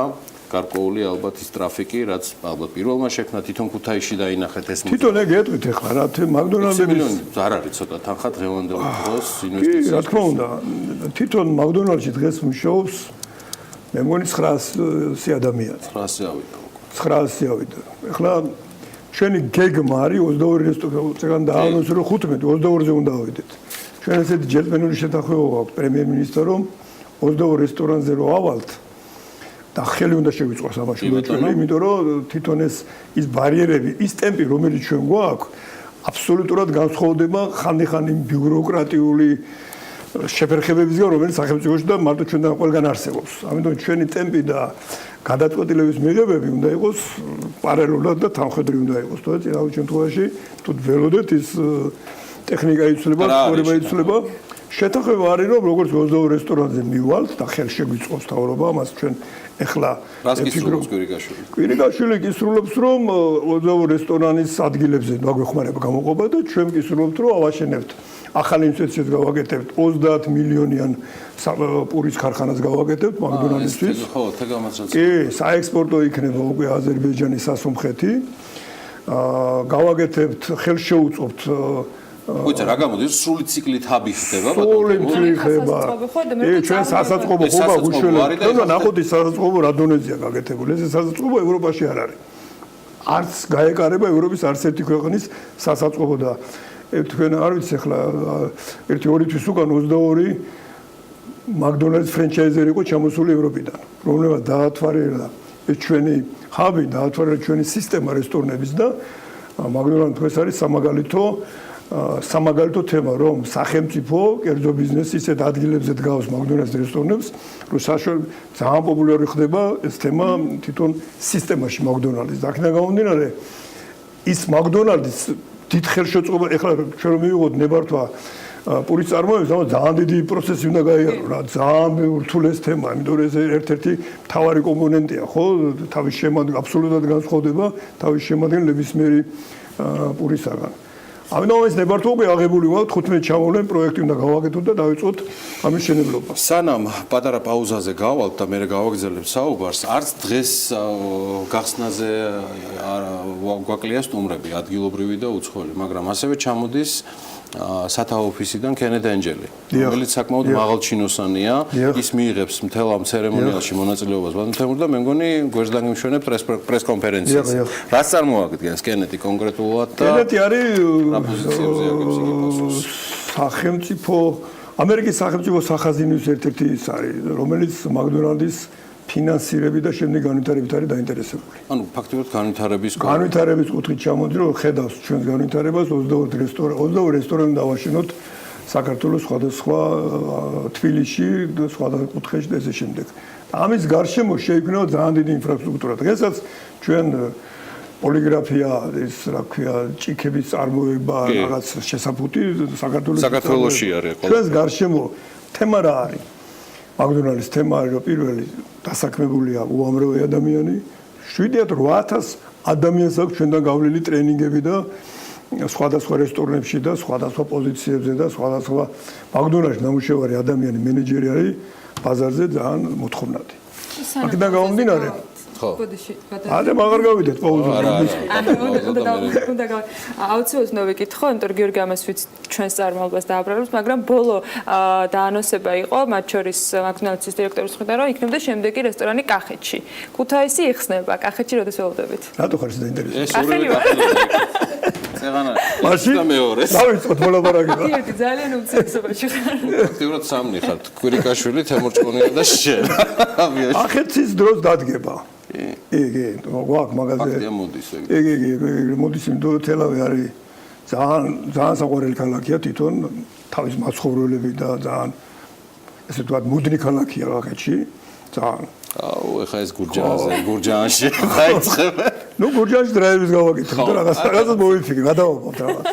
გარკვეული ალბათ ის ტრაფიკი რაც ალბათ პირველმა შექმნა თვითონ ქუთაისში დაინახეთ ეს თვითონ ეგ ეტყვით ახლა რა მაკდონალდების არ არის ცოტა თანხა დღევანდელ დროს ინვესტიცია რა თქმა უნდა თვითონ მაკდონალდში დღეს მუშაობს მე მგონი 900 ადამიანი 900 ავიდა 900 ავიდა ახლა ჩვენი გეგმა არის 22 რესტორანიდან დაანონსო რომ 15 22-ზე უნდა ავიდეთ. ჩვენ ესეთი ჯენტლმენური შეთანხმება გვაქვს პრემიერ-მინისტრთან რომ 22 რესტორანზე რო ავალთ და ხელი უნდა შეგვიწყოს ამაში ჩვენ, იმიტომ რომ თვითონ ის ბარიერები, ის ტემპი რომელიც ჩვენ გვაქვს, აბსოლუტურად განსხვავდება ხანი ბიუროკრატიული შეფერხებებისგან, რომელიც სახელმწიფოში და მარტო ჩვენთან ყველგან არსებობს. ამიტომ ჩვენი ტემპი და გადაწყვეტილების მიღებები უნდა იყოს პარალელურად და თანხმდრივ უნდა იყოს. თორე წინააღმდეგ შემთხვევაში თუ ველოდეთ ის ტექნიკა იცვლება, ცხოვრება იცვლება. შეთანხმება არის რომ როგორც 22 რესტორანზე მივალთ და ხელ შეგვიწყობს თავრობა, ამას ჩვენ ეხლა ფიქრობთ კვირიკაშვილი. კვირიკაშვილი კისრულობს რომ 22 რესტორანის ადგილებზე დაგვეხმარება გამოყოფა და ჩვენ კისრულობთ რომ ავაშენებთ ახალი ინვესტიციებს გავაკეთებთ 30 მილიონიან პურის ქარხანას გავაკეთებთ მაკდონალდსთვის. ხო, თეგამაცაც. კი, საექსპორტო იქნება უკვე აზერბაიჯანის სასუნხეთი. გავაკეთებთ, ხელშეუწყობთ ხოჭა რა გამოდის სრული ციკლით ჰაბი ხდება სრული ციკლით ხდება. ჩვენ სასაწყობო ხობა გუშველებთ. და ნახოთ ის სასაწყობო რა დონეზეა გაკეთებული. ეს სასაწყობო ევროპაში არ არის. არც გაეკარება ევროპის არც ერთი ქვეყნის სასაწყობო და თქვენ არ ვიცი ახლა 1-2 თვის უკან 22 მაკდონალდს ფრენჩაიზერი იყო ჩამოსული ევროპიდან, რომლებაც დაათვალიერა ეს ჩვენი ჰაბი, დაათვალიერა ჩვენი სისტემა რესტორნების და მაკდონალდს დღეს არის სამაგალითო თემა, რომ სახელმწიფო კერძო ბიზნესი ისეთ ადგილებზე დგავს მაკდონალდს რესტორნებს, რომ ძალიან პოპულარი ხდება ეს თემა თვითონ სისტემაში მაკდონალდს. და აქედან გამომდინარე ის მაკდონალდს დიდ ხელშეწყობა ეხლა ჩვენ რომ მივიღოთ ნებართვა პურის წარმოების, ამას ძალიან დიდი პროცესი უნდა გაიარო რა, ძალიან რთულეს თემა, იმიტომ რომ ეს ერთ-ერთი მთავარი კომპონენტია, ხო, თავის შემადგენელ აბსოლუტურად განსხვავდება თავის შემადგენლების მერი პურისაგან. ამიტომ ეს ნებართვა უკვე აღებული ვარ 15 ჩამოვლენ პროექტი უნდა გავაკეთოთ და დავიწყოთ ამის შენებლობა. სანამ პატარა პაუზაზე გავალთ და მე გავაგრძელებთ საუბარს, არც დღეს გახსნაზე გვაკლია სტუმრები, ადგილობრივი და უცხოელი, მაგრამ ასევე ჩამოდის სათავო ოფისიდან კენედ ენჯელი, რომელიც საკმაოდ მაღალჩინოსანია, ის მიიღებს მთელ ამ ცერემონიალში მონაწილეობას ბატონ თემურ და მე მგონი გვერდს დაგიმშვენებთ პრეს კონფერენციაზე. რაც წარმოადგენს კენედი კონკრეტულად და კენედი არის სახელმწიფო ამერიკის სახელმწიფო სახაზინვის ერთ-ერთი ის არის, რომელიც მაკდონალდის ფინანსირებით და შემდეგ განვითარებით არის დაინტერესებული. ანუ ფაქტობრივად განვითარების კუთხით ჩამოდი რომ ხედავს ჩვენს განვითარებას 22 რესტორანი დავაშენოთ საქართველოს სხვადასხვა თბილისში და სხვადასხვა კუთხეში და ესე შემდეგ. ამის გარშემო შეიქმნება ძალიან დიდი ინფრასტრუქტურა. დღესაც ჩვენ პოლიგრაფია, ეს რა ქვია, ჭიქების წარმოება, რაღაც შესაფუთი საქართველოში არის. ჩვენს გარშემო თემა რა არის? მაკდონალდს თემა არის, რომ პირველი დასაქმებულია უამრავი ადამიანი, 7-8000 ადამიანს აქვს ჩვენთან გავლილი ტრენინგები და სხვადასხვა რესტორნებში და სხვადასხვა პოზიციებზე და სხვადასხვა მაგდონალდში ნამუშევარი ადამიანი მენეჯერი არის ბაზარზე ძალიან მოთხოვნადი. აქედან გამომდინარე ხო. არა მაგარ გავიდეთ პაუზაზე. აუცილებლად მოვიკითხო, იმიტომ რომ გიორგი ამას ვიცით ჩვენს წარმოებას დააბრალებს, მაგრამ ბოლო დაანონსება იყო მათ შორის მაგდონალდსის დირექტორის მხრიდან, რომ იქნებოდა შემდეგი რესტორანი კახეთში. ქუთაისი იხსნება, კახეთში როდის ველოდებით? რატო ხარ ეს დაინტერესებული? ეს ორივე წეგანა. მაშინ მეორეს. დავიწყოთ მოლაპარაკება. გიორგი ძალიან უმცირესობაში ხარ. აქტიურად სამნი ხართ. კვირიკაშვილი, თემურჭკონია და შენ. კახეთის დროს დადგება. იგი გვაქვს მაღაზია. აქტია მოდის ეგ. იგი მოდის იმიტომ რომ თელავი არის ძალიან საყვარელი ქალაქია თვითონ თავის მაცხოვრებლები და ძალიან ესე ვთქვათ მუდმივი ქალაქია კახეთში. ძალიან. აუ ეხა ეს გურჯაანში დაიწყება. ნუ გურჯაანში დრაივის გავაკეთებ და რაღაცას მოვიფიქრე, გადავაყოთ რაღაც.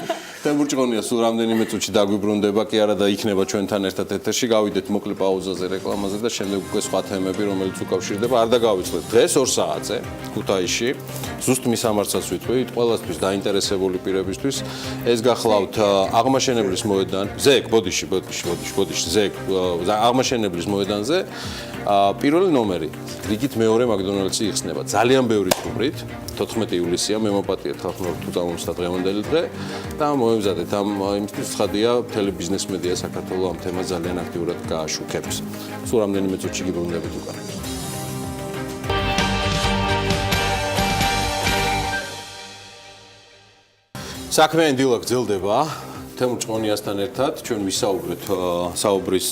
თემურჭკონია სულ რამდენიმე წუთში დაგვიბრუნდება კი არა და იქნება ჩვენთან ერთად ეთერში. გავიდეთ მოკლე პაუზაზე რეკლამაზე და შემდეგ უკვე სხვა თემები რომელიც უკავშირდება. არ დაგავიწყდეთ. დღეს 2 საათზე ქუთაისში ზუსტ მისამართსაც ვიტყვით ყველასთვის დაინტერესებული პირებისთვის. ეს გახლავთ აღმაშენებლის მოედან, ზეგ, ბოდიში, ზეგ, აღმაშენებლის მოედანზე. პირველი ნომერი, რიგით მეორე მაგდონალდსი იხსნება. ძალიან ბევრი სტუმრით, 14 ივლისია, მე მოპატიეთ ხალხმოერთ თუ წამომსდა დღევანდელი დღე და მოემზადეთ ამ იმისთვის ცხადია მთელი ბიზნეს მედია საქართველოს ამ თემას ძალიან აქტიურად გააშუქებს. სულ რამდენიმე წუთში გიბრუნდებით უკან. საქმიანი დილა გრძელდება. თემურჭკონიასთან ერთად ჩვენ ვისაუბრეთ საუბრის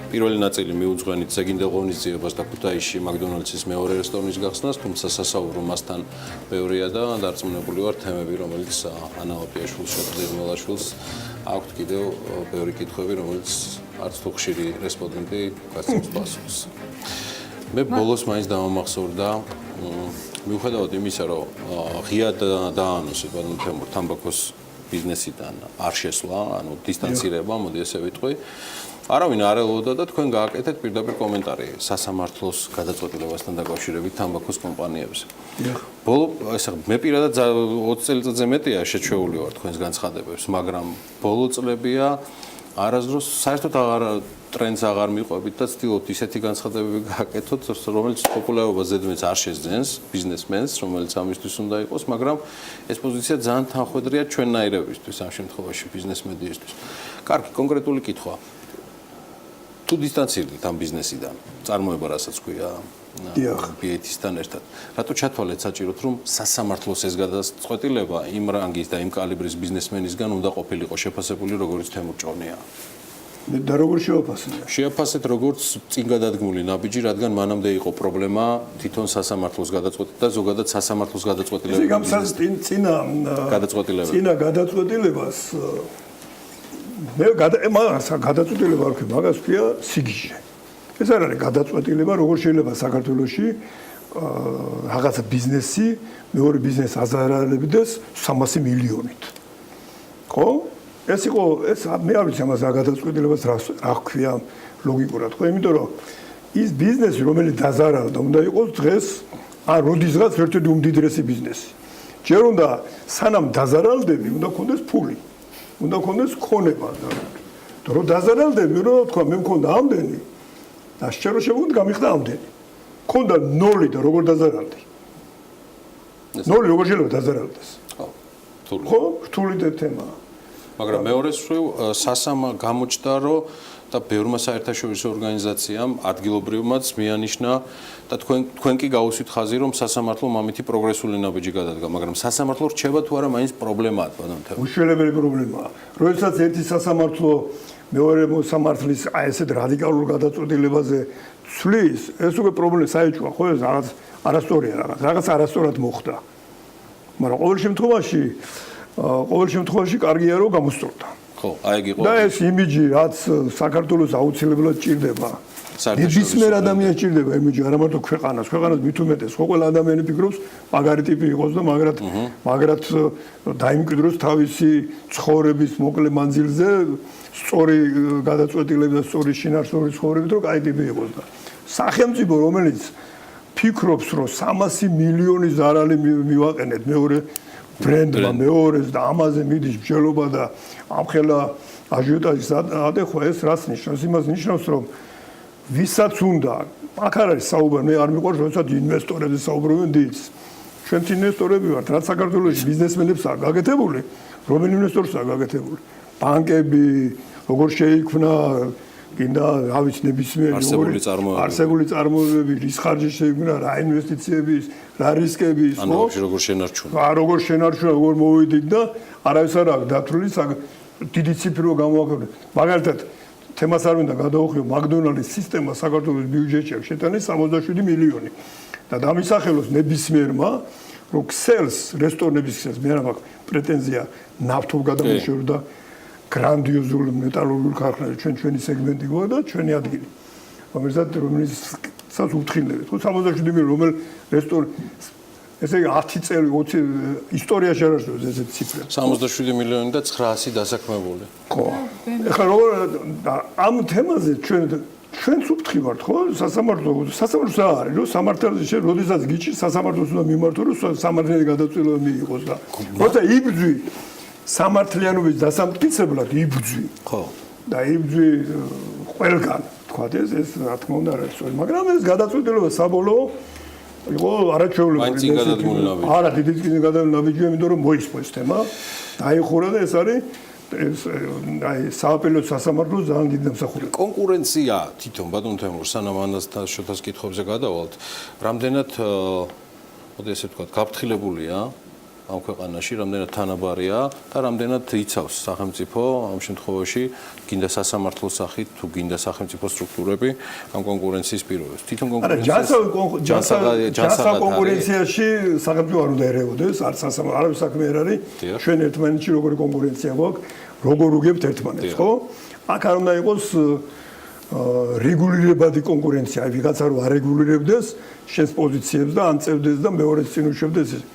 პირველი ნაწილი მიუძღვენით ზეგინდელ ღონისძიებას და ქუთაისში მაგდონალდსის მეორე რესტორნის გახსნას, თუმცა სასაუბრო მასთან ბევრია და დარწმუნებული ვარ თემები, რომელიც ანა ოპიაშვილს, შოთლი მელაშვილს აქვთ კიდევ ბევრი კითხვები, რომელიც არც თუ ხშირი რესპონდენტი გასცემს პასუხს. მე ბოლოს მაინც დამამახსოვრდა მიუხედავად იმისა, რომ ღიად დაანონსეთ ბატონ თემურ თამბაქოს ბიზნესიდან არ შესვლა, ანუ დისტანცირება, მოდი ესე ვიტყვი. არავინ არ ელოდა და თქვენ გააკეთეთ პირდაპირ კომენტარი სასამართლოს გადაწყვეტილებასთან დაკავშირებით თამბაქოს კომპანიებზე. ბოლო ესე მე პირადად 20 წელიწადზე მეტია შეჩვეული ვარ თქვენს განცხადებებს, მაგრამ ბოლო წლებია არასდროს საერთოდ ტრენდს აღარ მიყვებით და ცდილობთ ისეთი განცხადებები გააკეთოთ, რომელიც პოპულარობა ზედმეტს არ შეძენს ბიზნესმენს, რომელიც ამისთვის უნდა იყოს, მაგრამ ეს პოზიცია ძალიან თანხმედრია ჩვენნაირებისთვის ამ შემთხვევაში ბიზნეს მედიისთვის. კარგი, კონკრეტული კითხვა. თუ დისტანცირდით ამ ბიზნესიდან, წარმოება რასაც ქვია BAT-სთან ერთად. რატო ჩათვალეთ საჭიროდ, რომ სასამართლოს ეს გადაწყვეტილება იმ რანგის და იმ კალიბრის ბიზნესმენისგან უნდა ყოფილიყო შეფასებული, როგორც თემურჭკონია? და როგორ შევაფასეთ? შეაფასეთ როგორც წინ გადადგმული ნაბიჯი, რადგან მანამდე იყო პრობლემა თვითონ სასამართლოს გადაწყვეტილება და ზოგადად სასამართლოს გადაწყვეტილება. ეს გამსას წინა გადაწყვეტილებას მე გადაწყვეტილება არ ქვია, მაგას ქვია სიგიჟე. ეს არ არის გადაწყვეტილება, როგორ შეიძლება საქართველოში რაღაცა ბიზნესი მეორე ბიზნესს აზარალებდეს 300 მილიონით. ხო? ეს იყო ეს მე არ ვიცი ამას გადაწყვეტილებას რა ქვია ლოგიკურად, ხო? იმიტომ რომ ის ბიზნესი რომელიც დაზარალდა უნდა იყოს დღეს ან როდისღაც ერთ-ერთი უმდიდრესი ბიზნესი. ჯერ უნდა სანამ დაზარალდები უნდა ქონდეს ფული. უნდა ქონდეს ქონება და რომ დაზარალდები რომ თქვა მე მქონდა ამდენი და შერო შემოგდა გამიხდა ამდენი. ქონდა 0 და როგორ დაზარალდი? 0 როგორ შეიძლება დაზარალდეს? ხო, რთული. ხო, რთული თემაა. მაგრამ მეორეს მხრივ სასამა გამოჩნდა, რომ და ბევრმა საერთაშორისო ორგანიზაციამ ადგილობრივმაც მიანიშნა და თქვენ კი გაუსვით ხაზი, რომ სასამართლომ ამითი პროგრესული ნაბიჯი გადადგა, მაგრამ სასამართლო რჩება თუ არა მაინც პრობლემაა ბატონ თემო. უშველებელი პრობლემაა. როდესაც ერთი სასამართლო მეორე მოსამართლის აი ესეთ რადიკალურ გადაწყვეტილებაზე ცვლის, ეს უკვე პრობლემა საერთოა, ხო ეს რაღაც არასწორია რაღაც არასწორად მოხდა. მაგრამ ყოველ შემთხვევაში კარგია რომ გამოსწორდა. ხო, აი ეგ იყო. და ეს იმიჯი რაც საქართველოს აუცილებლად ჭირდება. ნებისმიერ ადამიანს ჭირდება იმიჯი, არა მარტო ქვეყანას მით უმეტეს, ხო ყველა ადამიანი ფიქრობს მაგარი ტიპი იყოს და მაგრად დაიმკვიდროს თავისი ცხოვრების მოკლე მანძილზე სწორი გადაწყვეტილებით და სწორი შინაარსობრივი ცხოვრებით, რომ კაი ტიპი იყოს და სახელმწიფო რომელიც ფიქრობს, რომ 300 მილიონი ზარალი მივაყენეთ მეორე ბრენდმა, მეორეს და ამაზე მიდის მსჯელობა და ამხელა აჟიოტაჟის ადეხვა, ეს რას ნიშნავს? იმას ნიშნავს, რომ ვისაც უნდა, აქ არ არის საუბარი, მე არ მიყვარს, როდესაც ინვესტორებზე საუბრობენ დილს. ჩვენც ინვესტორები ვართ, რაც საქართველოში ბიზნესმენებსაა გაკეთებული, რომელი ინვესტორებსაა გაკეთებული? ბანკები, როგორ შეიქმნა კიდე რა ვიცი ნებისმიერი არსებული წარმოებები, რის ხარჯი შეიქმნა, რა ინვესტიციების, რა რისკები, ხო? როგორ შენარჩუნა. როგორ შენარჩუნა, როგორ მოვიდით და არავის არ აქვს დათვლილი დიდი ციფრო გამოაქვეყნეთ. მაგალითად, თემას არ მინდა გადავუხიო, მაკდონალდის სისტემა საქართველოს ბიუჯეტში აქვს შეტანილი 67 მილიონი. და დამისახელოს ნებისმიერმა, რომ ქსელს, რესტორნების ქსელს, მე არ მაქვს პრეტენზია ნავთობ გადამუშავებულ და გრანდიოზულ მეტალურგიულ ქარხნაზე ჩვენი სეგმენტი გოა და ჩვენი ადგილი. რომელსაც უთხრინდებით. ხო 67 მილიონი რომელ რესტორნ ესე იგი 10 წელი 20 ისტორიაში არ არსებობს ესეთი ციფრა. 67 მილიონი და 900 დასაქმებული. ხო. ეხლა როგორ ამ თემაზე ჩვენც უფთხივართ, ხო? სასამართლოს არის, რომ სამართალზე შენ როდესაც გიჩი სასამართლოს უნდა მიმართო, რომ სამართლიანი გადაწყვეტილება მიიღოს და როცა იბძვი სამართლიანობის დასამტკიცებლად იბძვი. ხო. და იბძვი ყველგან, თქვა ეს რა თქმა უნდა არის, მაგრამ ეს გადაწყვეტილება საბოლოო იყო არაჩვეულებრივი. არა, დიდი წინ გადავიდა ნაბიჯი, იმიტომ რომ მოისმო ეს თემა. დაიხურა და ეს არის სააპელო სასამართლო ძალიან დიდი დამსახურება. კონკურენცია თვითონ ბატონ თემურ სანამ ანას და შოთას კითხვებზე გადავალთ, რამდენად მოდი ესე ვთქვათ, გაფრთხილებულია ამ ქვეყანაში, რამდენად თანაბარია და რამდენად იცავს სახელმწიფო ამ შემთხვევაში გინდა სასამართლოს სახით თუ გინდა სახელმწიფო სტრუქტურები ამ კონკურენციის პირობებს. თვითონ ჯანსაღ კონკურენციაში სახელმწიფო არ უნდა ერეოდეს, არც არავის საქმე არ არის. ჩვენ ერთმანეთში როგორი კონკურენცია გვაქვს, როგორ უგებთ ერთმანეთს, ხო? აქ არ უნდა იყოს რეგულირებადი კონკურენცია, აი ვიღაცა რო არეგულირებდეს შენს პოზიციებს და ანწევდეს და მეორეს წინ უშვებდეს ეს.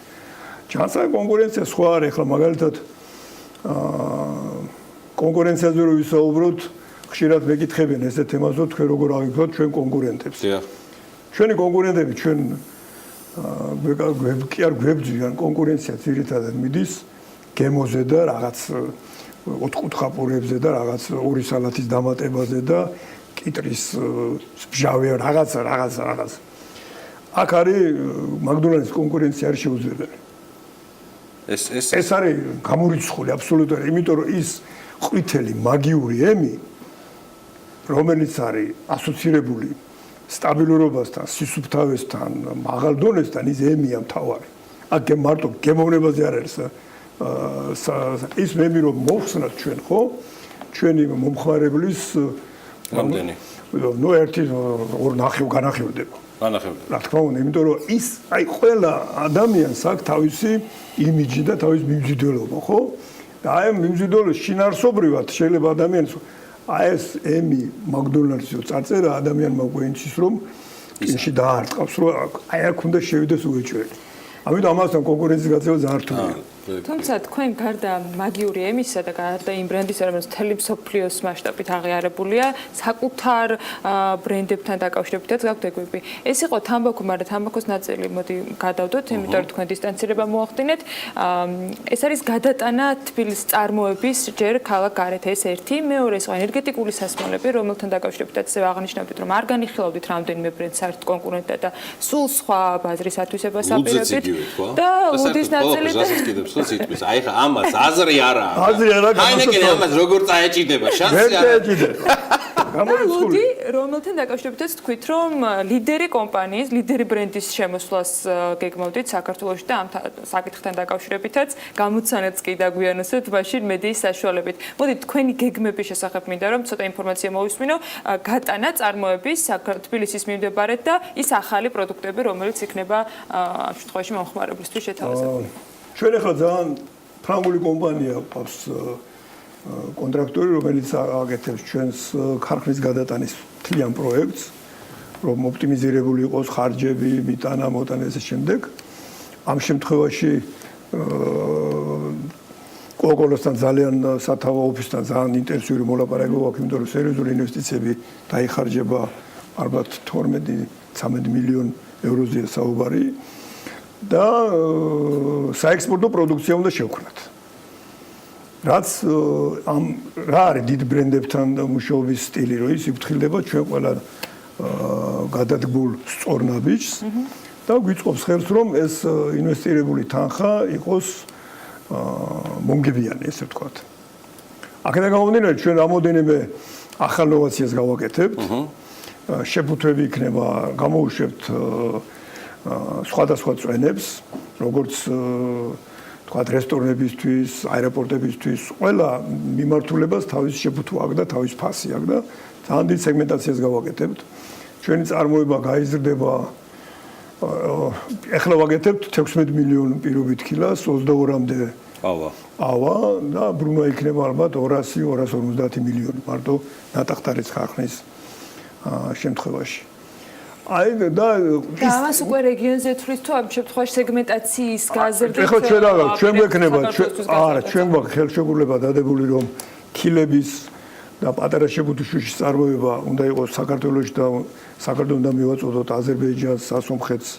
ჯანსაღ კონკურენცია სხვა არის, ახლა მაგალითად კონკურენციაზე რო ვისაუბროთ, ხშირად მეკითხებიან ესეთ თემას, რომ თქვენ როგორ აღიქვათ ჩვენ კონკურენტებს. ჩვენი კონკურენტები ჩვენ კი არ გვებძვიან, კონკურენცია ძირითადად მიდის გემოზე და რაღაც ოთხკუთხა პურებზე და რაღაც ორი სალათის დამატებაზე და კიტრის ბჟავე რაღაც. აქ არის მაკდონალდის კონკურენცია არის შეუძლებელი. ეს არის გამორიცხული აბსოლუტურად, იმიტომ რომ ის ყვითელი მაგიური ემი, რომელიც არის ასოცირებული სტაბილურობასთან, სისუფთავესთან, მაღალ დონესთან, ის ემია მთავარი. აქ მარტო გემოვნებაზე არ არის ის ემი რომ მოხსნათ ჩვენ, ხო? ჩვენი მომხმარებლის რამდენი? ნუ ერთი ორ ნახევ განახევდება. რა თქმა უნდა, იმიტომ რომ ის აი ყველა ადამიანს აქვს თავისი იმიჯი და თავისი მიმზიდველობა, ხო? და აი ამ მიმზიდველობის შინაარსობრივად შეიძლება ადამიანს აი ეს ემი მაკდონალდსი წარწერა ადამიანმა უკვე იცის რომ ისში დაარტყავს რომ აი აქ უნდა შევიდეს უეჭველი. ამიტომ ამასთან კონკურენციის გაცემა ძალიან რთულია. თუმცა თქვენ გარდა მაგიური ემისა და გარდა იმ ბრენდისა, რომელიც მთელი მსოფლიოს მასშტაბით აღიარებულია, საკუთარ ბრენდებთან დაკავშირებითაც გაქვთ ეგვიპი. ეს იყო თამბაქო, მაგრამ თამბაქოს ნაწილი მოდი გადავდოთ, იმიტომ რომ თქვენ დისტანცირება მოახდინეთ. ეს არის გადატანა თბილისის წარმოების ჯერ ქალაქ გარეთ, ეს ერთი, მეორე ის ენერგეტიკული სასმელები, რომელთან დაკავშირებითაც ისევ აღნიშნავდით, რომ არ განიხილავდით რამდენიმე ბრენდს საერთოდ კონკურენტად და სულ სხვა ბაზრის ათვისებას აპირებდით და ლუდის ნაწილი სიტყვის. აი ხა ამას აზრი არა. აზრი არა. აინეკენ ამას როგორ წაეჭიდება, შანსი არა. ლუდი, რომელთან დაკავშირებითაც თქვით, რომ ლიდერი კომპანიის, ლიდერი ბრენდის შემოსვლას გეგმავდით საქართველოში და ამ საკითხთან დაკავშირებითაც გამოცანაც კი დაგვიანოსეთ მაშინ მედიის საშუალებით. მოდით თქვენი გეგმების შესახებ მინდა რომ ცოტა ინფორმაცია მოვისმინო, გატანა წარმოების თბილისის მიმდებარედ და ის ახალი პროდუქტები, რომელიც იქნება ამ შემთხვევაში მომხმარებლისთვის შეთავაზებული. ჩვენ ახლა ძალიან ფრანგული კომპანია ყავს კონტრაქტორი, რომელიც აკეთებს ჩვენს ქარხნის გადატანის მთლიან პროექტს, რომ ოპტიმიზირებული იყოს ხარჯები, მიტანა, მოტანა და შემდეგ. ამ შემთხვევაში კოკოლოსთან ძალიან სათავო ოფისთან ძალიან ინტენსიური მოლაპარაკება აქვს, იმიტომ რომ სერიოზული ინვესტიციები დაიხარჯება ალბათ 12-13 მილიონ ევროზია საუბარი და საექსპორტო პროდუქცია უნდა შევქმნათ. რაც რა არის დიდ ბრენდებთან მუშაობის სტილი, რომ ის იფრთხილდება ჩვენ ყველა გადადგმულ სწორ ნაბიჯს და გვიწყობს ხელს, რომ ეს ინვესტირებული თანხა იყოს მომგებიანი, ესე ვთქვათ. აქედან გამომდინარე, ჩვენ რამოდენიმე ახალ ნოვაციას გავაკეთებთ. შეფუთვები იქნება, გამოუშვებთ სხვადასხვა წვენებს, როგორც თქვათ რესტორნებისთვის, აეროპორტებისთვის, ყველა მიმართულებას თავის შეფუთვა აქვს და თავის ფასი აქვს და ძალიან დიდ სეგმენტაციას გავაკეთებთ. ჩვენი წარმოება გაიზრდება ეხლა ვაკეთებთ 16 მილიონი პირობით კილას 22-მდე ავა და ბრუნვა იქნება ალბათ 200-250 მილიონი მარტო ნატახტარის ხახნის შემთხვევაში. აი და ამას უკვე რეგიონზე თვლის თუ ამ შემთხვევაში სეგმენტაციის გაზრდით ეხლა ჩვენ გვექნება ჩვენ გვაქვს ხელშეკრულება დადებული რომ კილების და პატარა შეფუთვიშვილის წარმოება უნდა იყოს საქართველოში და საქართველოს და მივაწოდოთ აზერბაიჯანს, სასომხეთს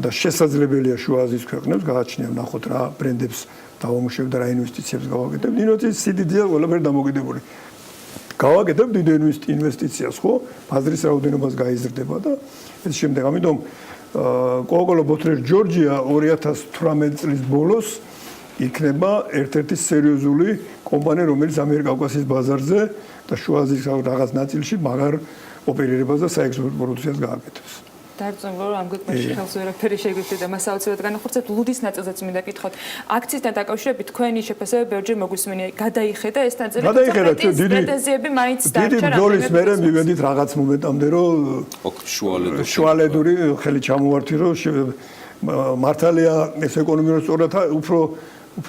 და შესაძლებელია შუა აზიის ქვეყნებს გააჩნია ნახოთ რა ბრენდებს დავამუშავებთ და რა ინვესტიციებს გავაკეთებთ. ინვესტიციის სიდიდეა ყველაფერი დამოკიდებული. გავაკეთებთ დიდ ინვესტიციას, ხო? ბაზრის რაოდენობას გაიზრდება და ეს შემდეგ. ამიტომ კოკო-კოლა ბოთლერ ჯორჯია 2018 წლის ბოლოს იქნება ერთ-ერთი სერიოზული კომპანია, რომელიც ამიერკავკასიის ბაზარზე და შუა აზიის რაღაც ნაწილში მაგარ ოპერირებას და საექსპორტო პროდუქციას გააკეთებს. დარწმუნებული რომ ამ გეგმაში ხელს ვერაფერი შეგვიძლია და მას აუცილებლად განახორციელებთ. ლუდის ნაწილზეც მინდა კითხოთ. აქციისთან დაკავშირებით თქვენი შეფასება ბევრჯერ მოგვისმენია. გადაიხედა ეს ნაწილი? გადაიხედა, პრეტენზიები მაინც დარჩა. დიდი ბრძოლის მერე მივედით რაღაც მომენტამდე, რომ შუალედური ხელი ჩამოვართი, რომ მართალია ეს ეკონომიკურ სწორად უფრო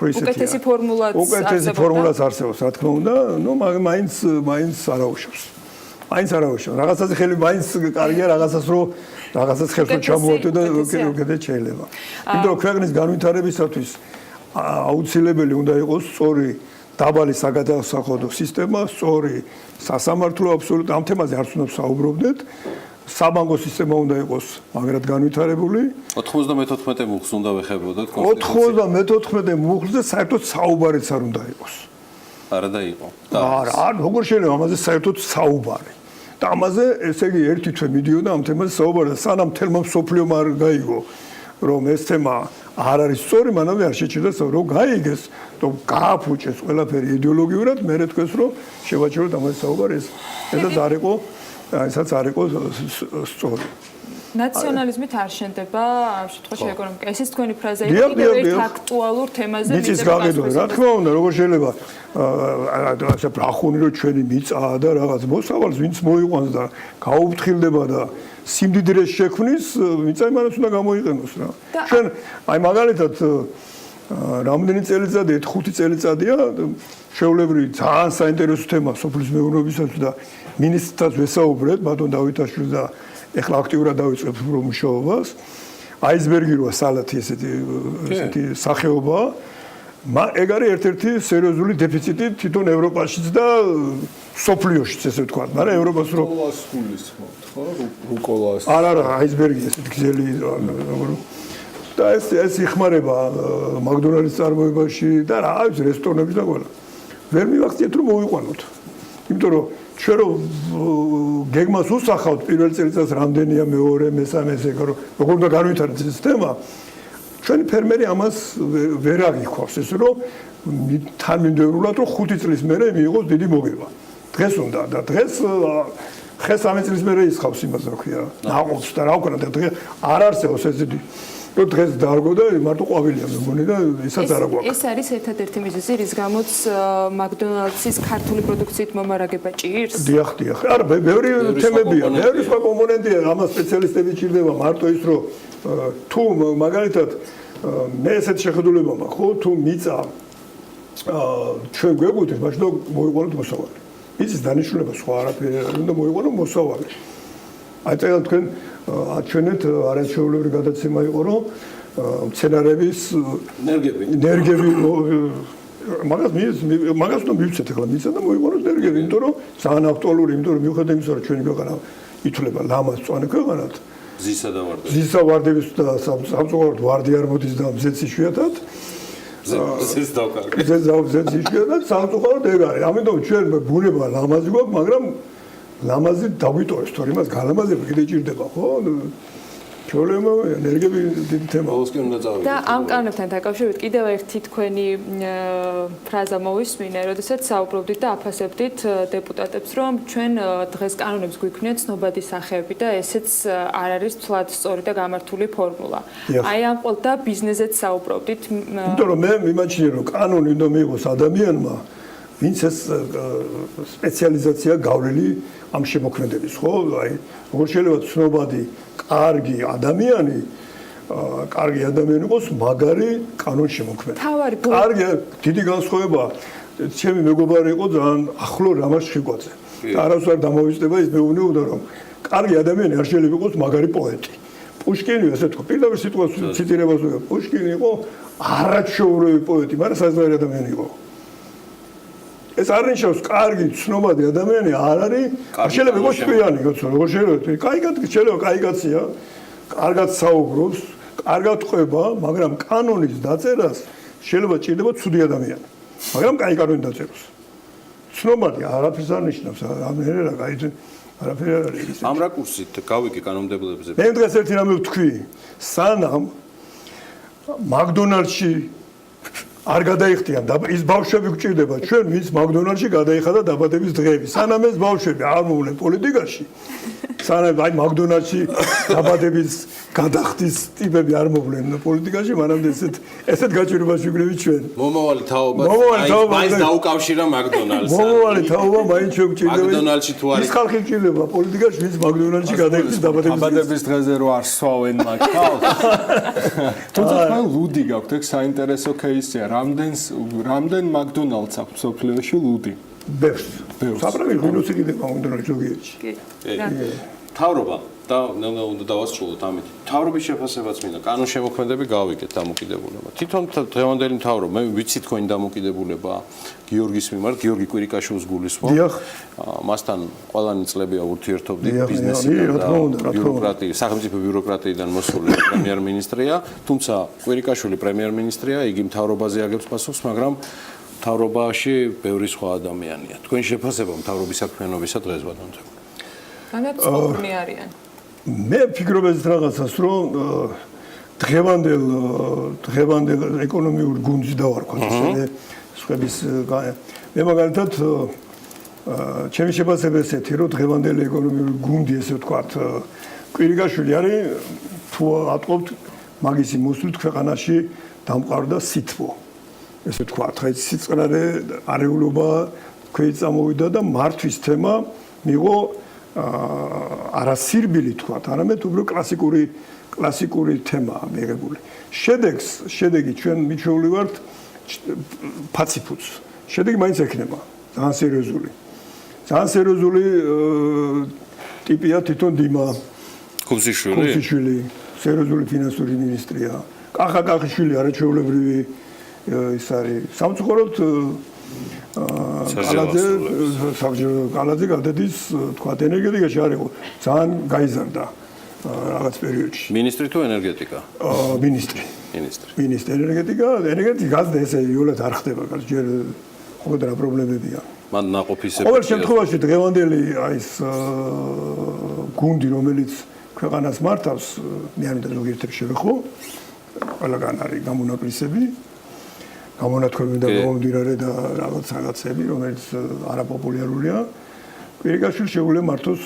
ისეთია. უკეთესი ფორმულაც არსებობს, რა თქმა უნდა, ნუ მაინც არაუშავს. მაინც არაუშავს. რაღაცაზე ხელი მაინც კარგია, რაღაცას რომ რაღაცას ხელს ჩამოვართო და უკეთეს შეიძლება. იმიტომ რომ ქვეყნის განვითარებისათვის აუცილებელი უნდა იყოს სწორი დაბალი საგადასახადო სისტემა, სწორი სასამართლო აბსოლუტურად ამ თემაზე არც უნდა საუბრობდეთ. საბანკო სისტემა უნდა იყოს მაგრად განვითარებული. 94 მუხლს უნდა ვეხებოდეთ კონსტიტუციაში. 94 მუხლზე საერთოდ საუბარიც არ უნდა იყოს. არა და იყო. არა, როგორ შეიძლება ამაზე საერთოდ საუბარი. და ამაზე ესე იგი ერთი თვე მიდიოდა ამ თემაზე საუბარი და სანამ თელმა მსოფლიომ არ გაიგო რომ ეს თემა არ არის სწორი, მანამდე არ შეჭირდა რომ გაიგეს, რომ გააფუჭეს ყველაფერი იდეოლოგიურად, მე თქვენს რომ შევაჩეროთ ამაზე საუბარი ესაც არ იყო ესაც არ იყო სწორი. ნაციონალიზმით არ შენდება ამ შემთხვევაში ეკონომიკა. ესეც თქვენი ფრაზა იყო კიდევ ერთ აქტუალურ თემაზე მიწის გაყიდვა. რა თქმა უნდა, როგორ შეიძლება ასე ბრახუნი რომ ჩვენი მიწაა და რაღაც მოსავალს ვინც მოიყვანს და გაუფრთხილდება და სიმდიდრეს შექმნის, მიწა იმანაც უნდა გამოიყენოს რა. ჩვენ აი მაგალითად რამდენი წელიწადია, 5 წელიწადია შეულებრივი ძალიან საინტერესო თემა სოფლის მეურნეობისათვის და მინისტრთან ვესაუბრეთ, ბატონ დავითაშვილს და ეხლა აქტიურად დავიწყებთ მუშაობას. აისბერგი როა სალათი ესეთი სახეობა. ეგ არის ერთ-ერთი სერიოზული დეფიციტი თვითონ ევროპაშიც და სოფლიოშიც ესე ვთქვათ, მაგრამ ევროპას რო გულისხმობთ, ხო? რუკოლას. არა, აისბერგი ესეთი გზელი როგორ და ეს იხმარება მაკდონალდის წარმოებაში და რა არის რესტორნებში და ყველა. ვერ მივახციეთ რომ მოვიყვანოთ. იმიტომ რომ ჩვენ რომ გეგმას უსახავთ პირველ წელიწადს რამდენია მეორე, მესამე ესე როგორ უნდა განვითარდეს ეს თემა. ჩვენი ფერმერი ამას ვერ აღიქვავს ეს რომ თანმიმდევრულად რომ 5 წლის მერე მიიღოს დიდი მოგება. დღეს უნდა და დღეს ხეს 3 წლის მერე ისხავს იმას რა ქვია. ნაყოფს და რა ვქნა და დღეს არ არსებობს ესეთი რომ დღეს დარგო და მარტო ყვავილია მე მგონი და ისაც არა გვაქვს. ეს არის ერთადერთი მიზეზი, რის გამოც მაკდონალდსის ქართული პროდუქციით მომარაგება ჭირს? დიახ. არა, ბევრი თემებია, ბევრი სხვა კომპონენტია, ამას სპეციალისტები ჭირდება, მარტო ის რომ თუ მაგალითად მე ესეთ შეხედულება მაქვს, ხო, თუ მიწა ჩვენ გვეგვიყვით, მაშინ მოიყვანოთ მოსავალი. მიწის დანიშნულება სხვა არაფერი არ უნდა მოიყვანო მოსავალი. აი წელს თქვენ აჩვენეთ არაჩვეულებრივი გადაცემა იყო რომ მცენარეების ნერგები მაგას უნდა მივცეთ ახლა მიწა და მოიყვანოს ნერგები, იმიტომ რომ ძალიან აქტუალური, იმიტომ რომ მიუხედავად იმისა რომ ჩვენი ქვეყანა ითვლება ლამაზ წვანე ქვეყანად ზისა და ვარდების. ზისა ვარდების და სამწუხაროდ ვარდი არ მოდის და მზეც იშვიათად. ზეს დავკარგე. ზეს იშვიათად სამწუხაროდ ეგ არის. ამიტომ ჩვენ ბუნება ლამაზი გვაქვს, მაგრამ ლამაზი დაგვიტოვეს, თორე იმას გალამაზები კიდე ჭირდება, ხო? პრობლემა ენერგიები დიდი თემაა. და ამ კანონებთან დაკავშირებით კიდევ ერთი თქვენი ფრაზა მოვისმინე, როდესაც საუბრობდით და აფასებდით დეპუტატებს, რომ ჩვენ დღეს კანონებს გვიქმნია ცნობადი სახეები და ესეც არ არის თვლად სწორი და გამართული ფორმულა. აი ამ ყოველ და ბიზნესზეც საუბრობდით. იმიტომ რომ მე მიმაჩნია, რომ კანონი უნდა მიიღოს ადამიანმა, ვინც ეს სპეციალიზაცია გავლილი ამ შემოქმედების, ხო? აი, როგორ შეიძლება ცნობადი კარგი ადამიანი იყოს მაგარი კანონშემოქმედი. კარგი, დიდი განსხვავება. ჩემი მეგობარი იყო ძალიან ახლო რამაზ ხვიკვაძე. და არასდროს არ დამოვიწყდება ის მეუბნებოდა რომ კარგი ადამიანი არ შეიძლება იყოს მაგარი პოეტი. პუშკინი ესე თქვა, პირდაპირ სიტყვას ციტირებას ვიღებ. პუშკინი იყო არაჩვეულებრივი პოეტი, მაგრამ საზღვარი ადამიანი იყო. ეს არ ნიშნავს კარგი ცნობადი ადამიანი არ არის, შეიძლება იყოს ჭკვიანი, როგორ შეიძლება, შეიძლება კაი კაცია, კარგად საუბრობს, კარგად ყვება, მაგრამ კანონის დაწერას შეიძლება ჭირდება ცუდი ადამიანი. მაგრამ კაი კანონი დაწეროს. ცნობადი არაფერს არ ნიშნავს, ამერა კაი არაფერი არ არის. ამ რაკურსით გავიგე კანონმდებლებზე. მე დღეს ერთი რამე ვთქვი, სანამ მაკდონალდში არ გადაიხდიან და ის ბავშვები გვჭირდება ჩვენ ვინც მაკდონალდში გადაიხადა დაბადების დღეები. სანამ ეს ბავშვები არ მოვლენ პოლიტიკაში, სანამ აი მაკდონალდში დაბადების გადახდის ტიპები არ მოვლენ პოლიტიკაში, მანამდე ესეთ გაჭირვებას ვიგნებით ჩვენ. მომავალი თაობა მაინც დაუკავშირა მაკდონალდს. მომავალი თაობა მაინც ჩვენ გვჭირდება. მაკდონალდში თუ არის ის ხალხი გვჭირდება პოლიტიკაში, ვინც მაკდონალდში გადაიხდის დაბადების დღეზე რო არ სვავენ მაგ ხალხს. თუმცა თქვენ ლუდი გაქვთ, ეგ საინტერესო кейსია. რამდენ მაკდონალდს აქვს სოფლიოში ლუდი? ბევრს. საბრალი ღვინოსი კიდე მაკდონალდს ზოგიერთში. თავრობა და უნდა დავასრულოთ ამით. თავრობის შეფასებაც მინდა. კანონშემოქმედები გავიგეთ დამოკიდებულება. თვითონ დღევანდელი თავრობა, მე ვიცი თქვენი დამოკიდებულება გიორგის მიმართ, გიორგი კვირიკაშვილს გულისხმობ. მასთან ყველანი წლებია ურთიერთობდით ბიზნესიდან და ბიუროკრატიის, სახელმწიფო ბიუროკრატიიდან მოსული პრემიერ-მინისტრია, თუმცა კვირიკაშვილი პრემიერ-მინისტრია, იგი მთავრობაზე აგებს პასუხს, მაგრამ მთავრობაში ბევრი სხვა ადამიანია. თქვენი შეფასება მთავრობის საქმიანობისა დღეს ბატონო. განაცხადნი არიან. მე ვფიქრობ ეს რაღაცას, რომ დღევანდელ ეკონომიურ გუნდს დავარქვათ ესე სხვების მე მაგალითად ჩემი შეფასება ესეთი, რომ დღევანდელი ეკონომიური გუნდი ესე ვთქვათ, კვირიკაშვილი არის თუ ატყობთ მაგისი მოსვლით ქვეყანაში დამყარდა სითბო. ესე ვთქვათ, ხა ეს სიწყრარე არეულობა ქვეით წამოვიდა და მართვის თემა მიიღო არა სირბილი თქვათ, არამედ უბრალოდ კლასიკური თემაა მიღებული. შედეგი ჩვენ მიჩვეული ვართ ფაციფუც. შედეგი მაინც ექნება, ძალიან სერიოზული. ძალიან სერიოზული ტიპია თვითონ დიმა ქუმსიშვილი, სერიოზული ფინანსური მინისტრია. კახაშვილი არაჩვეულებრივი ის არის. სამწუხაროდ კალაძე გადადის თქვა ენერგეტიკაში არ იყო ძალიან გაიზარდა რაღაც პერიოდში. მინისტრი თუ ენერგეტიკა? მინისტრი ენერგეტიკა გაზდა ესე იოლად არ ხდება, ჯერ ხოლმე რა პრობლემებია. მან ნაყოფისები. ყოველ შემთხვევაში დღევანდელი ის გუნდი რომელიც ქვეყანას მართავს, მე არ მინდა ზოგიერთებს შევეხო, ყველგან არის გამონაკლისები. გამონათქვამი და მომდირარე და რაღაცები, რომელიც არაპოპულარულია. კვირიკაშვილს შეუძლია მართოს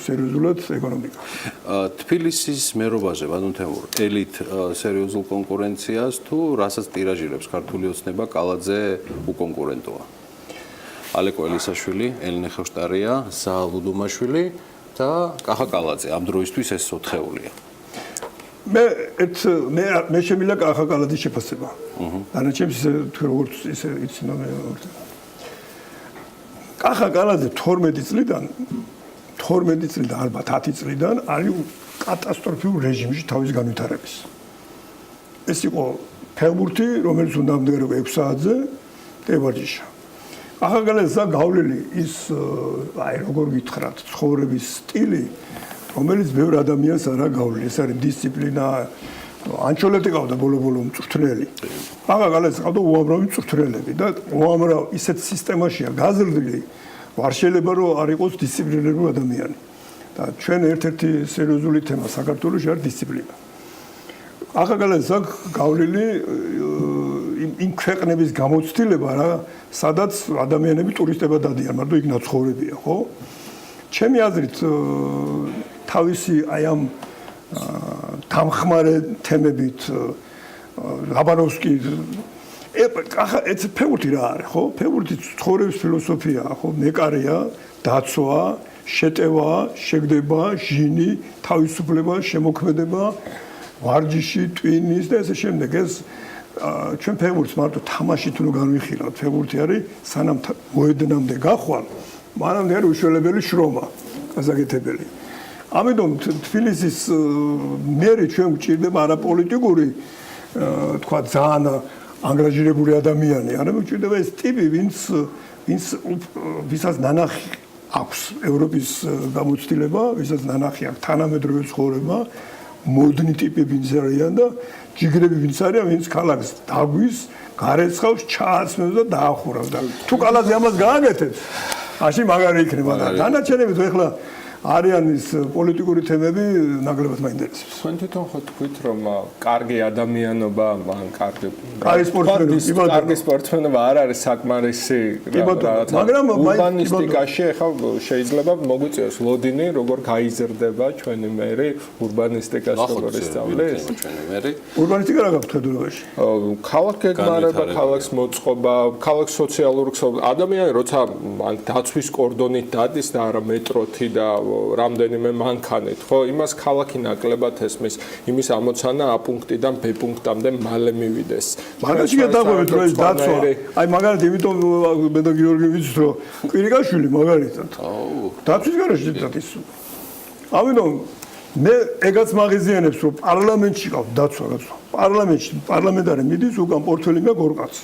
სერიოზულად ეკონომიკა. თბილისის მერობაზე, ბატონ თემურ, ელით სერიოზულ კონკურენციას თუ რასაც ტირაჟირებს ქართული ოცნება, კალაძე უკონკურენტოა. ალეკო ელისაშვილი, ელენე ხევშტარია, ზალუდუმაშვილი და კახა კალაძე. ამ დროისთვის ეს 4-ეულია. მე შემიძლია კახა კალაძის შეფასება. დანარჩენს თუ როგორც ისე იცინო მე ვარ. კახა კალაძე 12 წლიდან ალბათ 10 წლიდან არის კატასტროფიულ რეჟიმში თავის განვითარების. ეს იყო ფეხბურთი, რომელიც უნდა მდგეროდა 6 საათზე ტევარჯიშა. კახა კალაძეს გავლილი ის აი როგორ გითხრათ, ცხოვრების სტილი რომელიც ბევრ ადამიანს არა გავლილი. ეს არის დისციპლინა. ანჩოლეტი ყავდა ბოლო-ბოლო მწვრთნელი. მაგალითად ყავდა უამრავი მწვრთნელები და უამრავ ისეთ სისტემაშია გაზრდილი, არ შეიძლება რომ არ იყოს დისციპლინირებული ადამიანი. და ჩვენ ერთ-ერთი სერიოზული თემა საქართველოში არის დისციპლინა. ახალგაზრდას აქვს გავლილი იმ ქვეყნების გამოცდილება რა, სადაც ადამიანები ტურისტებად დადიან, მაგრამ იქ ნაცხოვრებია, ხო? ჩემი აზრით თავისი აი ამ დამხმარე თემებით ლაბანოვსკი ეს ფეხბურთი რა არის, ხო? ფეხბურთი ცხოვრების ფილოსოფიაა, ხო? მეკარეა, დაცვა, შეტევა, შეგდება, ჟინი, თავისუფლება, შემოქმედება, ვარჯიში, ტვინის და ესე შემდეგ. ეს ჩვენ ფეხბურთს მარტო თამაშით უნდა განვიხილავთ. ფეხბურთი არის სანამ მოედნამდე გახვალ, მანამდე არის უშველებელი შრომა, გასაკეთებელი. ამიტომ თბილისის მერი ჩვენ გვჭირდება არაპოლიტიკური, თქვა ძალიან ანგარაჟირებული ადამიანი, არამედ გვჭირდება ეს ტიპი, ვისაც ნანახი აქვს ევროპის გამოცდილება, ვისაც ნანახი აქვს თანამედროვე ცხოვრება, მოდნი ტიპები ვინც არიან და ჯიგრები ვინც არიან, ვინც ქალაქს დაგვის, გარეცხავს, ჩააცმევს და დაახურავს და თუ კალაზე ამას გააკეთებს, მაშინ მაგარი იქნება და დანარჩენები თუ ეხლა არიან ის პოლიტიკური თემები ნაკლებად მაინტერესებს. თქვენ თვითონ ხო თქვით რომ კარგი ადამიანობა, კარგი სპორტსმენობა არ არის საკმარისი მაგრამ ურბანისტიკაში ახლა შეიძლება მოგვიწევს ლოდინი როგორ გაიზრდება ჩვენი მერი ურბანისტიკას როგორ ისწავლის ჩვენი მერი ურბანისტიკა რა გაქვთ ხედულობაში ქალაქ გეგმარება ქალაქს მოწყობა ქალაქ სოციალური ადამიანი როცა დაცვის კორდონით დადის და არა მეტროთი და რამდენიმე მანქანით, ხო? იმას ქალაქი ნაკლებად ესმის, იმის ამოცანა A პუნქტიდან B პუნქტამდე მალე მივიდეს. მაგაში გადაგვევით რომ ეს დაცვა. აი მაგალითად, იმიტომ მე და გიორგი ვიცით რომ კვირიკაშვილი მაგალითად. დაცვის გარშე დადის. ამიტომ მე ეგაც მაღიზიანებს რომ პარლამენტში ყავს დაცვა. პარლამენტში პარლამენტარი მიდის უკან პორტფელი მე გორკაც.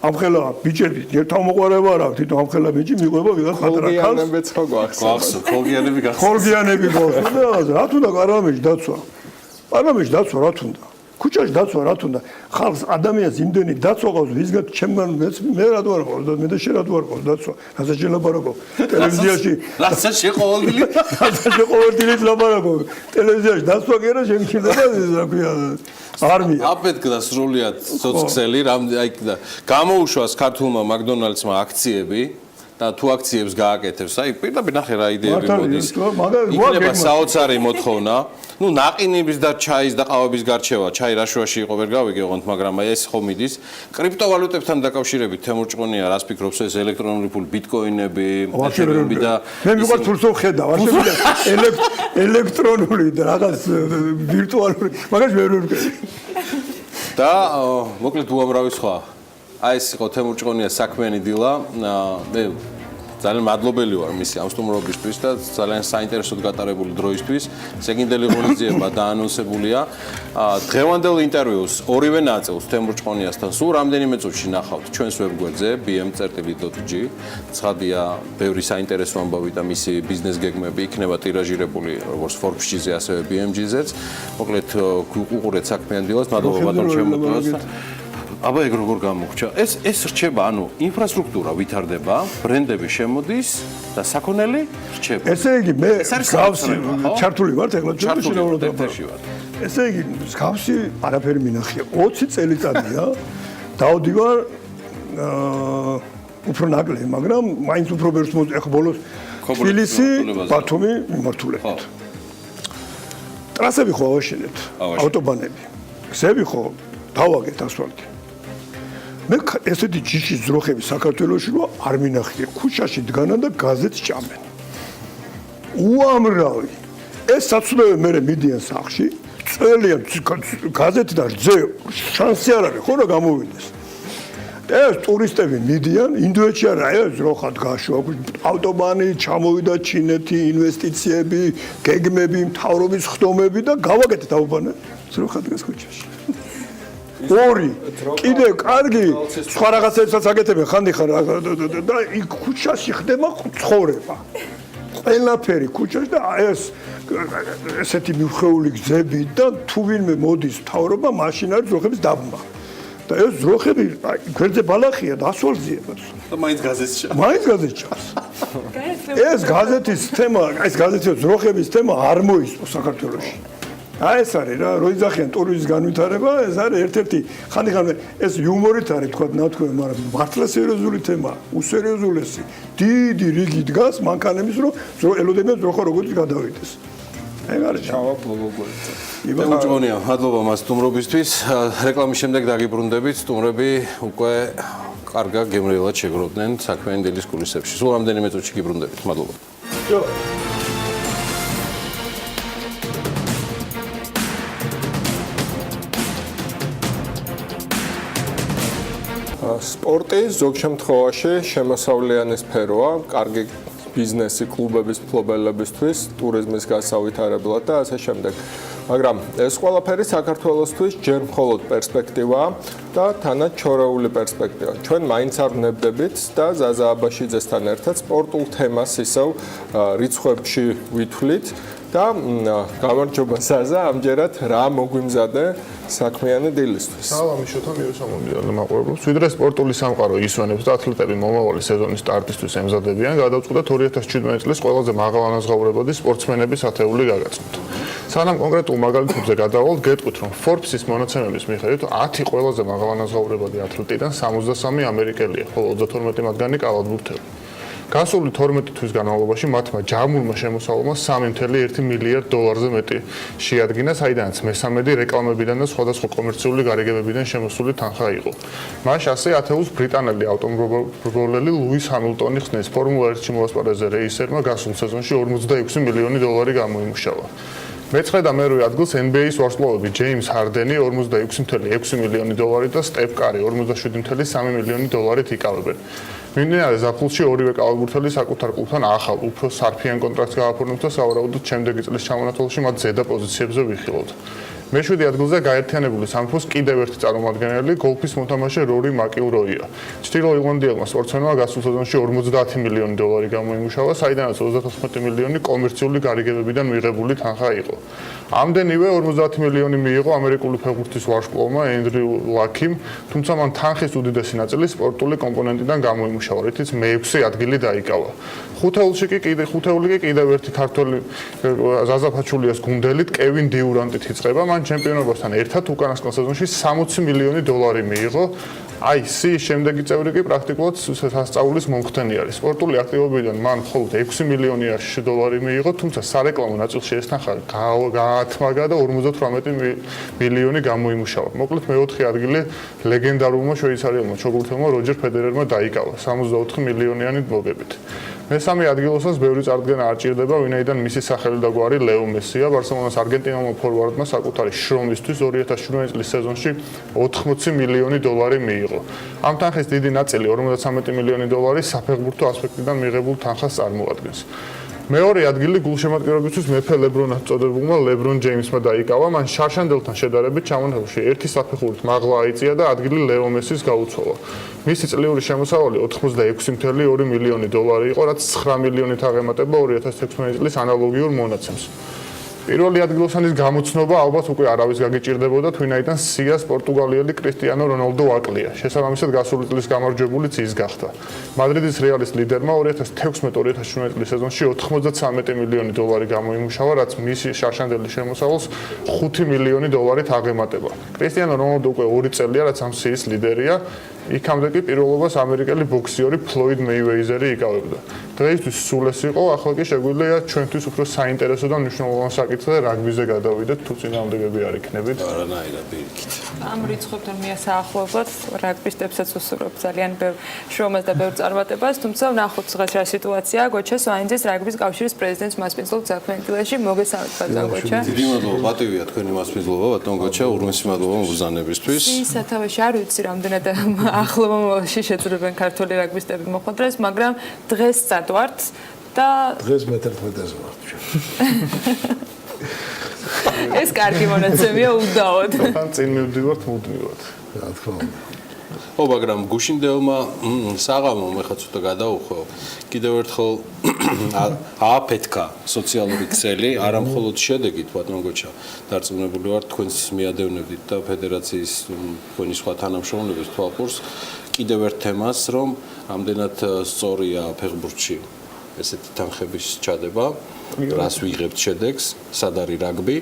ამხელა ბიჭები ერთხელ მოყარება რა თვითონ ამხელა ბიჭი მიყვება ვიღაც ხატრა ქალს ხოლგიანებიც ხო გვახსოვს ხოლგიანები გახსოვს ხოლგიანები გახსოვს რა თუნდა პარლამენტში დაცვა პარლამენტში დაცვა რა თუნდა ქუჩაში დაცვა რა თუნდა ხალხს ადამიანს იმდენი დაცვა ყავს ვისგან ჩემგან მე რა თუ არ ყავს და მე და შენ რა თუ არ ყავს დაცვა რასაც შელაპარაკო ტელევიზიაში რასაც შეყოლდილი ლაპარაკო ტელევიზიაში დაცვა კი არა შენ შეიძლება რა ქვია არმია აპეთქდა სრულიად სოციალური აი და გამოუშვას ქართულმა მაკდონალდსმა აქციები და თუ აქციებს გააკეთებს აი პირდაპირ ნახე რა იდეები მოდის იქნება საოცარი მოთხოვნა ну ნაყინების და ჩაის და ყავების გარჩევა ჩაი რაშუაში იყო ვერ გავიგეღონთ მაგრამ აი ეს ხო მიდის კრიპტოვალუტებთან დაკავშირებით თემურ ჭყონია რას ფიქრობს ეს ელექტრონული ფული ბიტკოინები ეთერეუმი და მე მიყვარს ფულს ხედავ არ შემიძლია ელექტრონული და რაღაც ვირტუალური მაგას ვერ ვერგები და მოკლედ უამრავი სხვა აი ეს იყო თემურ ჭყონია საქმიანი დილა მე ძალიან მადლობელი ვარ მისი ამ სტუმრობისთვის და ძალიან საინტერესოდ გატარებული დროისთვის. სეგინდელი ღონისძიება დაანონსებულია. დღევანდელ ინტერვიუს ორივე ნაწილს თემურ ჭყონიასთან სულ რამდენიმე წუთში ნახავთ ჩვენს ვებგვერდზე bm.gr. ცხადია, ბევრი საინტერესო ამბავი და მისი ბიზნეს გეგმები იქნება ტირაჟირებული როგორც Forbes-ზე, ასევე BMG-ზეც. მოკლედ უყურეთ საქმიან დილას. მადლობა ბატონ შემოგვიყვანს. აბა ეგ როგორ გამოგჩა ეს რჩება ანუ ინფრასტრუქტურა ვითარდება ბრენდები შემოდის და საქონელი რჩება ესე იგი მე გავსი ჩართული ვარ ეხლა ჩვენში ნევროდეფერში ვარ ესე იგი გავსი არაფერი მინახია 20 წელიწადია დავდივარ უფრო ნაკლები მაგრამ მაინც უფრო ბევრს ეხლა ბოლოს თბილისი ბათუმი მიმართულებით ტრასები ხო ავაშენებთ ავტობანები გზები ხო დავაგეთ ასფალტი მე ესეთი ჯიში ძროხები საქართველოში რო არ მინახია ქუჩაში დგანა და გაზეთს ჭამენ უამრავი ეს საცდები მე მიდიან სახში წელია გაზეთი და რძე შანსი არ არის ხო რა გამოვიდეს ეს ტურისტები მიდიან ინდოეთში არა ეს ძროხა დგაშო ავტობანი ჩამოვიდა ჩინეთი ინვესტიციები გეგმები მთავრობის ხდომები და გავაკეთეთ ავტობანი ძროხა დგას ქუჩაში ორი კიდე კარგი სხვა რაღაცებსაც აკეთებენ ხანდიხან და იქ ქუჩაში ხდება ცხოვრება ყველაფერი ქუჩაში და ეს ესეთი მიხეული გზები და თუ ვინმე მოდის მთავრობა, მაშინ არის ძროხების დაბმა. და ეს ძროხები გვერდზე ბალახია და ასვალზია. და მაინც გაზეთს ჩავს. მაინც გაზეთს ჩავს. ეს გაზეთის თემა, ეს გაზეთის ძროხების თემა არ მოისწო საქართველოში. ეს არის რა, რო იძახიან ტურიზმის განვითარება, ეს არის ერთ-ერთი ხანდახან ეს იუმორით არის თქვა ნათქვამი, მაგრამ მართლა სერიოზული თემაა, უსერიოზულესი. დიდი რიგი დგას მანქანების, რომ ელოდებიან ძროხა როგორც გადავიდეს. ეგ არის ჩავა ბოლოგვერდზე. უჯგონია, მადლობა მას სტუმრობისთვის. რეკლამის შემდეგ დაგიბრუნდებით, სტუმრები უკვე კარგა გემრიელად შეგროვდნენ საქმიანი დილის კულისებში. სულ რამდენიმე წუთში გიბრუნდებით. მადლობა. სპორტი ზოგ შემთხვევაში შემოსავლიანი სფეროა, კარგი ბიზნესი კლუბების მფლობელებისთვის, ტურიზმის გასავითარებლად და ასე შემდეგ. მაგრამ ეს ყველაფერი საქართველოსთვის ჯერ მხოლოდ პერსპექტივაა და თანაც ჩორეული პერსპექტივა. ჩვენ მაინც არ ვნებდებით და ზაზა აბაშიძესთან ერთად სპორტულ თემას ისევ რიცხვებში ვითვლით და გამარჯობა ზაზა, ამჯერად რა მოგვიმზადე საქმიანი დილისთვის. სალამი შოთა მიუსამოდიალე მაყურებლებს. ვიდრე სპორტული სამყარო ისვენებს და ათლეტები მომავალი სეზონის სტარტისთვის ემზადებიან, გადავწყვიტეთ 2017 წლის ყველაზე მაღალანაზღაურებადი სპორტსმენების ათეული გაგაცნოთ. სანამ კონკრეტულ მაგალითებზე გადავალთ, გეტყვით, რომ Forbes-ის მონაცემების მიხედვით 10 ყველაზე მაღალანაზღაურებადი ათლეტიდან 63 ამერიკელია, ხოლო 32 მათგანი კალათბურთელი. გასული 12 თვის განმავლობაში მათმა ჯამურმა შემოსავლმა $3.1 მილიარდ მეტი შეადგინა, საიდანაც მესამედი რეკლამებიდან და სხვადასხვა კომერციული გარიგებებიდან შემოსული თანხა იყო. მას ასე ათეულს ბრიტანელი ავტომობილელი ლუის ჰამილტონი ხსნის, ფორმულა 1-ში მოასპარეზე რეისერმა გასულ სეზონში $46 მილიონი გამოიმუშავა. მეცხრე და მერვე ადგილს NBA-ის ვარსკვლავები ჯეიმს ჰარდენი $46.6 მილიონი და სტეფ კარი $47.3 მილიონი იკავებენ. მიმდინარე ზაფხულში ორივე კალათბურთელი საკუთარ კლუბთან ახალ, უფრო სარფიან კონტრაქტს გააფორმებდა და სავარაუდოდ შემდეგი წლის ჩამონათვალში მათ ზედა პოზიციებზე ვიხილავთ. მეშვიდე ადგილზე გაერთიანებული სამეფოს კიდევ ერთი წარმომადგენელი გოლფის მოთამაშე რორი მაკილროია. ჩრდილო ირლანდიელმა სპორტსმენმა გასულ სეზონში $40 მილიონი გამოიმუშავა, საიდანაც 34 მილიონი კომერციული გარიგებებიდან მიღებული თანხა იყო. ამდენივე 50 მილიონი მიიღო ამერიკული ფეხბურთის ვარსკვლავმა ენდრიუ ლაკიმ, თუმცა მან თანხის უდიდესი ნაწილი სპორტული კომპონენტიდან გამოიმუშავა, რითიც მე-6 ადგილი დაიკავა. ხუთეულში კი კიდევ ერთი ქართველი ზაზაფაჩულიას გუნდელით კევინ დიურანტით იწყება, მან ჩემპიონობასთან ერთად უკანასკნელ სეზონში $60 მილიონი მიიღო. აი, სიის შემდეგი წევრი კი პრაქტიკულად სასწაულის მომხდენი არის. სპორტული აქტივობიდან მან მხოლოდ $6 მილიონი მიიღო, თუმცა სარეკლამო ნაწილში ეს თანხა გაათმაგა და 58 მილიონი გამოიმუშავა. მოკლედ მე-4 ადგილი ლეგენდარულმა შვეიცარიელმა ჩოგბურთელმა როჯერ ფედერერმა დაიკავა 64 მილიონიანი მოგებით. მესამე ადგილოსაც ბევრი წარდგენა არ ჭირდება, ვინაიდან მისი სახელი და გვარი ლეო მესია, ბარსელონას არგენტინელმა ფორვარდმა საკუთარი შრომისთვის 2017 წლის სეზონში $80 მილიონი მიიღო. ამ თანხის დიდი ნაწილი $53 მილიონი საფეხბურთო ასპექტიდან მიღებულ თანხას წარმოადგენს. მეორე ადგილი გულშემატკივრებისთვის მეფე ლებრონად წოდებულმა ლებრონ ჯეიმსმა დაიკავა, მან შარშანდელთან შედარებით ჩამონათვალში ერთი საფეხურით მაღლა აიწია და ადგილი ლეო მესის გაუცვალა. მისი წლიური შემოსავალი $86.2 მილიონი იყო, რაც 9 მილიონით აღემატება 2016 წლის ანალოგიურ მონაცემს. პირველი ადგილოსანის გამოცნობა ალბათ უკვე არავის გაგიჭირდებოდა, თვინაიდან სიას პორტუგალიელი კრისტიანო რონალდო აკლია. შესაბამისად გასული წლის გამარჯვებულიც ის გახდა. მადრიდის რეალის ლიდერმა 2016-2017 წლის სეზონში $93 მილიონი გამოიმუშავა, რაც მისი შარშანდელი შემოსავალს $5 მილიონი აღემატება. კრისტიანო რონალდო უკვე 2 წელია, რაც ამ სიის ლიდერია. იქამდე კი პირველობას ამერიკელი ბოქსიორი ფლოიდ მეივეიზერი იკავებდა. დღეისთვის სულ ეს იყო, ახლა კი შეგვიძლია ჩვენთვის უფრო საინტერესო და მნიშვნელოვანი საკითხზე რაგბიზე გადავიდეთ, თუ წინააღმდეგები არ იქნებით. არანაირად პირიქით. ამ რიცხვებთან მიასაახლებლად რაგბისტებსაც უსურვებ ძალიან ბევრ შრომას და ბევრ წარმატებას, თუმცა ვნახოთ დღეს რა სიტუაციაა. გოჩა სვანიძეს რაგბის კავშირის პრეზიდენტს მასპინძლობ საქმიანი დილაში. მოგესალმებით ბატონ გოჩა. დიდი მადლობა პატივია თქვენი მასპინძლობა ბატონ გოჩა, ურმესი მადლობა მოგზაურობისთვის. სათავეში არ ვიცი რამდენად ახლო მომავალში შეძლებენ ქართული რაგბისტები მოხვედრას, მაგრამ დღეს წადვართ და დღეს მე-11-ზე ვართ ჩვენ. ეს კარგი მონაცემია უდაოდ. თან წინ მივდივართ მუდმივად. რა თქმა უნდა. ხო, მაგრამ გუშინდელმა საღამომ ეხლა ცოტა გადაუხვევ. კიდევ ერთხელ ააფეთქა სოციალური ქსელი, არა მხოლოდ შედეგით, ბატონ გოჩა, დარწმუნებული ვარ, თქვენს მიადევნებდით და ფედერაციის თქვენი სხვა თანამშრომლების თვალყურს კიდევ ერთ თემას, რომ ამდენად სწორია ფეხბურთში ესეთი თანხების ჩადება, რას ვიღებთ შედეგს, სად არის რაგბი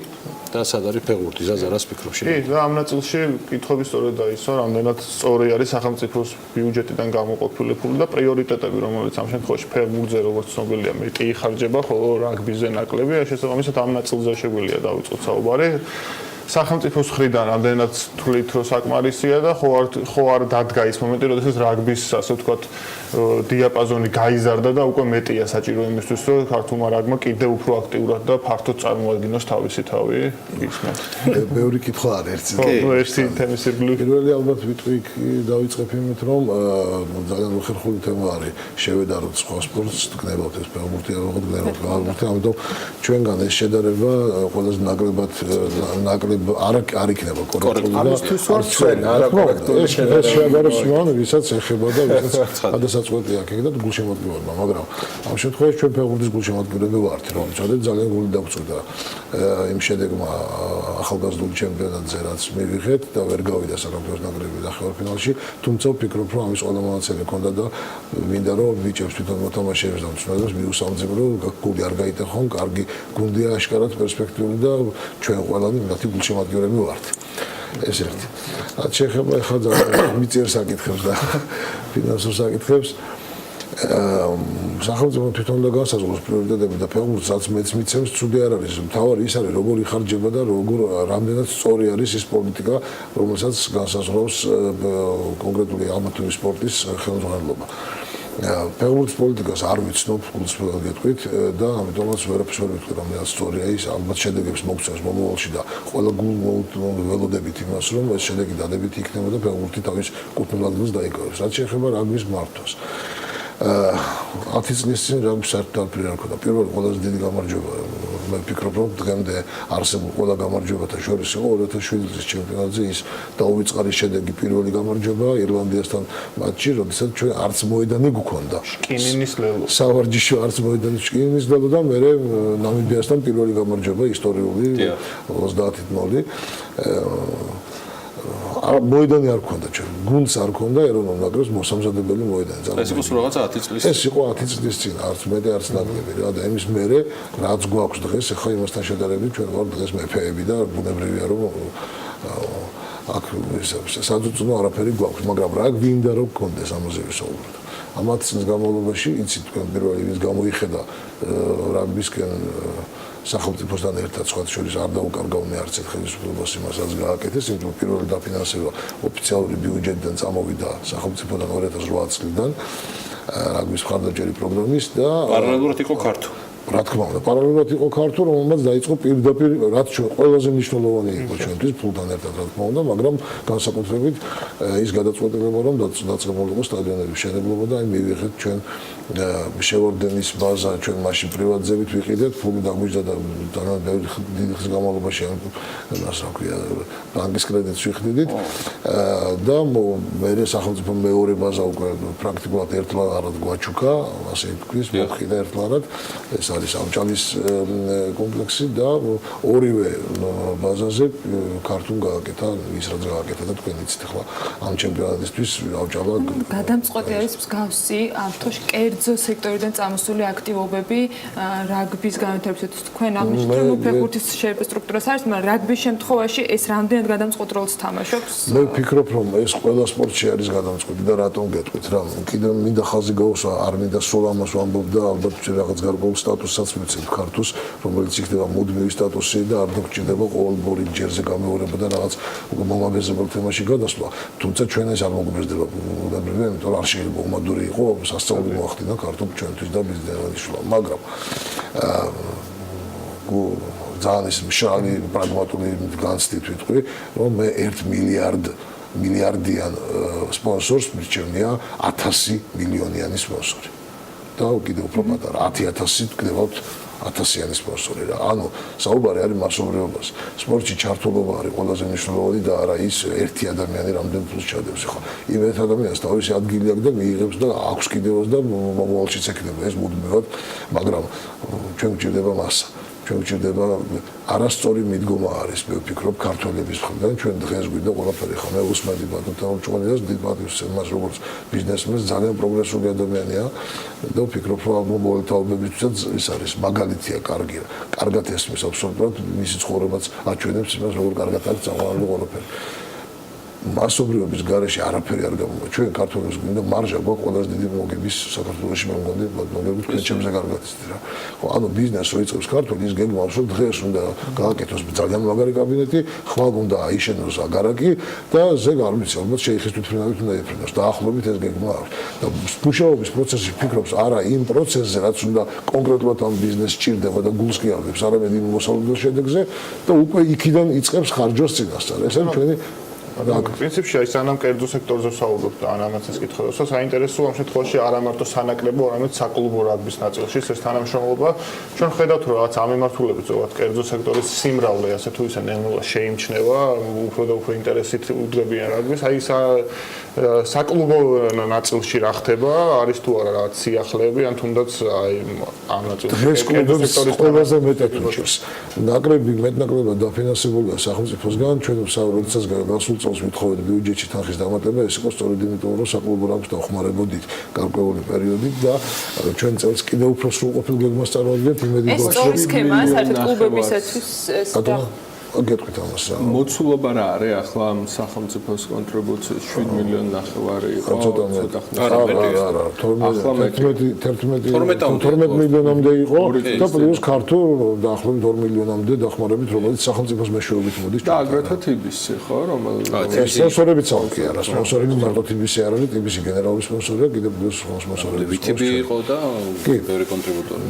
და სად არის ფეხბურთი, ზაზარას ფიქრობ კი, და ამ ნაწილში კითხვები სწორედ დაისვა, რამდენად სწორი არის სახელმწიფოს ბიუჯეტიდან გამოყოფილი ფული და პრიორიტეტები, რომელიც ამ შემთხვევაში ფეხბურთზე როგორც ცნობილია, მეტი იხარჯება, ხოლო რაგბიზე ნაკლები, შესაბამისად ამ ნაწილზე შეგვიძლია დავიწყოთ საუბარი. სახელმწიფოს მხრიდან რამდენად თვლით, რომ საკმარისია და ხო არ დადგა ის მომენტი, როდესაც რაგბის, ასე ვთქვათ, დიაპაზონი გაიზარდა და უკვე მეტია საჭირო იმისთვის, რომ ქართულმა რაგბმა კიდევ უფრო აქტიურად და ფართოდ წარმოადგინოს თავისი თავი. გისმენთ. ბევრი კითხვა არის ერთი. კი, ერთი თემის ირგვლივ. პირველი ალბათ ვიტყვი დავიწყებ იმით, რომ ძალიან უხერხული თემა არის შევედაროთ სხვა სპორტს, გნებავთ ეს ფეხბურთი, არ ვიღოთ გნებავთ ფეხბურთი, ამიტომ ჩვენგან ეს შედარება ყველაზე ნაკლებ არ იქნება კორექტული და ამისთვის ვარ ჩვენ, არა კორექტული შედარება. ეს შედარება ვისაც ეხება და ვისაც გადასაწყვეტი აქ და გულშემატკივრებმა, მაგრამ ამ შემთხვევაში ჩვენ ფეხბურთის გულშემატკივრები ვართ, რომ ცოდეთ ძალიან გული დაგწვიდა იმ შედეგმა ახალგაზრდული ჩემპიონატზე, რაც მივიღეთ და ვერ გავიდა საქართველოს ნაკრები ნახევარფინალში, თუმცა ვფიქრობ, რომ ამის ყველა მონაცემი ჰქონდა და მინდა რომ ბიჭებს თვითონ მოთამაშეებს და მწვრთნელებს მიუსამძიმო, რომ გული არ გაიტეხონ, კარგი გუნდია აშკარად პერსპექტიული და ჩვენ ყველანი მათი გულშემატკივრები ვართ. ეს ერთი. რაც შეეხება ახლა მიწიერ საკითხებს და ფინანსურ საკითხებს, სახელმწიფო თვითონ და განსაზღვროს პრიორიტეტები და ფეხბურთსაც მეც მიცემს, ცუდი არ არის. მთავარი ის არის, როგორ იხარჯება და რამდენად სწორი არის ის პოლიტიკა, რომელსაც განსაზღვრავს კონკრეტული ამათური სპორტის ხელმძღვანელობა. ფეხბურთის პოლიტიკას არ ვიცნობ, გულწრფელად გეტყვით და ამიტომაც ვერაფერს ვერ ვიტყვი, რამდენად სწორია ის, ალბათ შედეგებს მოგცემს მომავალში და ყველა ველოდებით იმას, რომ ეს შედეგი დადებითი იქნება და ფეხბურთი თავის კუთვნილ ადგილს დაიკავებს. რაც შეეხება რაგბის მართვას. 10 წლის წინ რაგბის საერთოდ არ ქონდა. პირველი ყველაზე დიდი გამარჯვება მე ვფიქრობ, რომ დღემდე არსებულ ყველა გამარჯვებათა შორის იყო 2007 წლის ჩემპიონატზე ის დაუვიწყარი შედეგი პირველი გამარჯვება ირლანდიასთან მატჩში, როდესაც ჩვენ არც მოედანი გვქონდა. შკინინის ლელო. სავარჯიშო არც მოედანი შკინინის ლელო და მე ნამიბიასთან პირველი გამარჯვება ისტორიული 30-0. მოედანი არ ქონდა ჩვენ. გუნდს არ ქონდა ეროვნულ ნაკრებს მოსამზადებელი მოედანი. ეს იყო რაღაცა 10 წლის. ეს იყო 10 წლის წინ, არც მეტი არც ნაკლები რა და იმის მერე რაც გვაქვს დღეს, ახლა იმასთან შედარებით ჩვენ ვარ დღეს მეფეები და ბუნებრივია რომ აქ საძუწუნო არაფერი გვაქვს, მაგრამ რა გვინდა რომ გქონდეს ამაზე ვისაუბროთ. ამ 10 წლის განმავლობაში იცით თქვენ პირველი ვის გამოიხედა რაგბისკენ სახელმწიფოსთან ერთად სხვა შორის არ დაუკარგავდნენ არც ერთ ხელისუფლებას იმასაც გააკეთეს, იმიტომ რომ პირველი დაფინანსება ოფიციალური ბიუჯეტიდან წამოვიდა სახელმწიფოდან 2008 წლიდან რაგბის მხარდაჭერი პროგრამის და პარალელურად იყო ქართული. რა თქმა უნდა, პარალელურად იყო ქართული, რომელმაც დაიწყო პირდაპირ, რაც ყველაზე მნიშვნელოვანი იყო ჩვენთვის ფულთან ერთად, რა თქმა უნდა, მაგრამ განსაკუთრებით ის გადაწყვეტილება, რომ დაწყებულიყო სტადიონების მშენებლობა და აი მივიღეთ ჩვენ შევარდენის ბაზა, ჩვენ მაშინ პრივატზებით ვიყიდეთ, ფული დაგვიჯდა და დიდი ხნის განმავლობაში ასე რა ქვია, ბანკის კრედიტს ვიხდიდით და მე სახელმწიფო მეორე ბაზა უკვე პრაქტიკულად ერთლარად გვაჩუქა, ასე თქვის, მოხდა ერთლარად, ეს არის ამჭალის კომპლექსი და ორივე ბაზაზე ქართულ გააკეთა, ის რაც გააკეთა და თქვენ იცით ახლა ამ ჩემპიონატისთვის ამჭალა გადამწყვეტი არის მსგავსი ამ თოში კერძო სექტორიდან წამოსული აქტივობები რაგბის განვითარებისთვის. თქვენ აღნიშნეთ, რომ ფეხბურთის შეიძლება სტრუქტურას არის, მაგრამ რაგბის შემთხვევაში ეს რამდენად გადამწყვეტ როლს თამაშობს? მე ვფიქრობ, რომ ეს ყველა სპორტში არის გადამწყვეტი და რატომ გეტყვით რა? კიდევ მინდა ხაზი გაუსვა, არ მინდა სულ ამას ვამბობ და ალბათ რაღაც გარკვეულ სტატუსსაც მივცემ ქართულს, რომელიც იქნება მუდმივი სტატუსი და არ დაგჭირდება ყოველდღიური ჯერზე გამეორება და რაღაც მომაბეზრებელ თემაში გადასვლა. თუმცა ჩვენ ეს არ მოგვიბეზრდება, იმიტომ რომ არ შეიძლება უმადური იყო სასწაული მოახდინა ქართულ ჩვენთვის და ბიზნესმენებისთვის, მაგრამ ძალიან ის მშრალი პრაგმატული განცდით ვიტყვი, რომ მე 1 მილიარდიან სპონსორს მირჩევნია 1000 მილიონიანი სპონსორი. და კიდევ უფრო პატარა 10,000 გქნებავთ 1000-იანი სპონსორი რა. ანუ საუბარი არის მასობრიობაზე. სპორტში ჩართულობა არის ყველაზე მნიშვნელოვანი და არა ის ერთი ადამიანი რამდენ ფულს ჩადებს. ხო, იმ ერთ ადამიანს თავისი ადგილი აქვს და მიიღებს და აქვს კიდევაც და მომავალშიც ექნება ეს მუდმივად, მაგრამ ჩვენ გვჭირდება მასა. ჩვენ გვჭირდება არასწორი მიდგომა არის, მე ვფიქრობ, ქართველების მხრიდან ჩვენ დღეს გვინდა ყველაფერი ხო მე უსმენდი ბატონ თავმჯდომარეას დიდ პატივს მას როგორც ბიზნესმენს ძალიან პროგრესული ადამიანია და ვფიქრობ რომ მომავალ თაობებისთვის ის არის მაგალითია კარგი რა. კარგად ესმის აბსოლუტურად მისი ცხოვრებაც აჩვენებს იმას როგორ კარგად არის წამოვალული ყველაფერი. მასობრიობის გარეშე არაფერი არ გამოვა. ჩვენ ქართველებს გვინდა მარჟა გვაქვს ყველაზე დიდი მოგების საქართველოში მე მგონი მოგები თქვენ ჩემზე კარგად ისეთ რა. ხო, ანუ ბიზნესს რო იწყებს ქართველი ის გეგმა აქვს რომ დღეს უნდა გააკეთოს ძალიან მაგარი კაბინეტი, ხვალ უნდა აიშენოს აგარაკი და ზეგ არ ვიცი, ალბათ შეიხის თვითმფრინავით უნდა ეფრინოს. დაახლოებით ეს გეგმა აქვს. და მუშაობის პროცესი ფიქრობს არა იმ პროცესზე, რაც უნდა კონკრეტულად ამ ბიზნესს ჭირდება და გულს კი აღებს, არამედ იმ მოსალოდნელ შედეგზე და უკვე იქიდან იწყებს ხარჯოს წინასწარ. ეს არის ჩვენი პრინციპში აი სანამ კერძო სექტორზე ვსაუბრობ და ამაც ეს კითხავსა, საინტერესოა ამ შემთხვევაში არა მარტო სანაკლებო, არამედ საკლუბო რაგბის ნაწილში ეს თანამშრომლობა. ჩვენ ხედავთ რომ რაღაც ამ მიმართულებით ზოგადად კერძო სექტორის სიმრავლე ასე თუ ისე ნელ-ნელა შეიმჩნევა, უფრო და უფრო ინტერესით უძლებიან რაგბის. აი საკლუბო ნაწილში რა ხდება, არის თუ არა რაღაც სიახლეები, ან თუნდაც აი ამ ნაწილში დღეს კლუბების ყველაზე მეტად უჭირს. ნაკრები მეტნაკლებად დაფინანსებულია სახელმწიფოსგან, ჩვენ როდესაც გასულ წელს ვითხოვეთ ბიუჯეტში თანხის დამატება, ეს იყო სწორედ იმიტომ, რომ საკლუბო რაგბს დავხმარებოდით გარკვეული პერიოდით და ჩვენ წელს კიდევ უფრო სრულყოფილ გეგმას წარმოადგენთ იმედი გვაქვს. ეს სწორი სქემა საერთოდ კლუბებისათვის ეს გეტყვით ამას. მოცულობა რა არის ახლა ამ სახელმწიფოს კონტრიბუციის 7 მილიონი ნახევარი იყო ცოტა არა 12 მილიონამდე იყო და პლუს ქართულ დაახლოებით 2 მილიონამდე დახმარებით, რომელიც სახელმწიფოს მეშვეობით მოდის. და აგრეთვე TBC ხო, რომელიც სპონსორებიც აქვს, არა, სპონსორები მარტო TBC არ არის, TBC გენერალური სპონსორია, კიდევ პლუს სპონსორები. VTB იყო და ბევრი კონტრიბუტორი.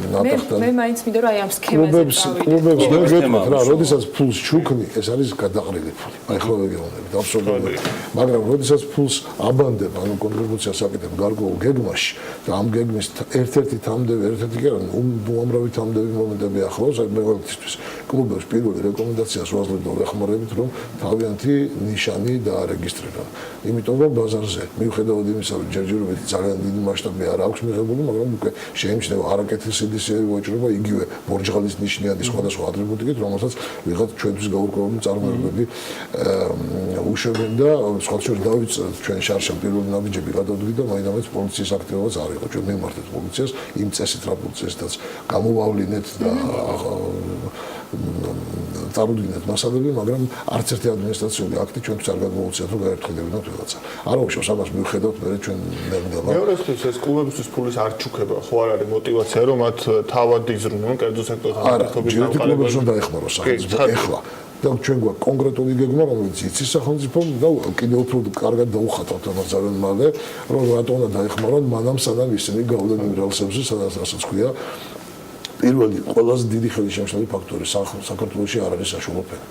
მე მაინც მინდა რომ აი ამ სქემაზე კლუბებს გეტყვით რა, როდესაც ფულს ჩუქნი, ეს არის გადაყრილი ფული. ახლა ვეგეონებით, აბსოლუტურად. მაგრამ როდესაც ფულს აბანდება, ანუ კონტრიბუციას აკეთებ გარკვეულ გეგმაში და ამ გეგმის ერთ-ერთი თამდები, ერთ-ერთი კი არა, უამრავი თამდები მომენტები ახლავს, აი მეღალითისთვის კლუბებს პირველი რეკომენდაციას ვაძლევთ და ვეხმარებით, რომ თავიანთი ნიშანი დაარეგისტრირონ. იმიტომ რომ ბაზარზე, მიუხედავად იმისა, რომ ჯერჯერობით ძალიან დიდი მასშტაბი არ აქვს მიღებული, მაგრამ უკვე შეიმჩნევა არაკეთილ სიდისეები ვაჭრობა, იგივე ბორჯღალის ნიშნიანი სხვადასხვა ატრიბუტიკით, რომელსაც ვიღაც ჩვენთვის გაურკვეველი წარმოებები უშვებენ და სხვა შორის დავიწყეთ ჩვენ შარშან პირველი ნაბიჯები გადავდგით და მაინც პოლიციის აქტივობაც არ იყო. ჩვენ მიმართეთ პოლიციას იმ წესით რა პროცესითაც გამოვავლინეთ და წარუდგინეთ მასალები, მაგრამ არც ერთი ადმინისტრაციული აქტი ჩვენთვის არ გადმოუწიათ, რომ გაერთხილებინათ ვიღაცა. არ ვუშვებს ამას მივხედავთ მე ჩვენ ნებდება. მეორესთვის ეს კლუბებისთვის ფულის არჩუქება ხო არ არის мотиваცია, რომ მათ თავად იზრუნონ კერძო სექტორთან ერთობის გამყარებას. არა, კლუბებს უნდა ეხმაროს სახელმწიფო ეხლა. და ჩვენ გვაქვს კონკრეტული გეგმა, რომელიც იცის სახელმწიფომ და კიდევ უფრო კარგად დაუხატავთ ამას ძალიან მალე, რომ რატო უნდა დაეხმარონ მანამ სანამ ისინი გავლენ იმ რელსებზე, სადაც რასაც ქვია. პირველი ყველაზე დიდი ხელშემშლელი ფაქტორი საქართველოში არ არის საშუალო ფენა.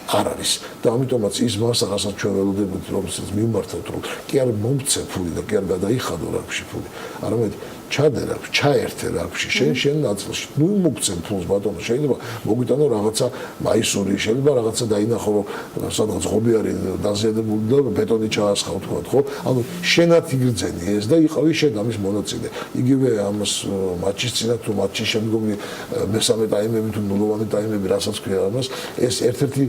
არ არის და ამიტომაც ის მასა, რასაც ჩვენ ველოდებოდით, რომელსაც მიმართავთ, რომ კი არ მომწე ფული და კი არ გადაიხადო რაგბში ფული, არამედ ჩადე რაგბში, ჩაერთე რაგბში, შენ ნაწილში. ნუ მოგცემ ფულს ბატონო, შეიძლება მოგვიტანო რაღაცა მაისური, შეიძლება რაღაცა დაინახო, რომ სადღაც ღობი არის დაზიანებული და ბეტონი ჩაასხავ თქვა, ხო? ანუ შენად იგრძენი ეს და იყავი შენ ამის მონაწილე. იგივე ამას მატჩის წინა თუ მატჩის შემდგომი მესამე ტაიმები თუ ნულოვანი ტაიმები, რასაც ქვია ამას, ეს ერთ-ერთი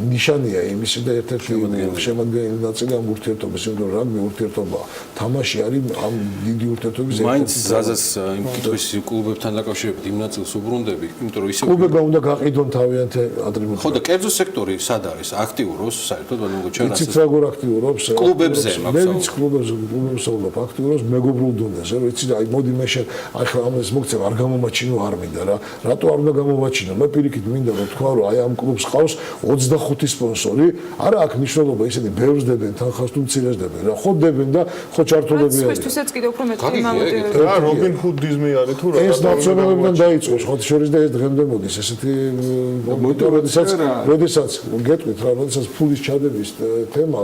ნიშანია იმისი და ერთ-ერთი შემადგენელი ნაწილი ამ ურთიერთობის, იმიტომ რომ რაგბი ურთიერთობაა. თამაში არის ამ დიდი ურთიერთობის ერთ-ერთი. მაინც ზაზას იმ კითხვის კლუბებთან დაკავშირებით იმ ნაწილს უბრუნდები, იმიტომ რომ ისე კლუბებმა უნდა გაყიდონ თავიანთი ატრიბუტები. ხო და კერძო სექტორი სად არის? აქტიურობს საერთოდ ანუ ჩვენ ასე. იცით როგორ აქტიურობს? კლუბებზე მე ვიცი კლუბებზე ვსაუბრობ, აქტიურობს მეგობრულ დონეზე, რომ იცი აი მოდი მე შენ აი ხა ამას მოგცემ, არ გამომაჩინო არ მინდა რა. რატო არ უნდა გამომაჩინო? მე პირიქით მინდა რომ თქვა რომ აი ამ კლუბს ყავს 25 სპონსორი, არა აქვს მნიშვნელობა ისინი ბევრს დებენ თანხას თუ მცირეს დებენ რა. ხო დებენ და ხო ჩართულებია. ჩვენთვისაც კიდევ უფრო რა რობინ ჰუდიზმი არის თუ რა ეს ნაციონალებიდან დაიწყო ხოთი შორის და ეს დღემდე მოდის ესეთი როდესაც გეტყვით რა როდესაც ფულის ჩადების თემა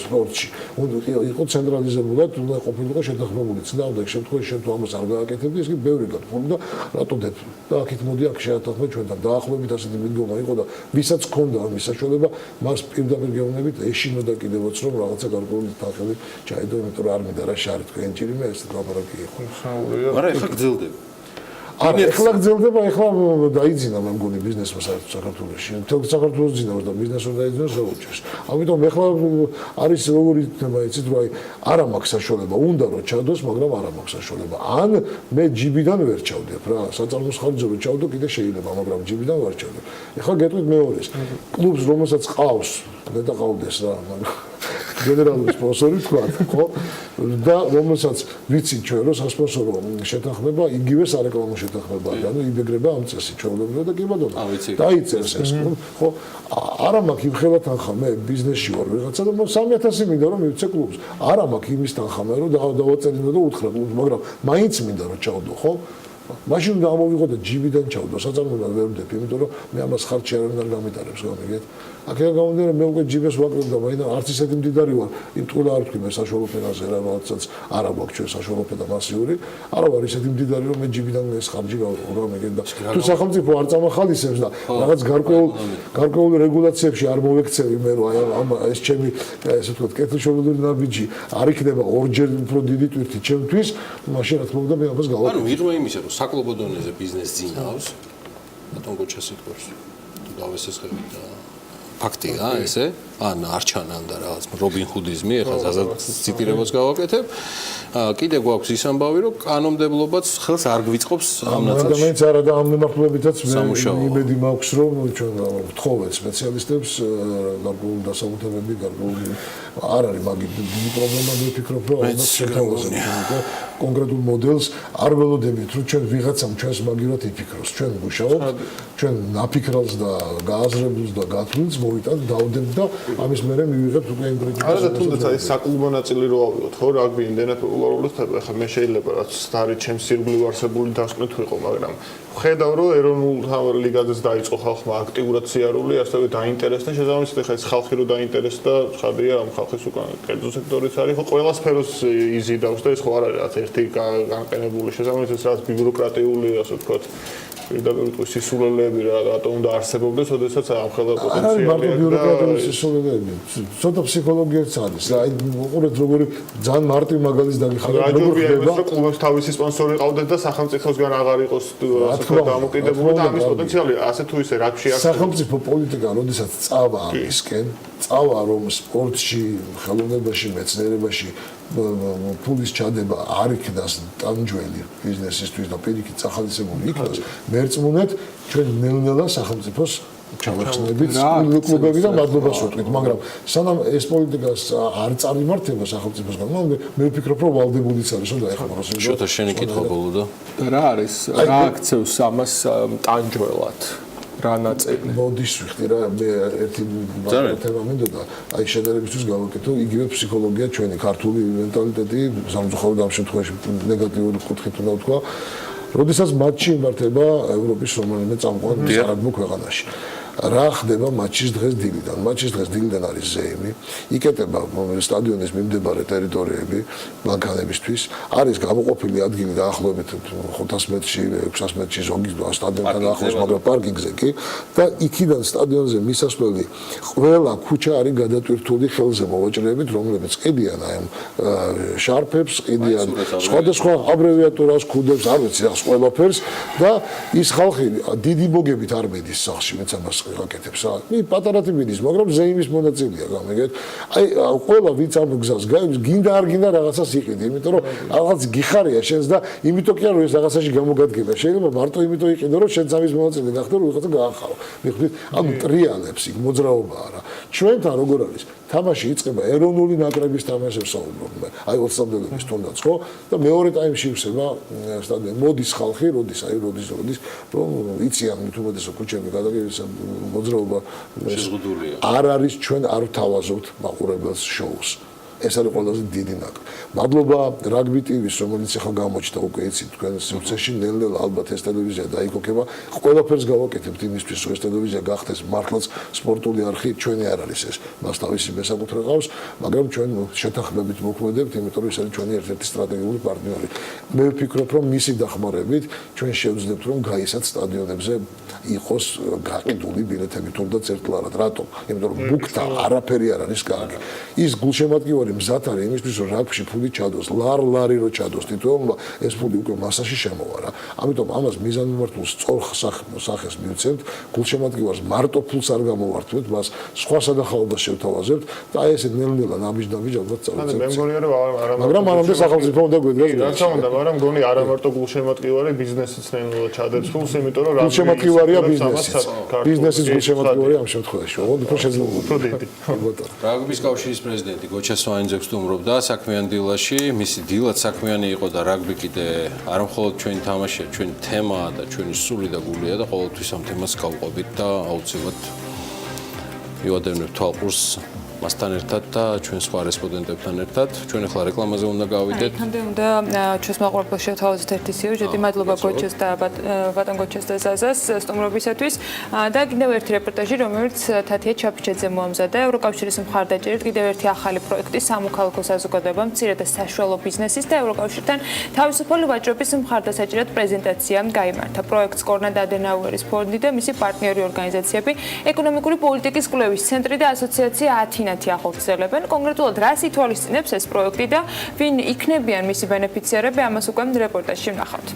სპორტში იყო ცენტრალიზებულად უნდა ყოფილიყო შეთანხმებული წინააღმდეგ შემთხვევაში შენ თუ ამას არ გააკეთებდი ეს კი ბევრი გათხოვნა და რატო დებ და აქეთ მოდი აქ შეათანხმე ჩვენთან დაახლოებით ასეთი მიდგომა იყო და ვისაც ჰქონდა ამის საშუალება მას პირდაპირ გეუბნებით ეშინოდა კიდევაც რომ რაღაცა გარკვეული თანხები ჩაედო იმიტომ რომ არ მინდა რა შარი თქვენ ჭირიმე ეს ლაპარაკი იყო მაგრამ ეხლა გძელდება არა ეხლა გძელდება ეხლა დაიძინა მე მგონი ბიზნესმა საქართველოში მთელ საქართველოს ძინავს და ბიზნესმა დაიძინა საუჯეს ამიტომ ეხლა არის როგორი თემა იცით რომ აი არა მაქვს საშუალება უნდა რომ ჩადოს მაგრამ არა მაქვს საშუალება ან მე ჯიბიდან ვერ ჩავდებ რა საწარმოს ხარჯზე რომ ჩავდო კიდე შეიძლება მაგრამ ჯიბიდან ვერ ჩავდებ ეხლა გეტყვით მეორეს კლუბს რომელსაც ყავს და დაყავდეს რა მაგრამ გენერალური სპონსორი თქვა ხო და რომელსაც ვიცი ჩვენ რომ სასპონსორო შეთანხმება იგივე სარეკლამო შეთანხმებაა ანუ იბეგრება ამ წესით ჩვეულებრივად და კი ბატონო დაიწერს ეს ხო არა მაქვს იმ ხელა თანხა მე ბიზნესში ვარ ვიღაცა და 3000 მინდა რომ მივცე კლუბს არა მაქვს იმის თანხა მე რომ დავაწერინა და უთხრა კლუბს მაგრამ მაინც მინდა რომ ჩავდო ხო მაშინ უნდა ამოვიღო და ჯიბიდან ჩავდო საწარმოებად ვერ ვდებ იმიტომ რომ მე ამას ხარჯი არ გამიტარებს გამიგეთ აქედან გამომდინარე მე უკვე ჯიბეს ვაკლებდა და მაინც არც ისეთი მდიდარი ვარ იმ ტყუილ არ ვთქვი მე საშუალო ფენაზე რა რაღაცაც არა გვაქვს ჩვენ საშუალო ფენა მასიური არა ვარ ისეთი მდიდარი რომ მე ჯიბიდან ეს ხარჯი გამიგეთ და თუ სახელმწიფო არ წამახალისებს და რაღაც გარკვეულ რეგულაციებში არ მოვექცევი მე რომ აი ეს ჩემი ესე ვთქვათ კეთილშობილური ნაბიჯი არ იქნება ორჯერ უფრო დიდი ტვირთი ჩემთვის მაშინ რა თქმა უნდა მე ამას გავაკეთებ ანუ მიღმა იმისა რომ საკლუბო დონეზე ბიზნესს ძინავს ბატონ გოჩას იტყვის თუ დავესესხებით და ფაქტია ესე ან არჩანან და რაღაც რობინ ჰუდიზმი ეხლა ზაზად ციტირებას გავაკეთებ კიდე გვაქვს ის ამბავი რომ კანონმდებლობაც ხელს არ გვიწყობს ამ ნაწილში ადამიანს არა და ამ მიმართულებითაც მე იმედი მაქვს რომ ჩვენ ვთხოვეთ სპეციალისტებს გარკვეული დასაბუთებები გარკვეული არ არის მაგით დიდი პრობლემა მე ვფიქრობ რომ ამას შეთავაზებთ კონკრეტულ მოდელს არ ველოდებით რომ ჩვენ ვიღაცამ ჩვენს მაგივრად იფიქროს ჩვენ მუშაობთ ჩვენ ნაფიქრალს და გააზრებულს და გათვლილს მოვიტანთ დავდებთ და ამის მერე მივიღებთ უკვე ინგრედიენტებს არა და თუნდაც აი საკლუბო ნაწილი რო ავიღოთ ხო რა გვინდენად პოპულარულობს ხა მე შეიძლება რაც არის ჩემს სირგლივ არსებული დასკვნით ვიყო მაგრამ ხედავ რომ ეროვნულ ლიგაზეც დაიწყო ხალხმა აქტიურად სიარული ასევე დაინტერესდა შესაბამისად ხა ეს ხალხი რო დაინტერესდა ხადია ამ ხალხის უკან კერძო სექტორიც არის ხო ყველა სფეროს იზიდავს და ეს ხო არ არის რაც ერთი განყენებული შესაბამისად რაც ბიუროკრატიული ასე ვთქვათ პირდაპირ უკვე სისულელეები რატო უნდა არსებობდეს, ოდესაც ამ ხელა პოტენციალი არის მარტო ბიუროკრატიული სისულელეები. ცოტა ფსიქოლოგიაც არის. აი უყურეთ როგორი ძალიან მარტივ მაგალითს დაგიხადეთ როგორ ხდება. კლუბებს თავისი სპონსორი ყავდეთ და სახელმწიფოსგან აღარ იყოს ასე ვთქვათ დამოკიდებული და ამის პოტენციალი ასე თუ ისე რაფში არის. სახელმწიფო პოლიტიკა როდესაც წავა ამისკენ, წავა რომ სპორტში, ხელოვნებაში, მეცნიერებაში ფულის ჩადება არ იქნას ტანჯველი ბიზნესისთვის და პირიქით სახალისებული იქნას მერწმუნეთ ჩვენ ნელ-ნელა სახელმწიფოს ჩავახსნებით კლუბები და მადლობას ვუტყვით მაგრამ სანამ ეს პოლიტიკას არ წარიმართება სახელმწიფოსგან მე ვფიქრობ რომ ვალდებულიც არის რომ დაეხმაროს შოთა შენი კითხვა ბოლო და რა არის რა აქცევს ამას ტანჯველად რა ნაწილი მოდის ვიხდი რა მე ერთი თემა მინდოდა აი შედარებისთვის გავაკეთო იგივე ფსიქოლოგია ჩვენი ქართული მენტალიტეტი სამწუხაროდ ამ შემთხვევაში ნეგატიური კუთხით უნდა ვთქვა როდესაც მატჩი იმართება ევროპის რომელიმე წამყვან საგანმო ქვეყანაში რა ხდება მატჩის დღეს დილიდან მატჩის დღეს დილიდან არის ზეიმი იკეტება სტადიონის მიმდებარე ტერიტორიები მანქანებისთვის არის გამოყოფილი ადგილი დაახლოებით 500 მეტრში 600 მეტრში ზოგი სტადიონთან ახლოს მაგრამ პარკინგზე კი და იქიდან სტადიონზე მისასვლელი ყველა ქუჩა არის გადატვირთული ხელზე მოვაჭრეებით რომლებიც ყიდიან აი ამ შარფებს ყიდიან სხვადასხვა აბრევიატურას ქუდებს არ ვიცი რა ყველაფერს და ის ხალხი დიდი მოგებით არ მედის სახში მეც ამას გაკეთებს რა. მე პატარა თბილის, მაგრამ ზეიმის მონაწილეა, გამიგეთ. აი, ყველა ვინც ამ გზას გაიგებს, გინდა არ გინდა რაღაცას იყიდი, იმიტომ რომ რაღაც გიხარია შენს და იმიტომ კი არ რომ ეს რაღაცაში გამოგადგება. შეიძლება მარტო იმიტომ იყიდო, რომ შენ სამის მონაწილე გახდე, რომ ვიღაცა გაახარო. მიხვდით? ანუ ტრიალებს იქ მოძრაობაა რა. ჩვენთან როგორ არის? თამაში იწყება ეროვნული ნაკრების თამაშებს საუბრობ. აი 20-დელების თუნდაც ხო? და მეორე ტაიმში იხსება სტადიონი. მოდის ხალხი, როდის რომ იციან თუმცა ქუჩები გადაგიეს მოძრაობა შეზღუდულია. არ არის ჩვენ არ ვთავაზობთ მაყურებელს შოუს. ეს არის ყველაზე დიდი ნაკლები. მადლობა რაგბი TV-ს, რომელიც ახლა გამოჩნდა უკვე იცით თქვენ სივრცეში, ნელ-ნელა ალბათ ეს ტელევიზია დაიკოკება. ყველაფერს გავაკეთებთ იმისთვის, რომ ეს ტელევიზია გახდეს მართლაც სპორტული არხი, ჩვენი არ არის ეს. მას თავისი მესაკუთრე ყავს, მაგრამ ჩვენ შეთანხმებით მოქმედებთ, იმიტომ რომ ეს არის ჩვენი ერთ-ერთი სტრატეგიული პარტნიორი. მე ვფიქრობ, რომ მისი დახმარებით ჩვენ შევძლებთ, რომ გაისად სტადიონებზე იყოს გაყიდული ბილეთები თუნდაც ერთლარად. რატომ? იმიტომ რომ ბუქთა არაფერი არ არის კარგი. ის გულშემატკივარი მზად არის იმისთვის, რომ რაგბში ფული ჩადოს, ლარი რო ჩადოს თითოეულმა, ეს ფული უკვე მასაში შემოვა რა. ამიტომ ამას მიზანმიმართულ სწორ სახეს მივცემთ, გულშემატკივარს მარტო ფულს არ გამოვართვეთ, მას სხვა სადახაობას შევთავაზებთ და აი ესე ნელ-ნელა ნაბიჯ-ნაბიჯ ალბათ წავიწყებთ. მე მგონია რომ არა მაგრამ მანამდე სახელმწიფო უნდა გვედგას. რა თქმა უნდა, მაგრამ მგონი არა მარტო გულშემატკივარი ბიზნესიც ნელ-ნელა ჩადებს ფულს, იმიტომ რომ გულშემატკივარია ბიზნესიც. ბიზნესის გულშემატკივარია ამ შემთხვევაში. ოღონდ უფრო შეიძლება უფრო დიდი. რაგბის კავშირის პრეზიდენტი გოჩა სვაინძე სტუმრობდა საქმიან დილაში. მისი დილაც საქმიანი იყო და რაგბი კიდე არა მხოლოდ ჩვენი თამაშია, ჩვენი თემაა და ჩვენი სული და გულია და ყოველთვის ამ თემას გავყვებით და აუცილებლად მივადევნებთ თვალყურს მასთან ერთად და ჩვენ სხვა რესპონდენტებთან ერთად. ჩვენ ახლა რეკლამაზე უნდა გავიდეთ. იქამდე უნდა ჩვენს მაყურებელს შევთავაზოთ ერთი სიუჟეტი. მადლობა გოჩას და ბატონ გოჩას და ზაზას სტუმრობისათვის. და კიდევ ერთი რეპორტაჟი, რომელიც თათია ჩაფიჩაძე მოამზადა ევროკავშირის მხარდაჭერით კიდევ ერთი ახალი პროექტი სამოქალაქო საზოგადოებამ მცირე და საშუალო ბიზნესის და ევროკავშირთან თავისუფალი ვაჭრობის მხარდასაჭერად პრეზენტაცია გაიმართა. პროექტს კონრად ადენაუერის ფონდი და მისი პარტნიორი ორგანიზაციები, ეკონომიკური პოლიტიკის კვლევის ცენტრი და ასოციაცია ათინა ახორციელებენ. კონკრეტულად რას ითვალისწინებს ეს პროექტი და ვინ იქნებიან მისი ბენეფიციარები, ამას უკვე რეპორტაჟში ვნახავთ.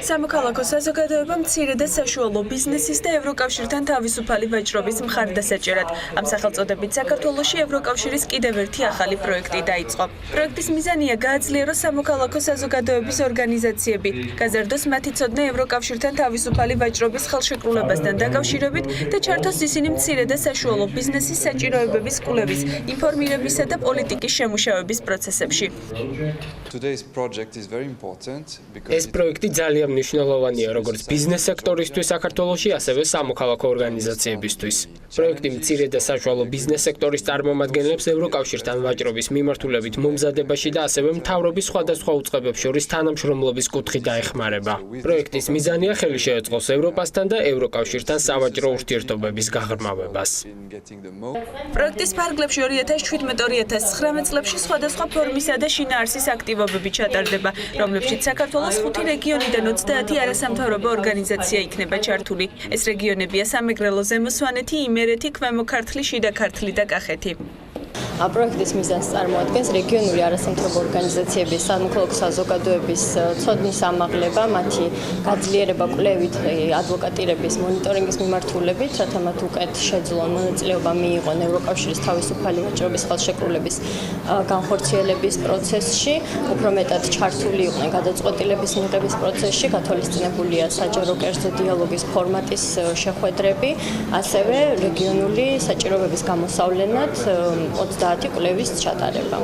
სამოქალაქო საზოგადოება მცირე და საშუალო ბიზნესის და ევროკავშირთან თავისუფალი ვაჭრობის მხარდასაჭერად. ამ სახელწოდებით საქართველოში ევროკავშირის კიდევ ერთი ახალი პროექტი დაიწყო. პროექტის მიზანია გააძლიეროს სამოქალაქო საზოგადოების ორგანიზაციები, გაზარდოს მათი ცოდნა ევროკავშირთან თავისუფალი ვაჭრობის ხელშეკრულებასთან დაკავშირებით და ჩართოს ისინი მცირე და საშუალო ბიზნესის საჭიროებების კვლევის, ინფორმირებისა და პოლიტიკის შემუშავების პროცესებში. ეს პროექტი ძალიან მნიშვნელოვანია როგორც ბიზნეს სექტორისთვის საქართველოში, ასევე სამოქალაქო ორგანიზაციებისთვის. პროექტი მცირე და საშუალო ბიზნეს სექტორის წარმომადგენლებს ევროკავშირთან ვაჭრობის მიმართულებით მომზადებაში და ასევე მთავრობის სხვადასხვა უწყებებს შორის თანამშრომლობის კუთხით დაეხმარება. პროექტის მიზანია ხელი შეეწყოს ევროპასთან და ევროკავშირთან სავაჭრო ურთიერთობების გაღრმავებას. პროექტის ფარგლებში 2017-2019 წლებში სხვადასხვა ფორმისა და შინაარსის აქტივობები ჩატარდება, რომლებშიც საქართველოს 5 რეგიონიდან 30 არასამთავრობო ორგანიზაცია იქნება ჩართული. ეს რეგიონებია სამეგრელო, ზემო სვანეთი, იმერეთი, ქვემო ქართლი, შიდა ქართლი და კახეთი. პროექტის მიზანს წარმოადგენს რეგიონული არასამთავრობო ორგანიზაციების სამოქალაქო საზოგადოების ცოდნის ამაღლება, მათი გაძლიერება კვლევით, ადვოკატირების, მონიტორინგის მიმართულებით, რათა მათ უკეთ შეძლონ მონაწილეობა მიიღონ ევროკავშირის თავისუფალი ვაჭრობის ხელშეკრულების განხორციელების პროცესში, უფრო მეტად ჩართული იყვნენ გადაწყვეტილების მიღების პროცესში, გათვალისწინებულია საჯარო კერძო დიალოგის ფორმატის შეხვედრები, ასევე რეგიონული საჭიროებების გამოსავლენად 30 კვლევის ჩატარება.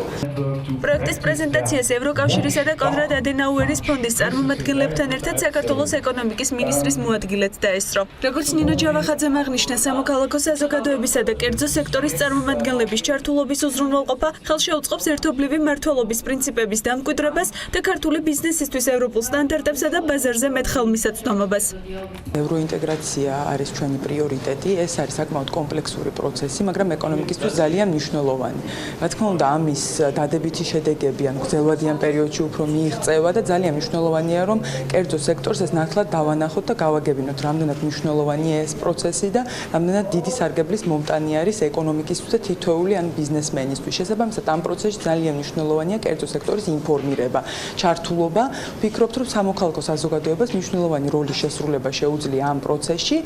პროექტის პრეზენტაციას ევროკავშირისა და კონრად ადენაუერის ფონდის წარმომადგენლებთან ერთად საქართველოს ეკონომიკის მინისტრის მოადგილეც დაესწრო. როგორც ნინო ჯავახაძემ აღნიშნა, სამოქალაქო საზოგადოებისა და კერძო სექტორის წარმომადგენლების ჩართულობის უზრუნველყოფა ხელშეუწყობს ერთობლივი მმართველობის პრინციპების დამკვიდრებას და ქართული ბიზნესისთვის ევროპულ სტანდარტებსა და ბაზარზე მეტ ხელმისაწვდომობას. ევროინტეგრაცია არის ჩვენი პრიორიტეტი, ეს არის საკმაოდ კომპლექსური პროცესი, მაგრამ ეკონომიკისთვის ძალიან მნიშვნელოვანი. რა თქმა უნდა, ამის დადებითი შედეგები ან გრძელვადიან პერიოდში უფრო მიიღწევა და ძალიან მნიშვნელოვანია, რომ კერძო სექტორს ეს ნათლად დავანახოთ და გავაგებინოთ, რამდენად მნიშვნელოვანია ეს პროცესი და რამდენად დიდი სარგებლის მომტანი არის ეკონომიკისთვის და თითოეული ან ბიზნესმენისთვის. შესაბამისად, ამ პროცესში ძალიან მნიშვნელოვანია კერძო სექტორის ინფორმირება, ჩართულობა. ვფიქრობთ, რომ სამოქალაქო საზოგადოებას მნიშვნელოვანი როლის შესრულება შეუძლია ამ პროცესში.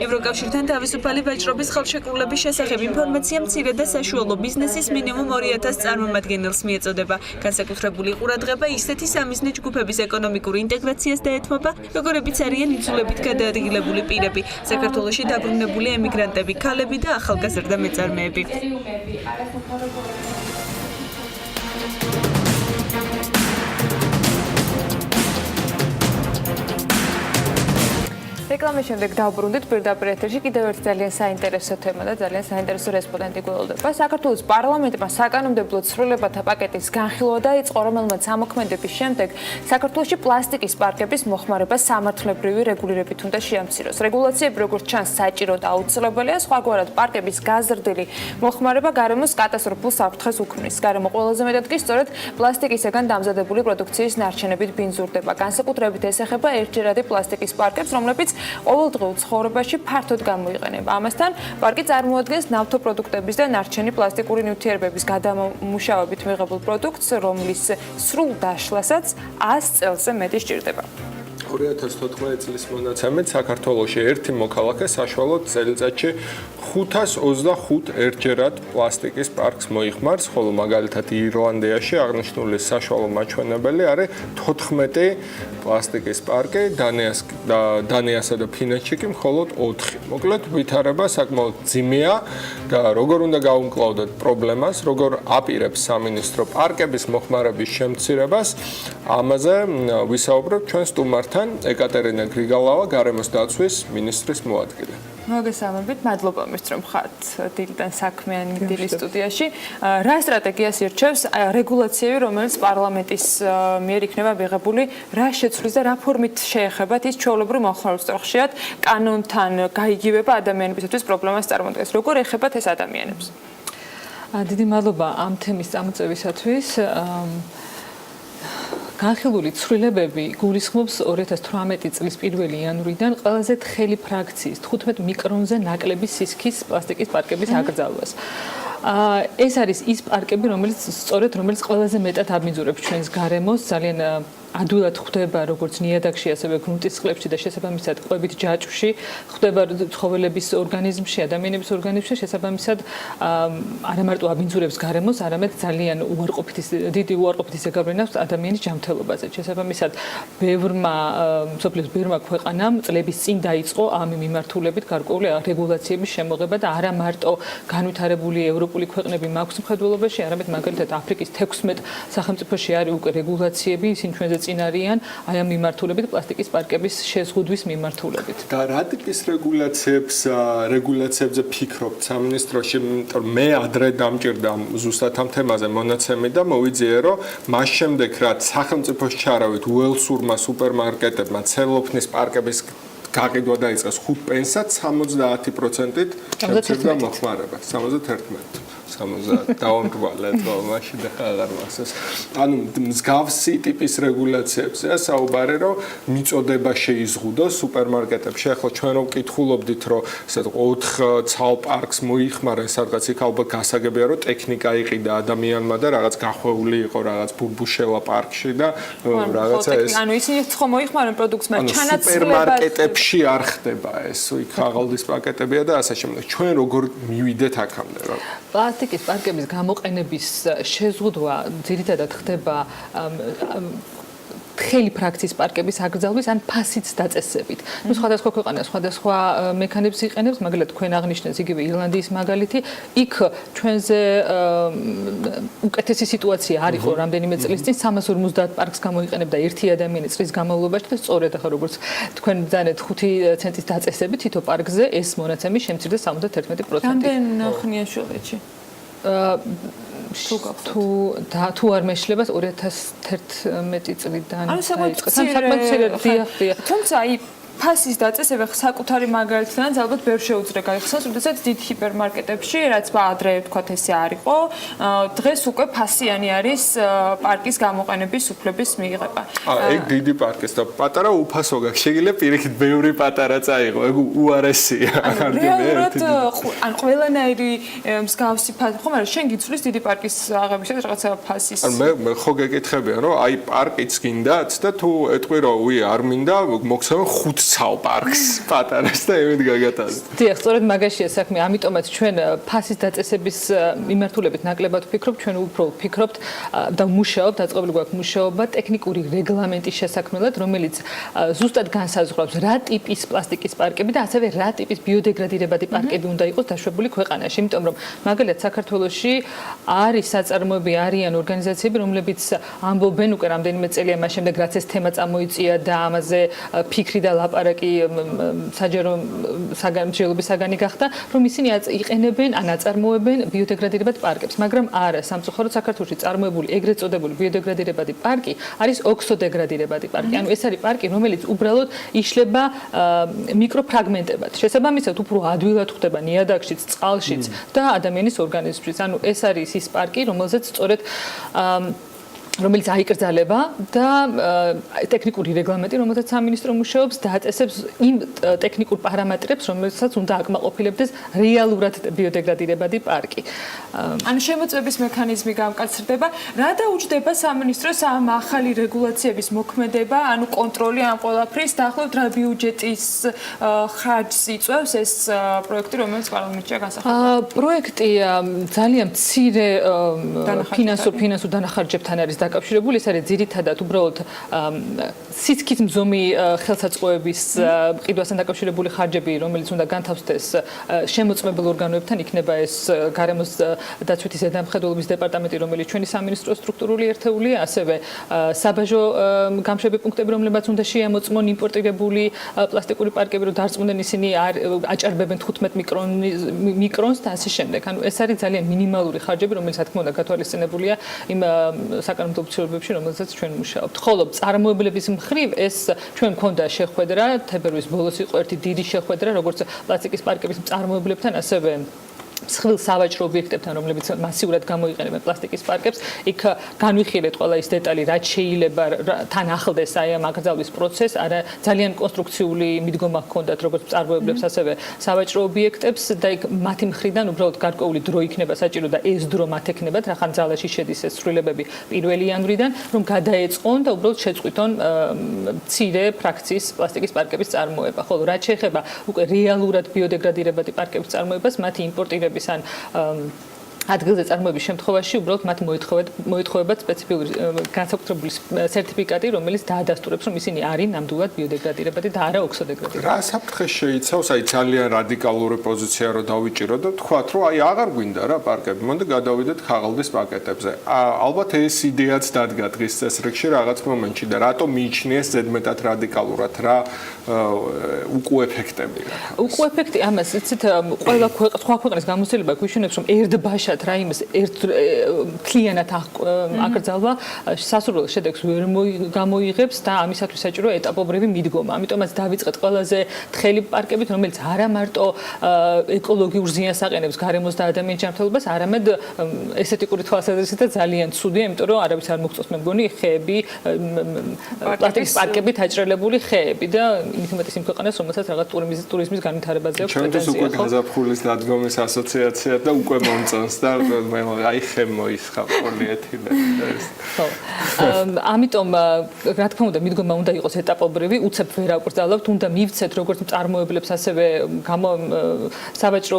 ევროკავშირთან თავისუფალი ვაჭრობის ხელშეკრულების შესახებ ინფორმაცია მცირე და საშუალო ბიზნესის მინიმუმ 2000 წარმომადგენელს მიეწოდება. განსაკუთრებული ყურადღება ისეთი სამიზნე ჯგუფების ეკონომიკური ინტეგრაციას დაეთმობა, როგორებიც არიან იძულებით გადაადგილებული პირები, საქართველოში დაბრუნებული ემიგრანტები, ქალები და ახალგაზრდა მეწარმეები. რეკლამის შემდეგ დავბრუნდით პირდაპირ ეთერში კიდევ ერთ ძალიან საინტერესო თემა და ძალიან საინტერესო რესპონდენტი გველოდება. საქართველოს პარლამენტმა საკანონმდებლო ცვლილებათა პაკეტის განხილვა დაიწყო, რომელმაც ამოქმედების შემდეგ საქართველოში პლასტიკის პარკების მოხმარება სამართლებრივი რეგულირებით უნდა შეამციროს. რეგულაციები, როგორც ჩანს, საჭირო და აუცილებელია, სხვაგვარად პარკების გაზრდილი მოხმარება გარემოს კატასტროფულ საფრთხეს უქმნის. გარემო ყველაზე მეტად კი სწორედ პლასტიკისაგან დამზადებული პროდუქციის ნარჩენებით ბინძურდება. განსაკუთრებით ეს ეხება ერთჯერადი პლასტიკის პარკებს, რომლებიც ყოველდღიურ ცხოვრებაში ფართოდ გამოიყენება. ამასთან, პარკი წარმოადგენს ნავთობპროდუქტების და ნარჩენი პლასტიკური ნივთიერებების გადამუშავებით მიღებულ პროდუქტს, რომლის სრულ დაშლასაც 100 წელზე მეტი სჭირდება. 2014 წლის მონაცემით საქართველოში ერთი მოქალაქე საშუალოდ წელიწადში 525 ერთჯერად პლასტიკის პარკს მოიხმარს, ხოლო მაგალითად ირლანდიაში აღნიშნული საშუალო მაჩვენებელი არის 14 პლასტიკის პარკი, დანიასა და ფინეთში კი მხოლოდ 4. მოკლედ, ვითარება საკმაოდ ძიმეა და როგორ უნდა გაუმკლავდეთ პრობლემას, როგორ აპირებს სამინისტრო პარკების მოხმარების შემცირებას, ამაზე ვისაუბრებთ ჩვენ სტუმართან. ეკატერინა გრიგალავა, გარემოს დაცვის მინისტრის მოადგილე. მოგესალმებით, მადლობა მისთ რომ ხართ დილიდან საქმიანი დილის სტუდიაში. რა სტრატეგიას ირჩევს რეგულაციები, რომელიც პარლამენტის მიერ იქნება მიღებული, რა შეცვლის და რა ფორმით შეეხებათ ის ჩვეულებრივ მოხმარებას, ხშირად კანონთან გაიგივება ადამიანებისთვის პრობლემას წარმოადგენს. როგორ ეხებათ ეს ადამიანებს? დიდი მადლობა ამ თემის წამოწევისათვის. განხილული ცვლილებები გულისხმობს 2018 წლის 1 იანვრიდან ყველაზე თხელი ფრაქციის 15 მიკრონზე ნაკლები სისქის პლასტიკის პარკების აკრძალვას. ეს არის ის პარკები, რომელიც ყველაზე მეტად აბინძურებს ჩვენს გარემოს, ძალიან ადვილად ხდება როგორც ნიადაგში, ასევე გრუნტის წყლებში და შესაბამისად ყვებით ჯაჭვში, ხდება ცხოველების ორგანიზმში, ადამიანების ორგანიზმში, შესაბამისად არა მარტო აბინძურებს გარემოს, არამედ ძალიან დიდი უარყოფითი ზეგავლენა აქვს ადამიანის ჯანმრთელობაზე. შესაბამისად, მსოფლიოს ბევრმა ქვეყანამ წლების წინ დაიწყო ამ მიმართულებით გარკვეული რეგულაციების შემოღება და არა მარტო განვითარებული ევროპული ქვეყნები მაქვს მხედველობაში, არამედ მაგალითად აფრიკის 16 სახელმწიფოში არის უკვე რეგულაციები, ისინი ჩვენზე წინ არიან აი ამ მიმართულებით, პლასტიკის პარკების შეზღუდვის მიმართულებით. და რა ტიპის რეგულაციებზე ფიქრობთ სამინისტროში? მე ადრე დამჭირდა ზუსტად ამ თემაზე მონაცემი და მოვიძიე, რომ მას შემდეგ რაც სახელმწიფოს ჩარავით უელსურმა სუპერმარკეტებმა ცელოფნის პარკების გაყიდვა დაიწყეს 5 პენსად 70%-ით შემცირდა მოხმარება. 70 დაუნდვალეთ მაშინ და აღარ მახსოვს. ანუ მსგავსი ტიპის რეგულაციებზეა საუბარი, რომ მიწოდება შეიზღუდოს სუპერმარკეტებში. ახლა ჩვენ რო ვკითხულობდით, რომ ესეთ 4 ცალ პარკს მოიხმარენ, სადღაც იქ ალბათ გასაგებია, რომ ტექნიკა იყიდა ადამიანმა და რაღაც გახვეული იყო რაღაც ბურბუშელა პარკში და რაღაცა ეს. ანუ ისინი ხო მოიხმარენ პროდუქტს, მაგრამ ჩანაცვლება სუპერმარკეტებში არ ხდება ეს, იქ აღალდის პაკეტებია და ასე შემდეგ. ჩვენ როგორ მივიდეთ აქამდე რა? პლასტიკის პარკების გამოყენების შეზღუდვა ძირითადად ხდება თხელი ფრაქციის პარკების აკრძალვის ან ფასით დაწესებით. სხვადასხვა ქვეყანა სხვადასხვა მექანიზმს იყენებს, მაგალითად თქვენ აღნიშნეთ იგივე ირლანდიის მაგალითი, იქ ჩვენზე უკეთესი სიტუაცია არ იყო რამდენიმე წლის წინ 350 პარკს გამოიყენებდა ერთი ადამიანი წლის განმავლობაში და სწორედ ახლა როგორც თქვენ ბრძანეთ 5 ცენტის დაწესებით თითო პარკზე ეს მონაცემი შემცირდა 71%. რამდენ ხნია შუღეთში? თუ არ მეშლებას 2011 წლიდან დაიწყო. თუმცა აი ფასის დაწესება საკუთარი მაგალითიდან ალბათ ბევრ შეუძლია გაიხსნას, როდესაც დიდ ჰიპერმარკეტებში, რაც ადრე ვთქვათ ესე არ იყო, დღეს უკვე ფასიანი არის პარკის გამოყენების უფლების მიღება. ეგ დიდი პარკის და პატარა უფასო გაქვს. შეიძლება პირიქით ბევრი პატარა წაიღო, ეგ უარესია. რეალურად ან ყველანაირი მსგავსი ფასი, ხო, მაგრამ შენ გიცვლის დიდი პარკის აღებისას რაღაცა ფასის. მე ხო გეკითხებიან, რომ აი პარკიც გინდათ და თუ ეტყვი რომ არ მინდა, მოგცემ 5 ცალ პარკს პატარას და იმით გაგატარეთ. დიახ, სწორედ მაგაშია საქმე. ამიტომაც ჩვენ ფასის დაწესების მიმართულებით ნაკლებად ვფიქრობთ, ჩვენ უფრო ვფიქრობთ და მუშაობთ, დაწყებული გვაქვს მუშაობა ტექნიკური რეგლამენტის შესაქმნელად, რომელიც ზუსტად განსაზღვრავს რა ტიპის პლასტიკის პარკები და ასევე რა ტიპის ბიოდეგრადირებადი პარკები უნდა იყოს დაშვებული ქვეყანაში. იმიტომ რომ მაგალითად საქართველოში არის საწარმოები, არიან ორგანიზაციები, რომლებიც ამბობენ უკვე რამდენიმე წელია მას შემდეგ, რაც ეს თემა წამოიწია და ამაზე ფიქრი და ლაპარაკი საჯარო მსჯელობის საგანი გახდა, რომ ისინი იყენებენ ან აწარმოებენ ბიოდეგრადირებად პარკებს, მაგრამ არა, სამწუხაროდ საქართველოში წარმოებული ეგრეთ წოდებული ბიოდეგრადირებადი პარკი არის ოქსოდეგრადირებადი პარკი. ანუ ეს არის პარკი, რომელიც უბრალოდ იშლება მიკროფრაგმენტებად. შესაბამისად, უფრო ადვილად ხდება ნიადაგშიც, წყალშიც და ადამიანის ორგანიზმშიც. ანუ ეს არის ის პარკი, რომელზეც სწორედ რომელიც აიკრძალება და ტექნიკური რეგლამენტი, რომელზეც სამინისტრო მუშაობს, დააწესებს იმ ტექნიკურ პარამეტრებს, რომელსაც უნდა აკმაყოფილებდეს რეალურად ბიოდეგრადირებადი პარკი. ანუ შემოწმების მექანიზმი გამკაცრდება, რა დაუჯდება სამინისტროს ამ ახალი რეგულაციების მოქმედება, ანუ კონტროლი ამ ყველაფრის, დაახლოებით რა ბიუჯეტის ხარჯს იწვევს ეს პროექტი, რომელიც პარლამენტშია განსახილველი. პროექტი ძალიან მცირე ფინანსურ დანახარჯებთან არის დაკავშირებული, ეს არის ძირითადად უბრალოდ სისქის მზომი ხელსაწყოების ყიდვასთან დაკავშირებული ხარჯები, რომელიც უნდა განთავსდეს შემოწმებელ ორგანოებთან, იქნება ეს გარემოს დაცვითი ზედამხედველობის დეპარტამენტი, რომელიც ჩვენი სამინისტროს სტრუქტურული ერთეულია, ასევე საბაჟო გამშვები პუნქტები, რომლებიც უნდა შეამოწმონ იმპორტირებული პლასტიკური პარკები, რომ დარწმუნდნენ ისინი აჭარბებენ 15 მიკრონს და ასე შემდეგ. ანუ ეს არის ძალიან მინიმალური ხარჯები, რომელიც რა თქმა უნდა გათვალისწინებულია იმ საკანონმდებლო ცვლილებებში, რომელზეც ჩვენ მუშაობთ. ხოლო წარმოებლების მხრივ ეს ჩვენ მქონდა შეხვედრა, თებერვლის ბოლოს იყო ერთი დიდი შეხვედრა, როგორც პლასტიკის პარკების მწარმოებლებთან, ასევე მსხვილ სავაჭრო ობიექტებთან, რომლებიც მასიურად გამოიყენებენ პლასტიკის პარკებს, იქ განვიხილეთ ყველა ის დეტალი, რაც შეიძლება თან ახლდეს აი ამ აკრძალვის პროცესს, არა ძალიან კონსტრუქციული მიდგომა ჰქონდათ როგორც მწარმოებლებს, ასევე სავაჭრო ობიექტებს და იქ მათი მხრიდან უბრალოდ გარკვეული დრო იქნება საჭირო და ეს დრო მათ ექნებათ, რახან ძალაში შედის ეს ცვლილებები 1 იანვრიდან, რომ გადაეწყონ და უბრალოდ შეწყვიტონ მცირე ფრაქციის პლასტიკის პარკების წარმოება. ხოლო რაც შეეხება უკვე რეალურად ბიოდეგრადირებადი პარკების წარმოებას, მათი იმპორტირების ან ადგილზე წარმოების შემთხვევაში უბრალოდ მათ მოეთხოვებათ სპეციფიკური განსაკუთრებული სერტიფიკატი, რომელიც დაადასტურებს, რომ ისინი არის ნამდვილად ბიოდეგრადირებადი და არა ოქსოდეგრადირებადი. რა საფრთხე შეიცავს აი ძალიან რადიკალური პოზიცია რომ დავიჭიროთ და თქვათ, რომ აი აღარ გვინდა რა პარკები, მონდა გადავიდეთ ხაღალდის პაკეტებზე. ალბათ ეს იდეაც დადგა დღის წესრიგში რაღაც მომენტში და რატომ მიიჩნიეს ზედმეტად რადიკალურად რა უკუეფექტები რა. უკუეფექტი ამას იცით ყველა სხვა ქვეყნის გამოცდილება გვიჩვენებს, რომ ერთბაშად რაიმეს ერთთლიანად აკრძალვა სასურველ შედეგს ვერ გამოიღებს და ამისათვის საჭირო ეტაპობრივი მიდგომა. ამიტომაც დავიწყეთ ყველაზე თხელი პარკებით, რომელიც არა მარტო ეკოლოგიურ ზიანს აყენებს გარემოს და ადამიანის ჯანმრთელობას, არამედ ესთეტიკური თვალსაზრისით ძალიან ცუდია, იმიტომ რომ არავის არ მოგწონს მე მგონი ხეები, პლასტიკის პარკებით აჭრელებული ხეები და იმით უმეტეს იმ ქვეყანას, რომელსაც რაღაც ტურიზმის განვითარებაზე აქვს პრეტენზია. ჩვენ უკვე გაზაფხულის დადგომის ასოციაცია და უკვე მომწონს და მე აი ხე მოისხა პოლიეთილენი. ხო. ამიტომ რა თქმა უნდა მიდგომა უნდა იყოს ეტაპობრივი, უცებ ვერ აკრძალავთ, უნდა მივცეთ როგორც მწარმოებლებს, ასევე სავაჭრო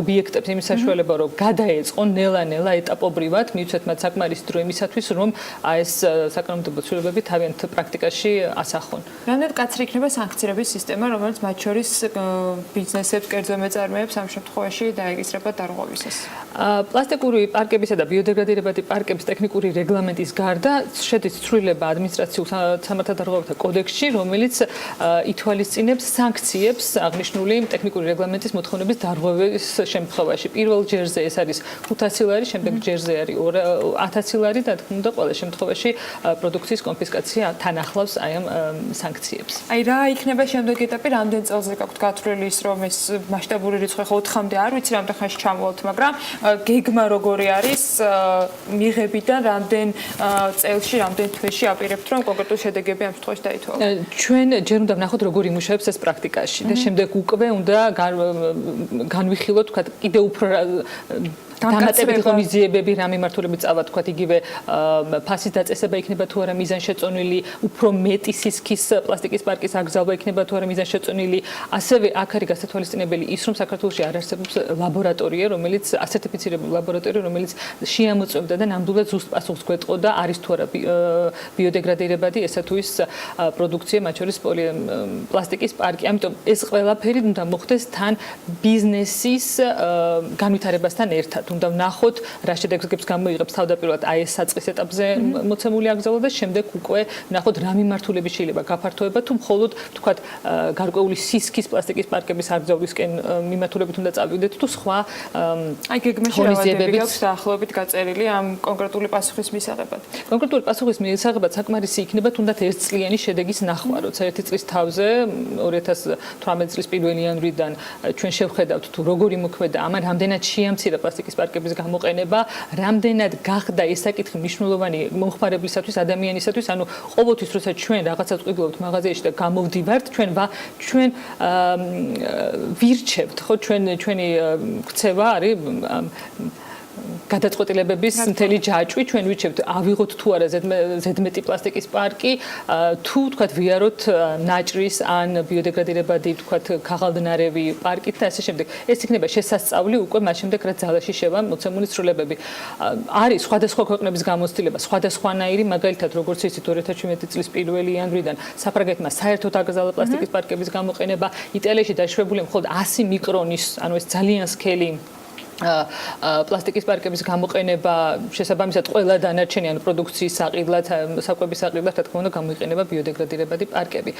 ობიექტებს იმის საშუალება, რომ გადაეწყონ ნელა-ნელა ეტაპობრივად, მივცეთ მათ საკმარისი დრო იმისათვის, რომ ეს საკანონმდებლო ცვლილებები თავიანთ პრაქტიკაში ასახონ. რამდენად კაცრი იქნება სანქციების სისტემა, რომელიც მათ შორის ბიზნესებს, კერძო მეწარმეებს ამ შემთხვევაში დაეკისრება დარღვევისას. პლასტიკური პარკებისა და ბიოდეგრადირებადი პარკების ტექნიკური რეგლამენტის გარდა შედის ცვლილება ადმინისტრაციულ სამართალდარღვევათა კოდექსში, რომელიც ითვალისწინებს სანქციებს აღნიშნული ტექნიკური რეგლამენტის მოთხოვნების დარღვევის შემთხვევაში. პირველ ჯერზე ეს არის 500 ლარი, შემდეგ ჯერზე არის 1000 ლარი და თქმა უნდა ყველა შემთხვევაში პროდუქციის კონფისკაცია თან ახლავს აი ამ სანქციებს. აი რა იქნება შემდეგი ეტაპი, რამდენ წელზე გაქვთ გათვლილი ის, რომ ეს მასშტაბური რიცხვი ხო 4-მდე არ ვიცი რამდენ ხანში ჩამოვალთ, მაგრამ გეგმა როგორი არის მიღებიდან რამდენ წელში, რამდენ თვეში აპირებთ, რომ კონკრეტულ შედეგები ამ შემთხვევაში დაითვალოთ? ჩვენ ჯერ უნდა ვნახოთ როგორ იმუშავებს ეს პრაქტიკაში და შემდეგ უკვე უნდა განვიხილოთ, თქვა კიდე უფრო დამატებითი ღონისძიებები რა მიმართულებით წავა, თქვა იგივე ფასის დაწესება იქნება თუ არა მიზანშეწონილი, უფრო მეტი სისქის პლასტიკის პარკის აკრძალვა იქნება თუ არა მიზანშეწონილი. ასევე აქ არის გასათვალისწინებელი ის, რომ საქართველოში არ არსებობს ლაბორატორია, რომელიც ასერტიფიცირებული ლაბორატორია, რომელიც შეამოწმებდა და ნამდვილად ზუსტ პასუხს გვეტყოდა, არის თუ არა ბიოდეგრადირებადი ესა თუ ის პროდუქცია, მათ შორის პლასტიკის პარკი. ამიტომ ეს ყველაფერი უნდა მოხდეს თან ბიზნესის განვითარებასთან ერთად. უნდა ვნახოთ რა შედეგებს გამოიღებს თავდაპირველად აი ეს საწყის ეტაპზე მოცემული აკრძალვა და შემდეგ უკვე ვნახოთ რა მიმართულებით შეიძლება გაფართოება თუ მხოლოდ თქვათ გარკვეული სისქის პლასტიკის პარკების აკრძალვისკენ მიმართულებით უნდა წავიდეთ თუ სხვა აი გეგმაში რა ვადები გაქვს დაახლოებით გაწერილი ამ კონკრეტული პასუხის მისაღებად. კონკრეტული პასუხის მისაღებად საკმარისი იქნება თუნდაც ერთწლიანი შედეგის ნახვა, როცა ერთი წლის თავზე 2018 წლის 1 იანვრიდან ჩვენ შევხედავთ თუ როგორი მოქმედა ამან რამდენად შეამცირა პლასტიკის პარკების გამოყენება, რამდენად გახდა ეს საკითხი მნიშვნელოვანი მომხმარებლისათვის, ადამიანისათვის, ანუ ყოველთვის როცა ჩვენ რაღაცას ვყიდულობთ მაღაზიაში და გამოვდივართ, ჩვენ ვირჩევთ, ხო, ჩვენი ქცევა არის გადაწყვეტილებების მთელი ჯაჭვი ჩვენ ვიჩევთ ავიღოთ თუ არა ზედმეტი პლასტიკის პარკი თუ თქვათ ვიაროთ ნაჭრის ან ბიოდეგრადირებადი თქვათ ქაღალდნარევი პარკით და ასე შემდეგ ეს იქნება შესასწავლი უკვე მას შემდეგ რაც ძალაში შევა მოცემული ცვლილებები არის სხვადასხვა ქვეყნების გამოცდილება სხვადასხვანაირი მაგალითად როგორც ისიც 2017 წლის 1 იანვრიდან საფრანგეთმა საერთოდ აკრძალა პლასტიკის პარკების გამოყენება იტალიაში დაშვებული მხოლოდ 100 მიკრონის ანუ ეს ძალიან სქელი პლასტიკის პარკების გამოყენება შესაბამისად ყველა დანარჩენი ან პროდუქციის საყიდლად, საკვების საყიდლად, რა თქმა უნდა, გამოიყენება ბიოდეგრადირებადი პარკები.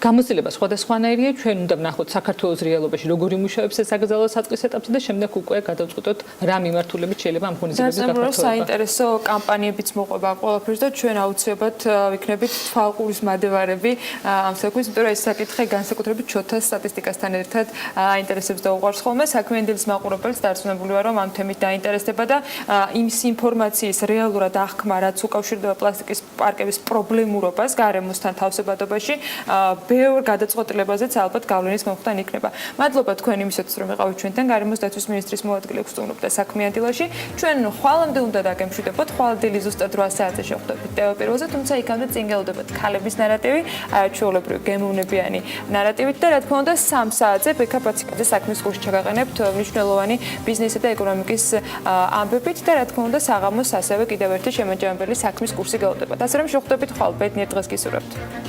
გამოცდილება სხვადასხვანაირია, ჩვენ უნდა ვნახოთ საქართველოს რეალობაში როგორი მუშაობს ეს აკრძალვა საწყის ეტაპზე და შემდეგ უკვე გადავწყვეტოთ რა მიმართულებით შეიძლება ამ ღონისძიებების გაფართოება. საინტერესო კამპანიებიც მოყვება ამ ყველაფერს და ჩვენ აუცილებლად ვიქნებით თვალყურის მადევარები ამ საქმის, იმიტომ რომ ეს საკითხი განსაკუთრებით ჩოთას სტატისტიკასთან ერთად აინტერესებს და უყვარს ხოლმე საქმიანი დილის მაყურებელს დარწმუნებული ვარ, რომ ამ თემით დაინტერესდება და იმის ინფორმაციის რეალურად აღქმა, რაც უკავშირდება პლასტიკის პარკების პრობლემურობას გარემოსთან თავსებადობაში, ბევრ გადაწყვეტილებაზეც ალბათ გავლენის მომხდან იქნება. მადლობა თქვენ იმისათვის, რომ იყავით ჩვენთან. გარემოს დაცვის მინისტრის მოადგილე გსტუმრობდა საქმიან დილაში. ჩვენ ხვალამდე უნდა დაგემშვიდობოთ, ხვალ დილის ზუსტად 8 საათზე შევხვდებით TV პირველზე, თუმცა იქამდე წინ გელოდებათ ქალების ნარატივი, ჩვეულებრივი გემოვნებიანი ნარატივით და რა თქმა უნდა 3 საათზე ბექა პაციკაძე საქმის კურსში ჩაგაყენებთ მნიშვნელოვანი ბიზნესისა და ეკონომიკის ამბებით და რა თქმა უნდა საღამოს ასევე კიდევ ერთი შემაჯამებელი საქმის კურსი გელოდებათ. ასე რომ შევხვდებით ხვალ ბედნიერ დღეს გისურვებთ.